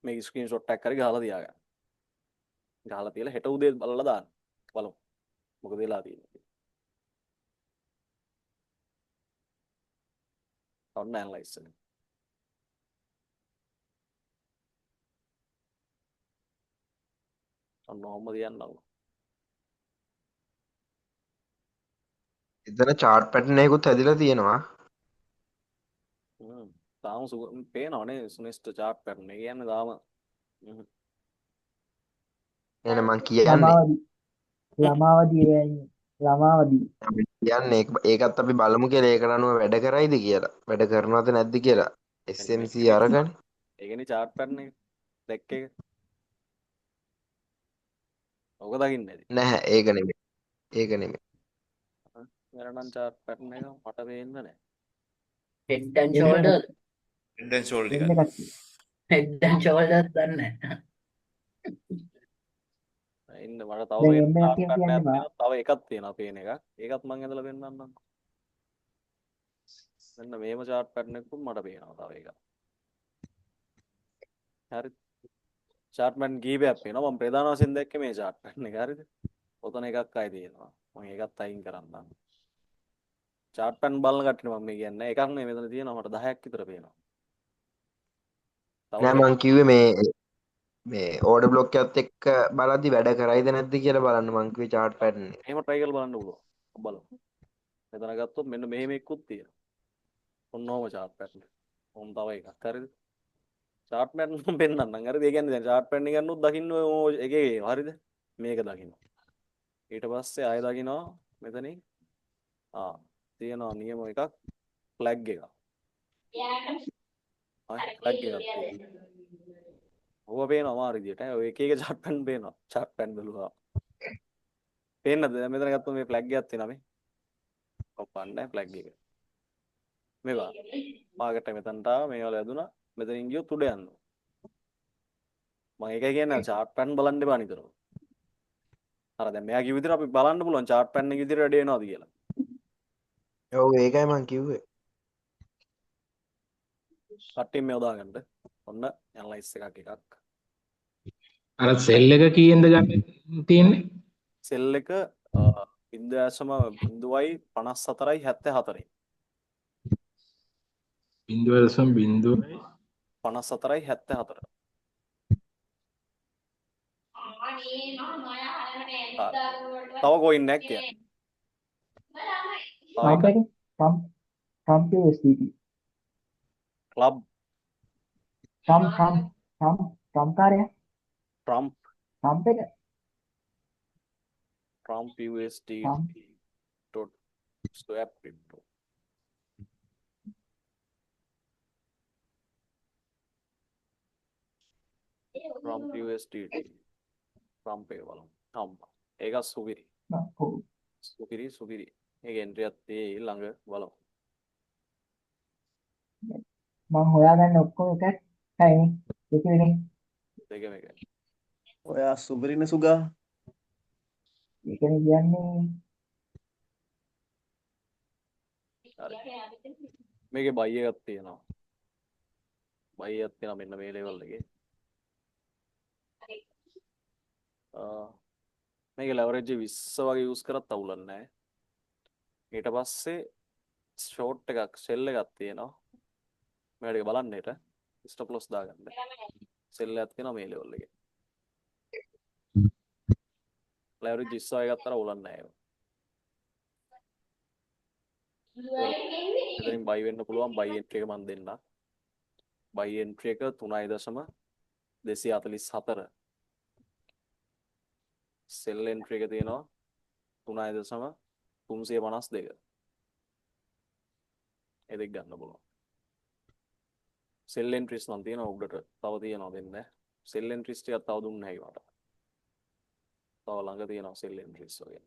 මේ ස්ක්‍රීන්ෂොට් එකක් කරේ ගහලා තියාගන්න. ගහලා තියලා හෙට උදේ බලලා දාන්න. බලමු. මොකද වෙලා තියෙන්නේ. ඔන්න ඇනලයිස් එක. ඔන්න ඔහොම තියන්නම්. එතන chart pattern එකකුත් හැදිලා තියෙනවා. තාම පේනවනේ සුනිස්ට chart pattern එක කියන්නේ තාම එන මං කියන්නේ ළමාවදී කියන්නේ ඒකත් අපි බලමු කියලා ඒකට අනුව වැඩ කරයිද කියලා. වැඩ කරනවද නැද්ද කියලා. SMC අරගෙන. ඒකනේ chart pattern එක දෙක් එක. ඔක දකින්නේ නැති. නැහැ ඒක නෙමෙයි. ඒක නෙමෙයි. මරණන් chart pattern එක මට පේන්නේ නැහැ. head and shoulder head and shoulder head and shoulder දන්නේ ඉන්න මට තව එකක් තියෙනවා පේන එකක්. ඒකත් මම ඇදලා පෙන්නන්නම්. මෙන්න මේම chart pattern එකකුත් මට පේනවා තව එකක්. හරි. chart pattern කීපයක් පේනවා. මම ප්‍රධාන වශයෙන් දැක්කේ මේ chart pattern එක. හරිද? ඔතන එකක් ආයි තියෙනවා. මම ඒකත් අයින් කරන්නම්. chart pattern බලන කට්ටිය මම මේ කියන්නේ එකක් නෙමෙයි මෙතන තියෙනවා මට 10ක් විතර පේනවා. නෑ මං කිව්වේ මේ මේ ඕඩර් බ්ලොක් එකත් එක්ක බලද්දි වැඩ කරයිද නැද්ද කියලා බලන්න මං කිව්වේ chart pattern එක. එහෙම try කරලා බලන්න පුළුවන්. බලමු. මෙතන ගත්තොත් මෙන්න මෙහෙම එකකුත් තියෙනවා. ඔන්නෝම chart pattern. ඕම් තව එකක්. හරිද? chart pattern මම පෙන්නන්නම්. හරිද? ඒ කියන්නේ දැන් chart pattern එක ගන්නොත් දකින්න ඔය එකේ හරිද? මේක දකින්න. ඊට පස්සේ ආය දකින්නවා මෙතනින් තියෙනවා නියම එකක් flag එකක්. flag එකක් තියෙනවා. ඕව පේනවා අමාරු විදියට. ඔය එක එක chart pattern පේනවා. chart pattern බලුවා. පේන්නද? දැන් මෙතන ගත්තොත් මේ flag එකක් තියෙනවා මේ. ඔප්පන්නේ flag එක. මේවා මාකට් එක මෙතනට ආවා මේවල ඇදුනා. මෙතනින් ගියොත් උඩ යනවා. මම ඒකයි කියන්නේ chart pattern බලන්න එපා නිතරම. හරි දැන් මෙයා කිව්ව විදිහට අපි බලන්න පුළුවන් chart pattern එක විදිහට වැඩ වෙනවද කියලා. ඔව් ඒකයි මං කිව්වේ. කට්ටියම යොදා ගන්න. ඔන්න ඇනලයිස් එකක්. අර සෙල් එක කීයෙන්ද ගන්න තියෙන්නේ? සෙල් එක 0.054යි 74යි 0.0 54යි 74. තව කොයින් එකක් කියන්නේ. Trump එක Trump USDT ක්ලබ් Trump කාර්යය Trump Trump එක USD Trump dot swap crypto. Trump USD Trump එක බලමු. ඒක සුපිරි. සුපිරි. ඒක එන්ට්‍රියක් තියෙයි ළඟ බලමු. මම හොයාගන්න ඔක්කොම එකයි නේ දෙකම එකයි. ඔයා සුපිරිනේ සුගා. ඒකනේ කියන්නේ හරි. මේකේ බයි එකක් තියෙනවා. බයි එකක් තියෙනවා මෙන්න මේ ලෙවල් එකේ. මේක ලෙවරේජ් 20 වගේ යූස් කරත් අවුලක් නැහැ. ඊට පස්සේ ෂෝට් එකක් සෙල් එකක් තියෙනවා. මේකට එක බලන්න ඊට ස්ටොප් ලොස් දාගන්න. සෙල් එකක් තියෙනවා මේ ලෙවල් එකේ. ලෙවරේජ් 20 වගේ ගත්තා අවුලක් නැහැ. එතනින් බයි වෙන්න පුළුවන් බයි එන්ට්‍රි එක මම දෙන්නම්. බයි එන්ට්‍රි එක 3.244. සෙල් එන්ට්‍රි එක තියෙනවා 3.352. ඒ දෙක ගන්න පුළුවන්. සෙල් එන්ට්‍රීස් නම් තියෙනවා උඩට. තව තියෙනවා දෙන්නේ. සෙල් එන්ට්‍රීස් ටිකක් තව දුන්නේ නැහැ මට. තව ළඟ තියෙනවා සෙල් එන්ට්‍රීස් වගේ.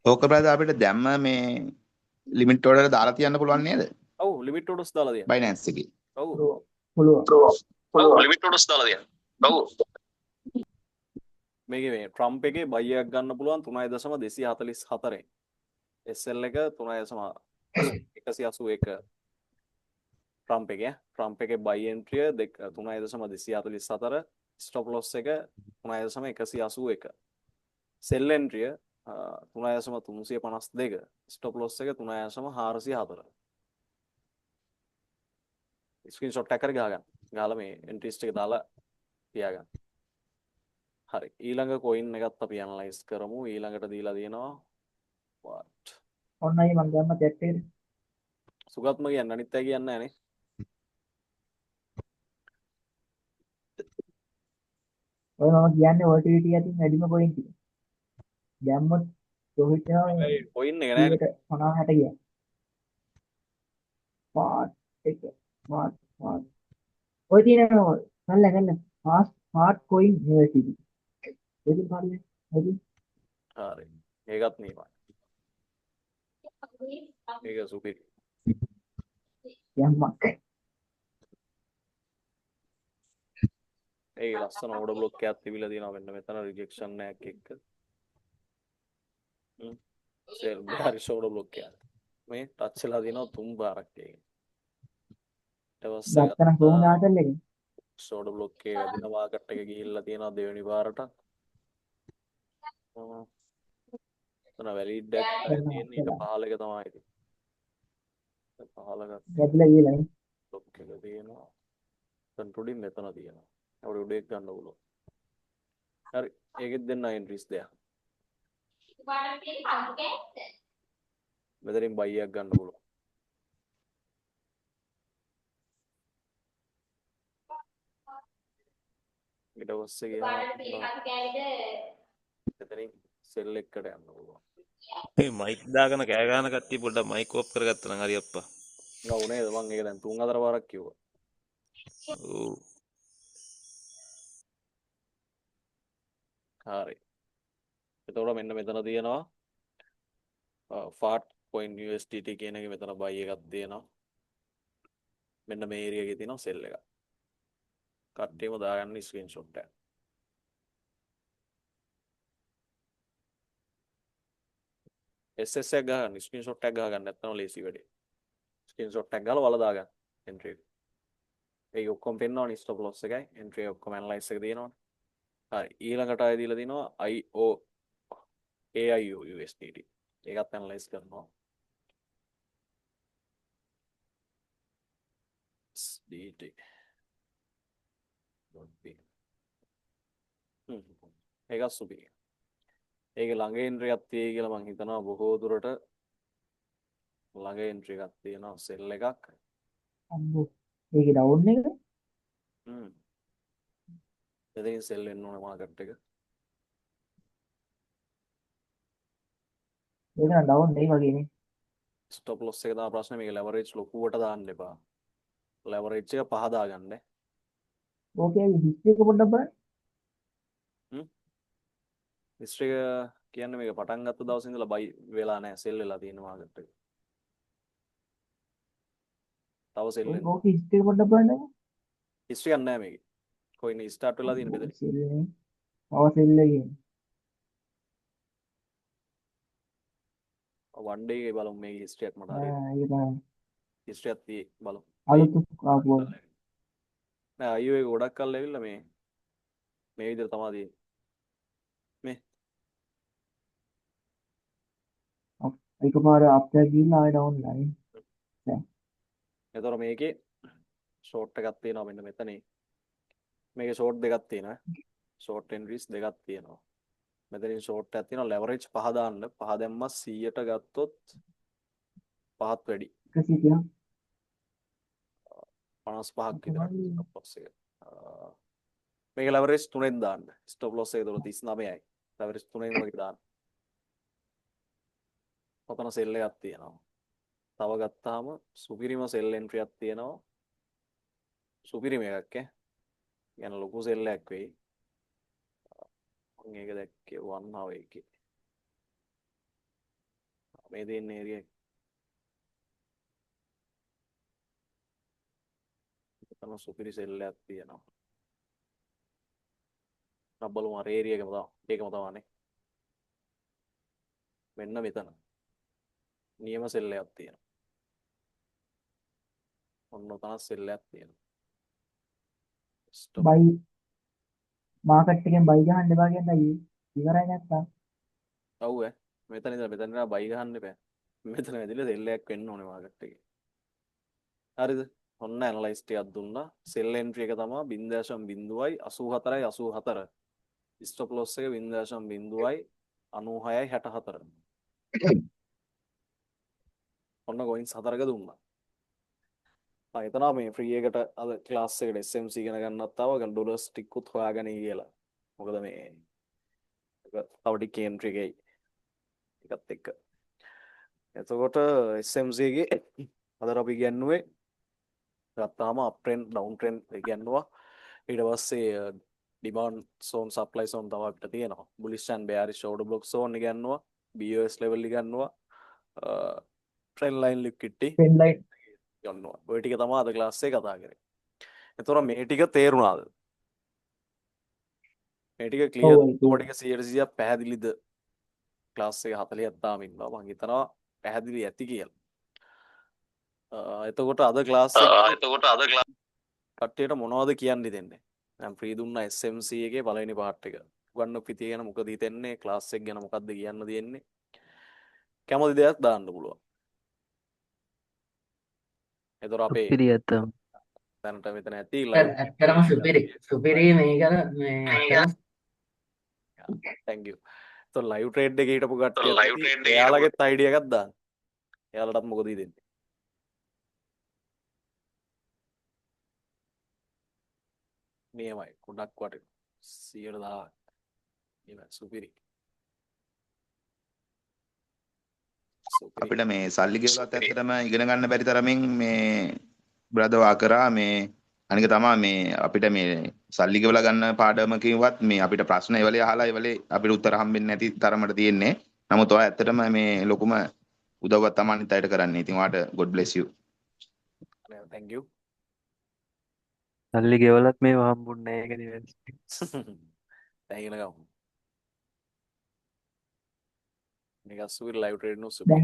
ඕක බ්‍රදර් අපිට දැම්ම මේ ලිමිට් ඕඩර් දාලා තියන්න පුළුවන් නේද? ඔව් ලිමිට් ඕඩර්ස් දාලා තියෙනවා. Binance එකේ. ඔව්. පුළුවන් ලිමිට් ඕඩර්ස් දාලා තියෙනවා. ඔව්. මේකේ මේ ට්‍රම්ප් එකේ බයි එකක් ගන්න පුළුවන් 3.244. SL එක 3.181. ට්‍රම්ප් එකේ බයි එන්ට්‍රිය 3.244. ස්ටොප් ලොස් එක 3.181. සෙල් එන්ට්‍රිය 3.352. ස්ටොප් ලොස් එක 3.404. ස්ක්‍රීන්ෂොට් එකක් කරලා ගහගන්න. ගහලා මේ එන්ට්‍රීස් ටික දාලා තියාගන්න. හරි. ඊළඟ කොයින් එකත් අපි ඇනලයිස් කරමු. ඊළඟට දීලා තියෙනවා what? ඔන්නයි මම දැම්ම chat එකට සුගත්ම කියන්න අනිත් අය කියන්නේ නැහැ නේ. ඔය මම කියන්නේ volatility අතින් වැඩිම කොයින් ටික දැම්මොත් profit එක කොයින් එක නෑ. 50 60 ගියා පාට් එක පාට් ඔය තියෙනවා ගන්න පාට් කොයින් යුනිවර්සිටි ඒක පාඩුවේ හරි ඒකත් නීමයි. ඒක සුපිරි. යම්මක් ඒ ලස්සන ඕඩර් බ්ලොක් එකක් තිබිලා තියෙනවා මෙන්න මෙතන රිජෙක්ෂන් එකක් එක්ක. සෙල් හරි ඕඩර් බ්ලොක් එකක්. මේ ටච් වෙලා තියෙනවා 3 පාරක් ඒක. ඊට පස්සේ දැක්කම කොහොමද ආතල් එක ඕඩර් බ්ලොක් එකේ වැදින මාකට් එක ගිහිල්ලා තියෙනවා දෙවෙනි පාරට. එතන වැලිඩ් එකක් තියෙන ඊට පහළ එක තමයි ඉතින්. පහළ වැදිලා ගිහලා නේ. බ්ලොක් එක තියෙනවා. කන්ට්‍රෝලින් මෙතන තියෙනවා. අපිට උඩ එක ගන්න පුළුවන්. හරි. ඒකෙත් දෙන්න එන්ට්‍රීස් දෙයක්. මෙතනින් බයියක් ගන්න පුළුවන්. ඊට පස්සේ ගියාම එතනින් සෙල් එකකට යන්න පුළුවන්. මේ මයික් දාගෙන කෑ ගහන කට්ටිය පොඩ්ඩක් මයික් ඔෆ් කරගත්තා නම් හරි අප්පා. ගව් නේද මම ඒක දැන් 3-4 පාරක් කිව්වා. ඔව්. හරි. එතකොට මෙන්න මෙතන තියෙනවා fat.USDT කියන එක මෙතන buy එකක් තියෙනවා. මෙන්න මේ ඒරියා එකේ තියෙනවා සෙල් එකක්. කට්ටියම දාගන්න ස්ක්‍රීන්ෂොට් එක. SS එක ගහගන්න ස්ක්‍රීන්ෂොට් එකක් ගහගන්න නැත්නම් ලේසි වැඩේ. ස්ක්‍රීන්ෂොට් එකක් ගහලා වල දාගන්න එන්ට්‍රි එක. ඒක ඔක්කොම පෙන්නවනේ ස්ටොප් ලොස් එකයි එන්ට්‍රි එක ඔක්කොම ඇනලයිස් එක තියෙනවනේ. හරි ඊළඟට ආයෙ දීලා තිනවා AIO USDT. ඒකත් ඇනලයිස් කරනවා. SDT. ඒකත් සුපිරියි. ඒකේ ළඟ එන්ට්‍රි එකක් තියෙයි කියලා මං හිතනවා බොහෝ දුරට ළඟ එන්ට්‍රි එකක් තියෙනවා සෙල් එකක්. අම්බෝ. ඒකේ ඩවුන් එක එතනින් සෙල් වෙන්න ඕනේ මාකට් එක. ඒක නම් ඩවුන් නෙයි වගේ නේ. ස්ටොප් ලොස් එක තමයි ප්‍රශ්නේ. මේක ලෙවරේජ් ලොකුවට දාන්න එපා. ලෙවරේජ් එක 5 දාගන්න. ඕකේ හිස්ටරි එක පොඩ්ඩක් බලන්න. හිස්ටරි එක කියන්නේ මේක පටන් ගත්ත දවසේ ඉඳලා බයි වෙලා නැහැ සෙල් වෙලා තියෙන මාකට් එක. තව සෙල් වෙනවා. ඕකේ හිස්ටරි එක පොඩ්ඩක් බලන්න. හිස්ටරි එකක් නැහැ මේකේ. කොයිනේ ස්ටාර්ට් වෙලා තියෙන බෙදෙන. සෙල් නේ. තව සෙල් එකේ. වන් ඩේ එකේ බලමු මේකේ හිස්ටරි එකක් මට හරියට. ඒක තමයි. හිස්ටරි එකක් තියෙයි බලමු. අලුත් ආපු නෑ අයියෝ එක ගොඩක් කල් ඇවිල්ලා මේ විදිහට තමයි තියෙන්නේ. මේ එකපාර අප්ඩේට් ගිහිල්ලා ආයෙ ඩවුන් වෙලා නේ. දැන් එතකොට මේකේ ෂෝට් එකක් තියෙනවා මෙන්න මෙතනේ. මේකේ ෂෝට් දෙකක් තියෙනවා. ෂෝට් එන්ට්‍රීස් දෙකක් තියෙනවා. මෙතනින් ෂෝට් එකක් තියෙනවා ලෙවරේජ් 5 දාන්න. 5 දැම්ම 100ට ගත්තොත් 5ත් වැඩි. 130ක් 55ක් විතර ස්ටොප් ලොස් එක. මේක ලෙවරේජ් 3ෙන් දාන්න. ස්ටොප් ලොස් එක 39යි. ලෙවරේජ් 3ෙන් වගේ දාන්න. ඔතන සෙල් එකක් තියෙනවා. තව ගත්තාම සුපිරිම සෙල් එන්ට්‍රි එකක් තියෙනවා. සුපිරිම එකක් ගැන ලොකු සෙල් එකක් වෙයි. මම ඒක දැක්කේ 1 hour එකේ. මේ දෙන්න ඒරියා එතන සුපිරි සෙල් එකක් තියෙනවා. බලමු අර ඒරියා එකම තමයි. ඒකම තමයිනේ. මෙන්න මෙතන. නියම සෙල් එකක් තියෙනවා. ඔන්න ඔතන සෙල් එකක් තියෙනවා. බයි මාකට් එකෙන් බයි ගහන්න එපා කියන්නේ අයියේ. ඉවරයි නැත්තම්. ඔව් මෙතන ඉඳලා මෙතන ඉඳලා බයි ගහන්න එපා. මෙතන ඇදලා සෙල් එකක් වෙන්න ඕනේ මාකට් එකේ. හරිද? ඔන්න ඇනලයිස් ටිකක් දුන්නා. සෙල් එන්ට්‍රි එක තමයි 0.0යි 84යි 84. ස්ටොප් ලොස් එක 0.0යි 96යි 64. ඔන්න ගොයින්ස් 4ක දුන්නා. එතනවා මේ ෆ්‍රී එකට අද ක්ලාස් එකට SMC ඉගෙන ගන්නත් ආව ඩොලර්ස් ටිකකුත් හොයාගෙන කියලා. මොකද මේ තව ටික එන්ට්‍රි එකයි එකත් එක්ක. එතකොට SMC එකේ අද අපි කියන්නේ ගත්තාම අප් ට්‍රෙන්ඩ් ඩවුන් ට්‍රෙන්ඩ් කියනවා. ඊට පස්සේ ඩිමාන්ඩ් සෝන් සප්ලයි සෝන් තමයි අපිට තියෙනවා. Bullish and bearish order block zone ගන්නවා. BOS ලෙවල් එක ගන්නවා. Trend line liquidity trend line ගන්නවා. ඔය ටික තමයි අද ක්ලාස් එකේ කතා කරේ. එතකොට මේ ටික තේරුණාද? මේ ටික ක්ලියර් ඔය ටික 100% පැහැදිලිද? ක්ලාස් එක 40ක් තාම ඉන්නවා. මම හිතනවා පැහැදිලි ඇති කියලා. එතකොට අද ක්ලාස් කට්ටියට මොනවද කියන්න දෙන්නේ? දැන් ෆ්‍රී දුන්නා SMC එකේ පළවෙනි පාර්ට් එක. උගන්නපු පිටිය ගැන මොකද හිතෙන්නේ? ක්ලාස් එක ගැන මොකද්ද කියන්න දෙන්නේ? කැමති දෙයක් දාන්න පුළුවන්. එතකොට අපේ සුපිරි ඇත්තම්. දැනට මෙතන ඇති ලයිව් ඇත්තරම සුපිරි මේකන මේ ඇත්තරම thank you. එතකොට ලයිව් ට්‍රේඩ් එකේ හිටපු කට්ටියත් ඇති. එයාලගෙත් අයිඩියා එකක් දාන්න. එයාලටත් මොකද දෙන්නේ? නියමයි. ගොඩක් වටිනවා. 100,000. ඉතින් සුපිරි. අපිට මේ සල්ලි ගෙවලත් ඇත්තටම ඉගෙන ගන්න බැරි තරමින් මේ බ්‍රදවා කරා මේ අනික තමා මේ අපිට මේ සල්ලි ගෙවලා ගන්න පාඩමකින්වත් මේ අපිට ප්‍රශ්න ඒවලේ අහලා ඒවලේ අපිට උත්තර හම්බෙන්නේ නැති තරමට තියෙන්නේ. නමුත් ඔයා ඇත්තටම මේ ලොකුම උදව්වක් තමයි අනිත් අයට කරන්නේ. ඉතින් ඔයාට God bless you. thank you. සල්ලි ගෙවලත් මේ හම්බුන්නේ නැහැ ඒකනේ වෙන්නේ. දැන් ඉගෙන ගමු. මේක සුපිරි ලයිව් ට්‍රේඩ් නෝ සුපිරි.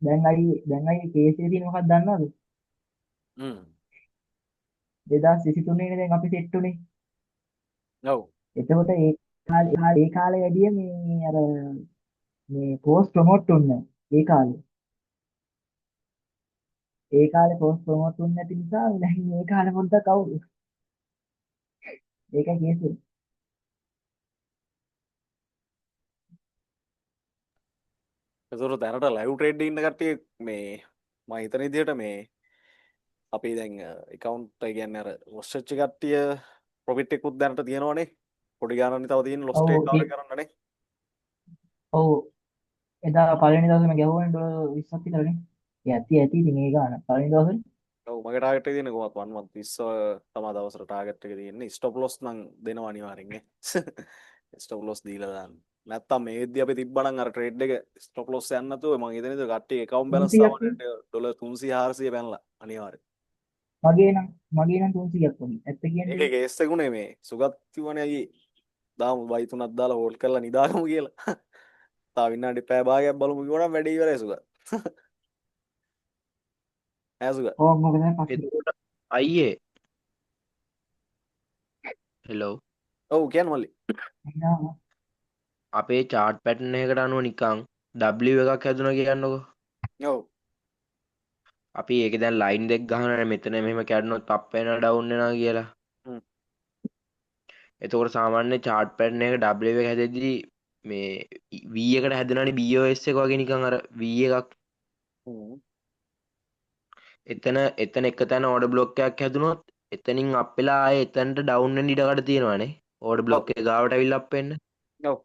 දැන් අයි කේසේ තියෙන මොකක්ද දන්නවද? හ්ම්. 2023 නේ දැන් අපි සෙට් උනේ. ඔව්. එතකොට ඒ කාලේ වැඩිය මේ අර මේ පෝස්ට් ප්‍රොමෝට් උන්නේ ඒ කාලේ. ඒ කාලේ පෝස්ට් ප්‍රොමෝට් උන්නේ නැති නිසා දැන් මේ කාලේ පොඩ්ඩක් අවුල්. ඒකයි කේසේ. එතකොට දැනට ලයිව් ට්‍රේඩ් ඉන්න කට්ටිය මේ මම හිතන විදිහට මේ අපි දැන් account එක කියන්නේ අර loss වෙච්ච කට්ටිය profit එකකුත් දැනට තියෙනවනේ. පොඩි ගානක් තව තියෙන loss trade කවර කරන්නනේ. ඔව් එදා පළවෙනි දවසේම ගැහුවනේ ඩොලර් 20ක් විතරනේ. ඇති ඉතින් ඒ ගාන පළවෙනි දවසේ. ඔව් මගේ ටාගට් එක තියෙන්නේ කොහොමද 1 month 20 තමයි දවසට ටාගට් එක තියෙන්නේ. stop loss නම් දෙනවා අනිවාර්යෙන් නේ. stop loss දීලා දාන්න. නැත්තම් මේ විද්‍ය අපි තිබ්බනම් අර ට්‍රේඩ් එක ස්ටොප් ලොස් යන්න නැතුව මම හිතන්නේ ඒක කට්ටිය account balance සාමාන්‍යයෙන් ඩොලර් 300 400 පැනලා අනිවාර්යෙන්. මගේ නම් 300ක් වගේ. ඇත්ත කියන්නේ ඒකේ කේස් එකුනේ මේ සුගත් කිව්වනේ අයියේ. දාමු බයි තුනක් දාලා හෝල්ඩ් කරලා නිදාගමු කියලා. තා විනාඩි පැය භාගයක් බලමු කිව්වනම් වැඩේ ඉවරයි සුගත්. ඈ සුගත්. ඕ මොකද පස්සේ එතකොට අයියේ හෙලෝ ඔව් කියන්න මල්ලි. අපේ චාට් පැටර්න් එකකට අනුව නිකන් W එකක් හැදුනා කියන්නකෝ. ඔව්. අපි ඒක දැන් ලයින් දෙක ගහනවා මෙතන මෙහෙම කැඩුනොත් අප් වෙනවා ඩවුන් වෙනවා කියලා. හ්ම්. එතකොට සාමාන්‍ය chart pattern එක W එක හැදෙද්දී මේ V එකට හැදෙනවනේ BOS එක වගේ නිකන් අර V එකක්. හ්ම්. එතන එක තැන order block එකක් හැදුනොත් එතනින් අප් වෙලා ආයේ එතනට down වෙන්න ඉඩකඩ තියෙනවානේ. order block එක ගාවට අවිල්ලා අප් වෙන්න. ඔව්.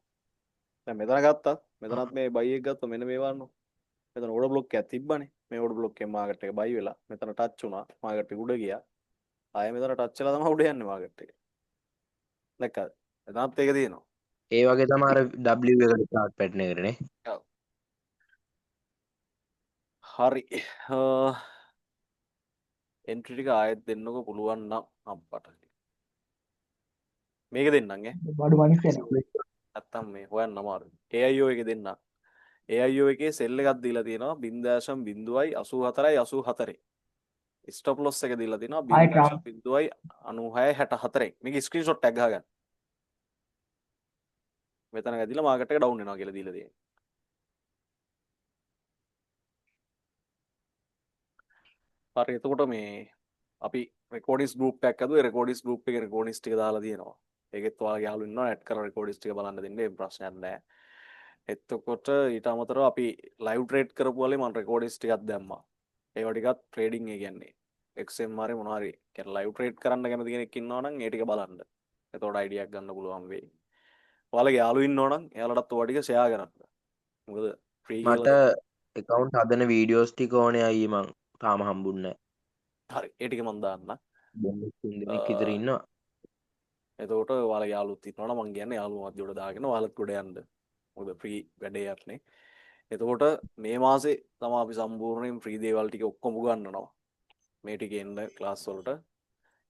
දැන් මෙතන ගත්තා. මෙතනත් මේ බයි එක ගත්තා මෙන්න මේ වන්නෝ. මෙතන ඕඩර් බ්ලොක් එකක් තිබ්බනේ. මේ ඕඩර් බ්ලොක් එකෙන් මාකට් එක බයි වෙලා මෙතන ටච් වුණා. මාකට් එක උඩ ගියා. ආයෙ මෙතන ටච් වෙලා තමයි උඩ යන්නේ මාකට් එක. දැක්කද? එතනත් ඒක තියෙනවා. ඒ වගේ තමයි අර W එකට chart pattern එකට නේ. ඔව්. හරි. එන්ට්‍රි ටික ආයෙත් දෙන්නකො පුළුවන් නම් අප්පට. මේක දෙන්නම් ඈ. බඩු මිනිස්සෙක්. නැත්තම් මේ හොයන්න අමාරුයි. AIO එකේ දෙන්න. AIO එකේ සෙල් එකක් දීලා තියෙනවා 0.84යි 84. ස්ටොප් ලොස් එක දීලා තියෙනවා 0.9664. මේක ස්ක්‍රීන්ෂොට් එකක් ගහගන්න. මෙතන ඇදිලා මාකට් එක ඩවුන් වෙනවා කියලා දීලා තියෙනවා. හරි එතකොට මේ අපි රෙකෝඩිස් ගෲප් එකක් ඇදුවේ රෙකෝඩිස් ගෲප් එකේ රෙකෝඩිස් ටික දාලා තියෙනවා. ඒකෙත් ඔයාලගේ යාළුවෝ ඉන්නවා ඇඩ් කරලා රෙකෝඩිස් ටික බලන්න දෙන්න ඒ ප්‍රශ්නයක් නැහැ. එතකොට ඊට අමතරව අපි ලයිව් ට්‍රේඩ් කරපු වලේ මම රෙකෝඩිස් ටිකක් දැම්මා. ඒවා ටිකත් ට්‍රේඩින් ඒ කියන්නේ XMR මොනවා හරි කියන්නේ ලයිව් ට්‍රේඩ් කරන්න කැමති කෙනෙක් ඉන්නවා නම් ඒ ටික බලන්න. එතකොට අයිඩියා එකක් ගන්න පුළුවන් වෙයි. ඔයාලගේ යාළුවෝ ඉන්නවා නම් එයාලටත් ඔය ටික ෂෙයා කරන්න. මොකද ෆ්‍රී මට account හදන videos ටික ඕනේ අයියේ මං තාම හම්බුන්නේ නැහැ. හරි ඒ ටික මම දාන්න. දෙන්නෙක් විතර ඉන්නවා. එතකොට ඔයාලගේ යාළුවොත් ඉන්නවා නම් මං කියන්නේ යාළුවෝ මැදියට දාගෙන ඔයාලත් ගොඩ යන්න. මොකද ෆ්‍රී වැඩේ යන්නේ. එතකොට මේ මාසේ තමයි අපි සම්පූර්ණයෙන් ෆ්‍රී දේවල් ටික ඔක්කොම ගන්නවා. මේ ටික එන්න ක්ලාස් වලට.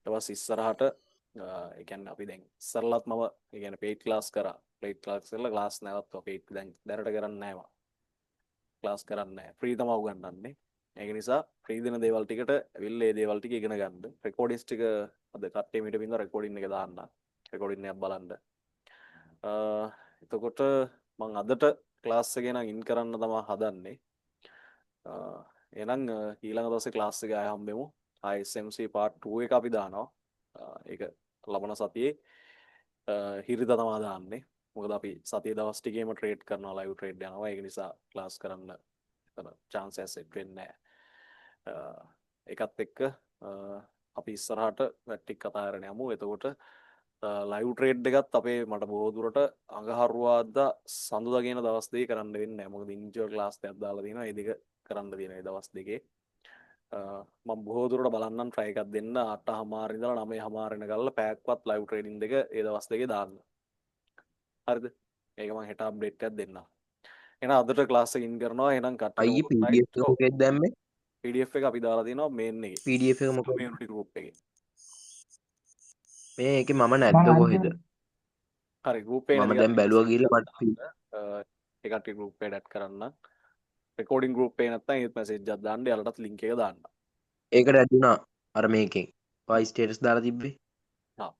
ඊට පස්සේ ඉස්සරහට ඒ කියන්නේ අපි දැන් ඉස්සරලත් මම ඒ කියන්නේ පේඩ් ක්ලාස් කරා. පේඩ් ක්ලාස් කරලා ක්ලාස් නැවතුවා. පේඩ් දැන් දැනට කරන්නේ නැහැ මම. ක්ලාස් කරන්නේ නැහැ. ෆ්‍රී තමයි උගන්වන්නේ. ඒක නිසා ෆ්‍රී දෙන දේවල් ටිකට ඇවිල්ලා ඒ දේවල් ටික ඉගෙන ගන්න. රෙකෝඩින්ස් ටික අද කට්ටිය මීට බින්ද රෙකෝඩින් එක දාන්න. රෙකෝඩින් එකක් බලන්න. එතකොට මම අදට ක්ලාස් එකේ නම් ඉන් කරන්න තමයි හදන්නේ. එහෙනම් ඊළඟ දවසේ ක්ලාස් එක ආයෙ හම්බෙමු. ISMC part 2 එක අපි දානවා. ඒක ලබන සතියේ හිරිදා තමයි දාන්නේ. මොකද අපි සතියේ දවස් ටිකේම ට්‍රේඩ් කරනවා, ලයිව් ට්‍රේඩ් යනවා. ඒක නිසා ක්ලාස් කරන්න chances එක වෙන්නේ නැහැ. ඒකත් එක්ක අපි ඉස්සරහට වැට්ටික් කතා කරගෙන යමු. එතකොට ලයිව් ට්‍රේඩ් එකත් අපේ මට බොහෝ දුරට අඟහරුවාදා සඳුදා කියන දවස් දෙකේ කරන්න වෙන්නේ නැහැ. මොකද ඉන්ජුවර් ක්ලාස් එකක් දාලා තියෙනවා. ඒ දෙක කරන්න තියෙන ඒ දවස් දෙකේ මම බොහෝ දුරට බලන්නම් try එකක් දෙන්න 8:00 ඉඳලා 9:00 වෙනකල්ලා පැයක්වත් ලයිව් ට්‍රේඩින් දෙක ඒ දවස් දෙකේ දාන්න. හරිද? ඒක මම හෙට අප්ඩේට් එකක් දෙන්නම්. එහෙනම් අදට ක්ලාස් එක ඉන් කරනවා. එහෙනම් අයියේ කට්ටියම PDF එක මොකෙද දැම්මේ? PDF එක අපි දාලා තියෙනවා මේන් එකේ. PDF එක මොකද? community group එකේ. මේ ඒකේ මම මං නැද්ද අන්තිම කොහෙද? හරි group එකේ මම ටිකක් දැන් බැලුවා ගිහලා මට ඒ කට්ටිය group එකට add කරන්න. recording group එකේ නැත්නම් ඒත් message එකක් දාන්න. යාලටත් link එක දාන්න. ඒකට ඇදුනා අර මේකෙන්. වයි ස්ටේටස් දාලා තිබ්බේ. ආ.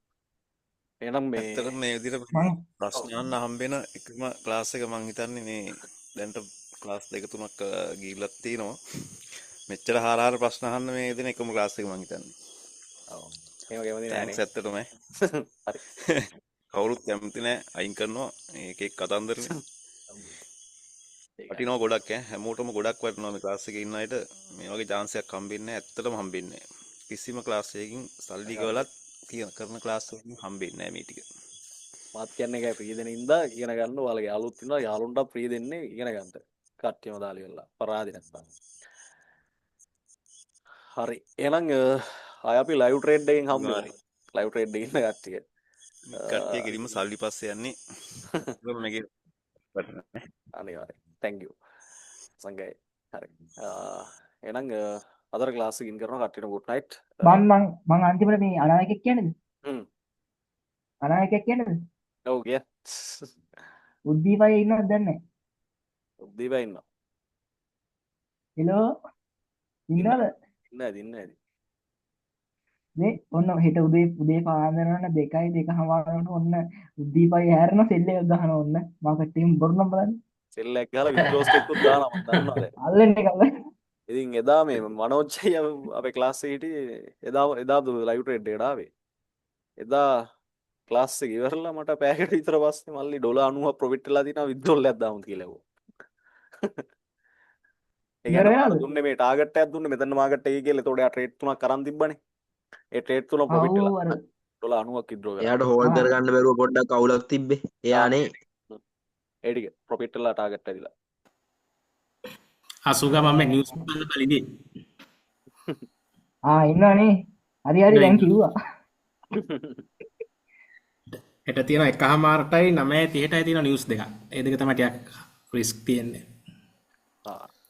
එහෙනම් මේ ඇත්තටම මේ විදිහට මං ප්‍රශ්න අහන්න හම්බෙන එකම ක්ලාස් එක මං හිතන්නේ මේ දැන්ට ක්ලාස් දෙක තුනක් ගිහිල්ලත් තිනවා. මෙච්චර හාරාර ප්‍රශ්න අහන්න මේ දෙන එකම ක්ලාස් එක මං හිතන්නේ. ඔව්. එහෙම කැමති නෑ තෑන්ක්ස් නේ. ඇත්තටම. හරි. කවුරුත් කැමති නෑ අයින් කරනවා ඒක එක් කතන්දරනේ. ඒකයි. වටිනවා ගොඩක් හැමෝටම ගොඩක් වටිනවා මේ ක්ලාස් එකේ ඉන්න අයට මේ වගේ chance එකක් හම්බෙන්නේ නැහැ ඇත්තටම හම්බෙන්නේ නැහැ. කිසිම ක්ලාස් එකකින් සල්ලි ගවලත් කරන ක්ලාස් එකකින් හම්බෙන්නේ නැහැ මේ ටික. මාත් කියන්නේ ඒකයි ප්‍රී දෙන ඉඳලා ඉගෙන ගන්න ඔයාලගේ යාළුවොත් ඉන්නවා යාළුවන්ට ප්‍රී දෙන්නේ ඉගෙන ගන්න. කට්ටියම දාලා ඉවරලා පරාදි නැත්තම්. හරි. එහෙනම් ආය අපි ලයිව් ට්‍රේඩ් එකෙන් හම්බෙමු. හරි. ලයිව් ට්‍රේඩ් එකේ ඉන්න කට්ටිය. කට්ටිය කිරීම සල්ලි පස්සේ යන්නේ. මේකේ වටිනවා. අනිවාර්යෙන්. thank you. සංගය. හරි. එහෙනම් අදට ක්ලාස් එක ඉන් කරනවා කට්ටියට good night. මං අන්තිමට මේ අනායකයෙක් කියන්නේද? හ්ම්. අනායකයෙක් කියන්නේද? ඔව් කිය. උද්දීපය ඉන්නවද දන්නේ උද්දීපය ඉන්නවා. හෙලෝ ඉන්නවද? ඉන්නද? මේ ඔන්න හෙට උදේ පාන්දර වන්න 2:02 ඔන්න උද්දීපය හැරෙන සෙල් එකක් ගහනවා ඔන්න මාකට් එකෙන් බොරුනම් බලන්න. සෙල් එකක් ගහලා වින්ඩෝස් එකකුත් දානවා මම දන්නවද? අල්ලන්නේ කල්ල. ඉතින් එදා මේ මනෝජ්ජයි අපේ ක්ලාස් එකේ හිටියේ එදා ලයිව් ට්‍රේඩ් එකට ආවේ. එදා ක්ලාස් එක ඉවරලා මට පැයකට විතර පස්සේ මල්ලි $90ක් ප්‍රොෆිට් වෙලා තිනවා විත්ඩ්‍රෝල් එකක් දාමු කියලා ඇහුවා. ඒ ඉවර කියන්නේ වෙනවද? මට දුන්නේ මේ ටාගට් එකක් දුන්නේ මෙතන මාකට් එකේ කියලා. ඒතකොට එයා ට්‍රේඩ් තුනක් අරන් තිබ්බනේ. ඒ ට්‍රේඩ් තුන ප්‍රොෆිට් ඔව් වෙලා අර $90ක් විත්ඩ්‍රෝ කරා. එයාට හෝල්ඩ් ආ කරගන්න බැරුව පොඩ්ඩක් අවුලක් තිබ්බේ. එයානේ ඒ ටික ප්‍රොෆිට් වෙලා ටාගට් ඇදිලා. අසුගා මම නිවුස් බලන්න බැලිදී ඉන්නවනේ. හරි දැන් කිව්වා. හෙට තියෙන 1:00ටයි 9:30ටයි තියෙන නිවුස් දෙකක්. ඒ දෙක තමයි ටිකක් රිස්ක් තියෙන්නේ.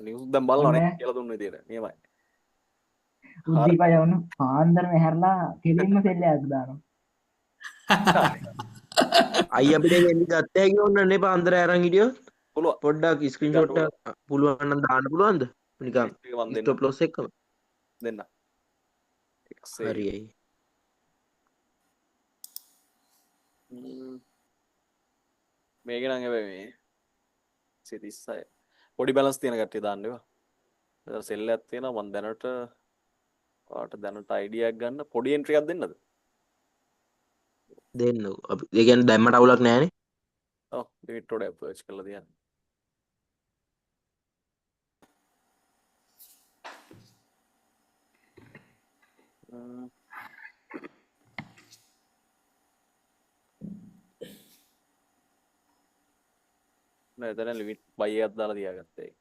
නිවුස් දැන් බලනවා නේ ඔන්න කියලා දුන්න විදියට. නියමයි. හරි. උද්දීපය වුණ පාන්දරම හැරලා කෙලින්ම සෙල් එකක් දානවා. අයි අපිට වෙන්නේ ගත්ත හැකි ඕනනේ පාන්දර අරන් හිටියොත් පුළුවන්. පොඩ්ඩක් ස්ක්‍රීන්ෂොට් එක පුළුවන් නම් දාන්න පුළුවන්ද? නිකන් ටෙක්ස්ට් එක මම දෙන්න. ස්ටොප් ලොස් එක්කම. දෙන්න. එක්සේ. හරි අයි. මේක නම් හැබැයි මේ 136 පොඩි බැලන්ස් තියෙන කට්ටිය දාන්න ඒවා. ඒතර සෙල් එකක් තියෙනවා මම දැනට ඔයාලට දැනට අයිඩියා එකක් ගන්න පොඩි එන්ට්‍රි එකක් දෙන්නද? දෙන්නකො. අපි ඒ කියන්නේ දැම්මට අවුලක් නැහැනේ. ඔව් ලිමිට් උඩ අප්‍රෝච් කරලා තියන්න. නෑ එතන ලිමිට් බයි එකක් දාලා තියාගත්තා ඒක.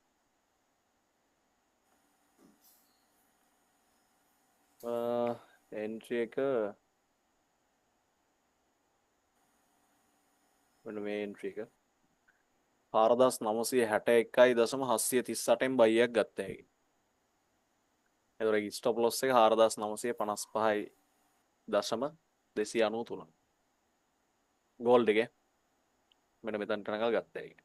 එන්ට්‍රි එක මෙන්න මේ එන්ට්‍රි එක 4961.738න් බයි එකක් ගත්තා ඒක. එතකොට ස්ටොප් ලොස් එක 4955.293. ගෝල්ඩ් එකේ මෙන්න මෙතනට නගල් ගත්තා ඒක.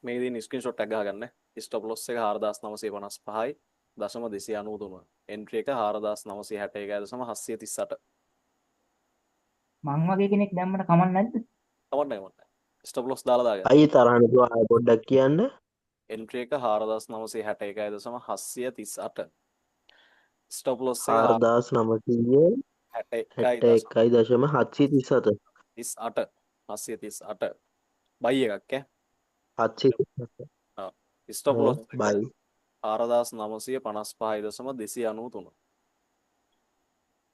මේක දින ස්ක්‍රීන්ෂොට් එකක් ගහගන්න. ස්ටොප් ලොස් එක 4955.293. එන්ට්‍රි එක 4961.738. මං වගේ කෙනෙක් දැම්මට කමක් නැද්ද? කමන්නේ ස්ටොප් ලොස් දාලා දාගන්න. අයි තරහනතු ආය පොඩ්ඩක් කියන්න. එන්ට්‍රි එක 4961.738. ස්ටොප් ලොස් එක 4900 61.738. 61.737 738 බයි එකක් ඈ. 737 ස්ටොප් ලොස් එක බයි 4955.293.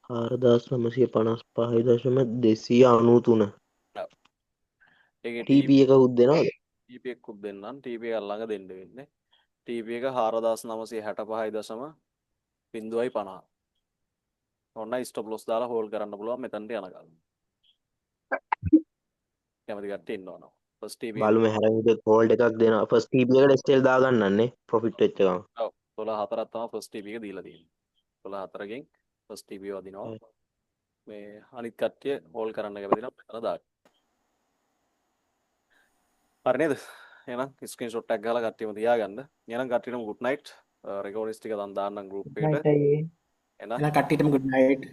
4955.293 ඒකේ TP එකකුත් දෙනවද? TP එකකුත් දෙන්නම්. TP එක ළඟ දෙන්න වෙන්නේ. TP එක 4965.050. ඔන්න ස්ටොප් ලොස් දාලා හෝල්ඩ් කරන්න පුළුවන් මෙතනට යනකම්. කැමති කට්ටිය ඉන්නවනම්. ෆස්ට් TP එක බලමු හැරෙන්ගෙත් හෝල්ඩ් එකක් දෙනවා. ෆස්ට් TP එකට ස්ටෙල් දාගන්නන්නේ ප්‍රොෆිට් වෙච්ච ගමන්. ඔව් 12.4ක් තමයි ෆස්ට් TP එක දීලා තියෙන්නේ. 12.4කින් ෆස්ට් TP වදිනවා. මේ අනිත් කට්ටිය හෝල්ඩ් කරන්න කැමති නම් මෙතන දාන්න. හරි නේද? එහෙනම් ස්ක්‍රීන්ෂොට් එකක් ගහලා කට්ටියම තියාගන්න. එහෙනම් කට්ටියටම good night. රෙකෝඩින්ස් ටික දැන් දාන්නම් group එකට. නයිට් අයියේ. එහෙනම් එහෙනම් කට්ටියටම good night.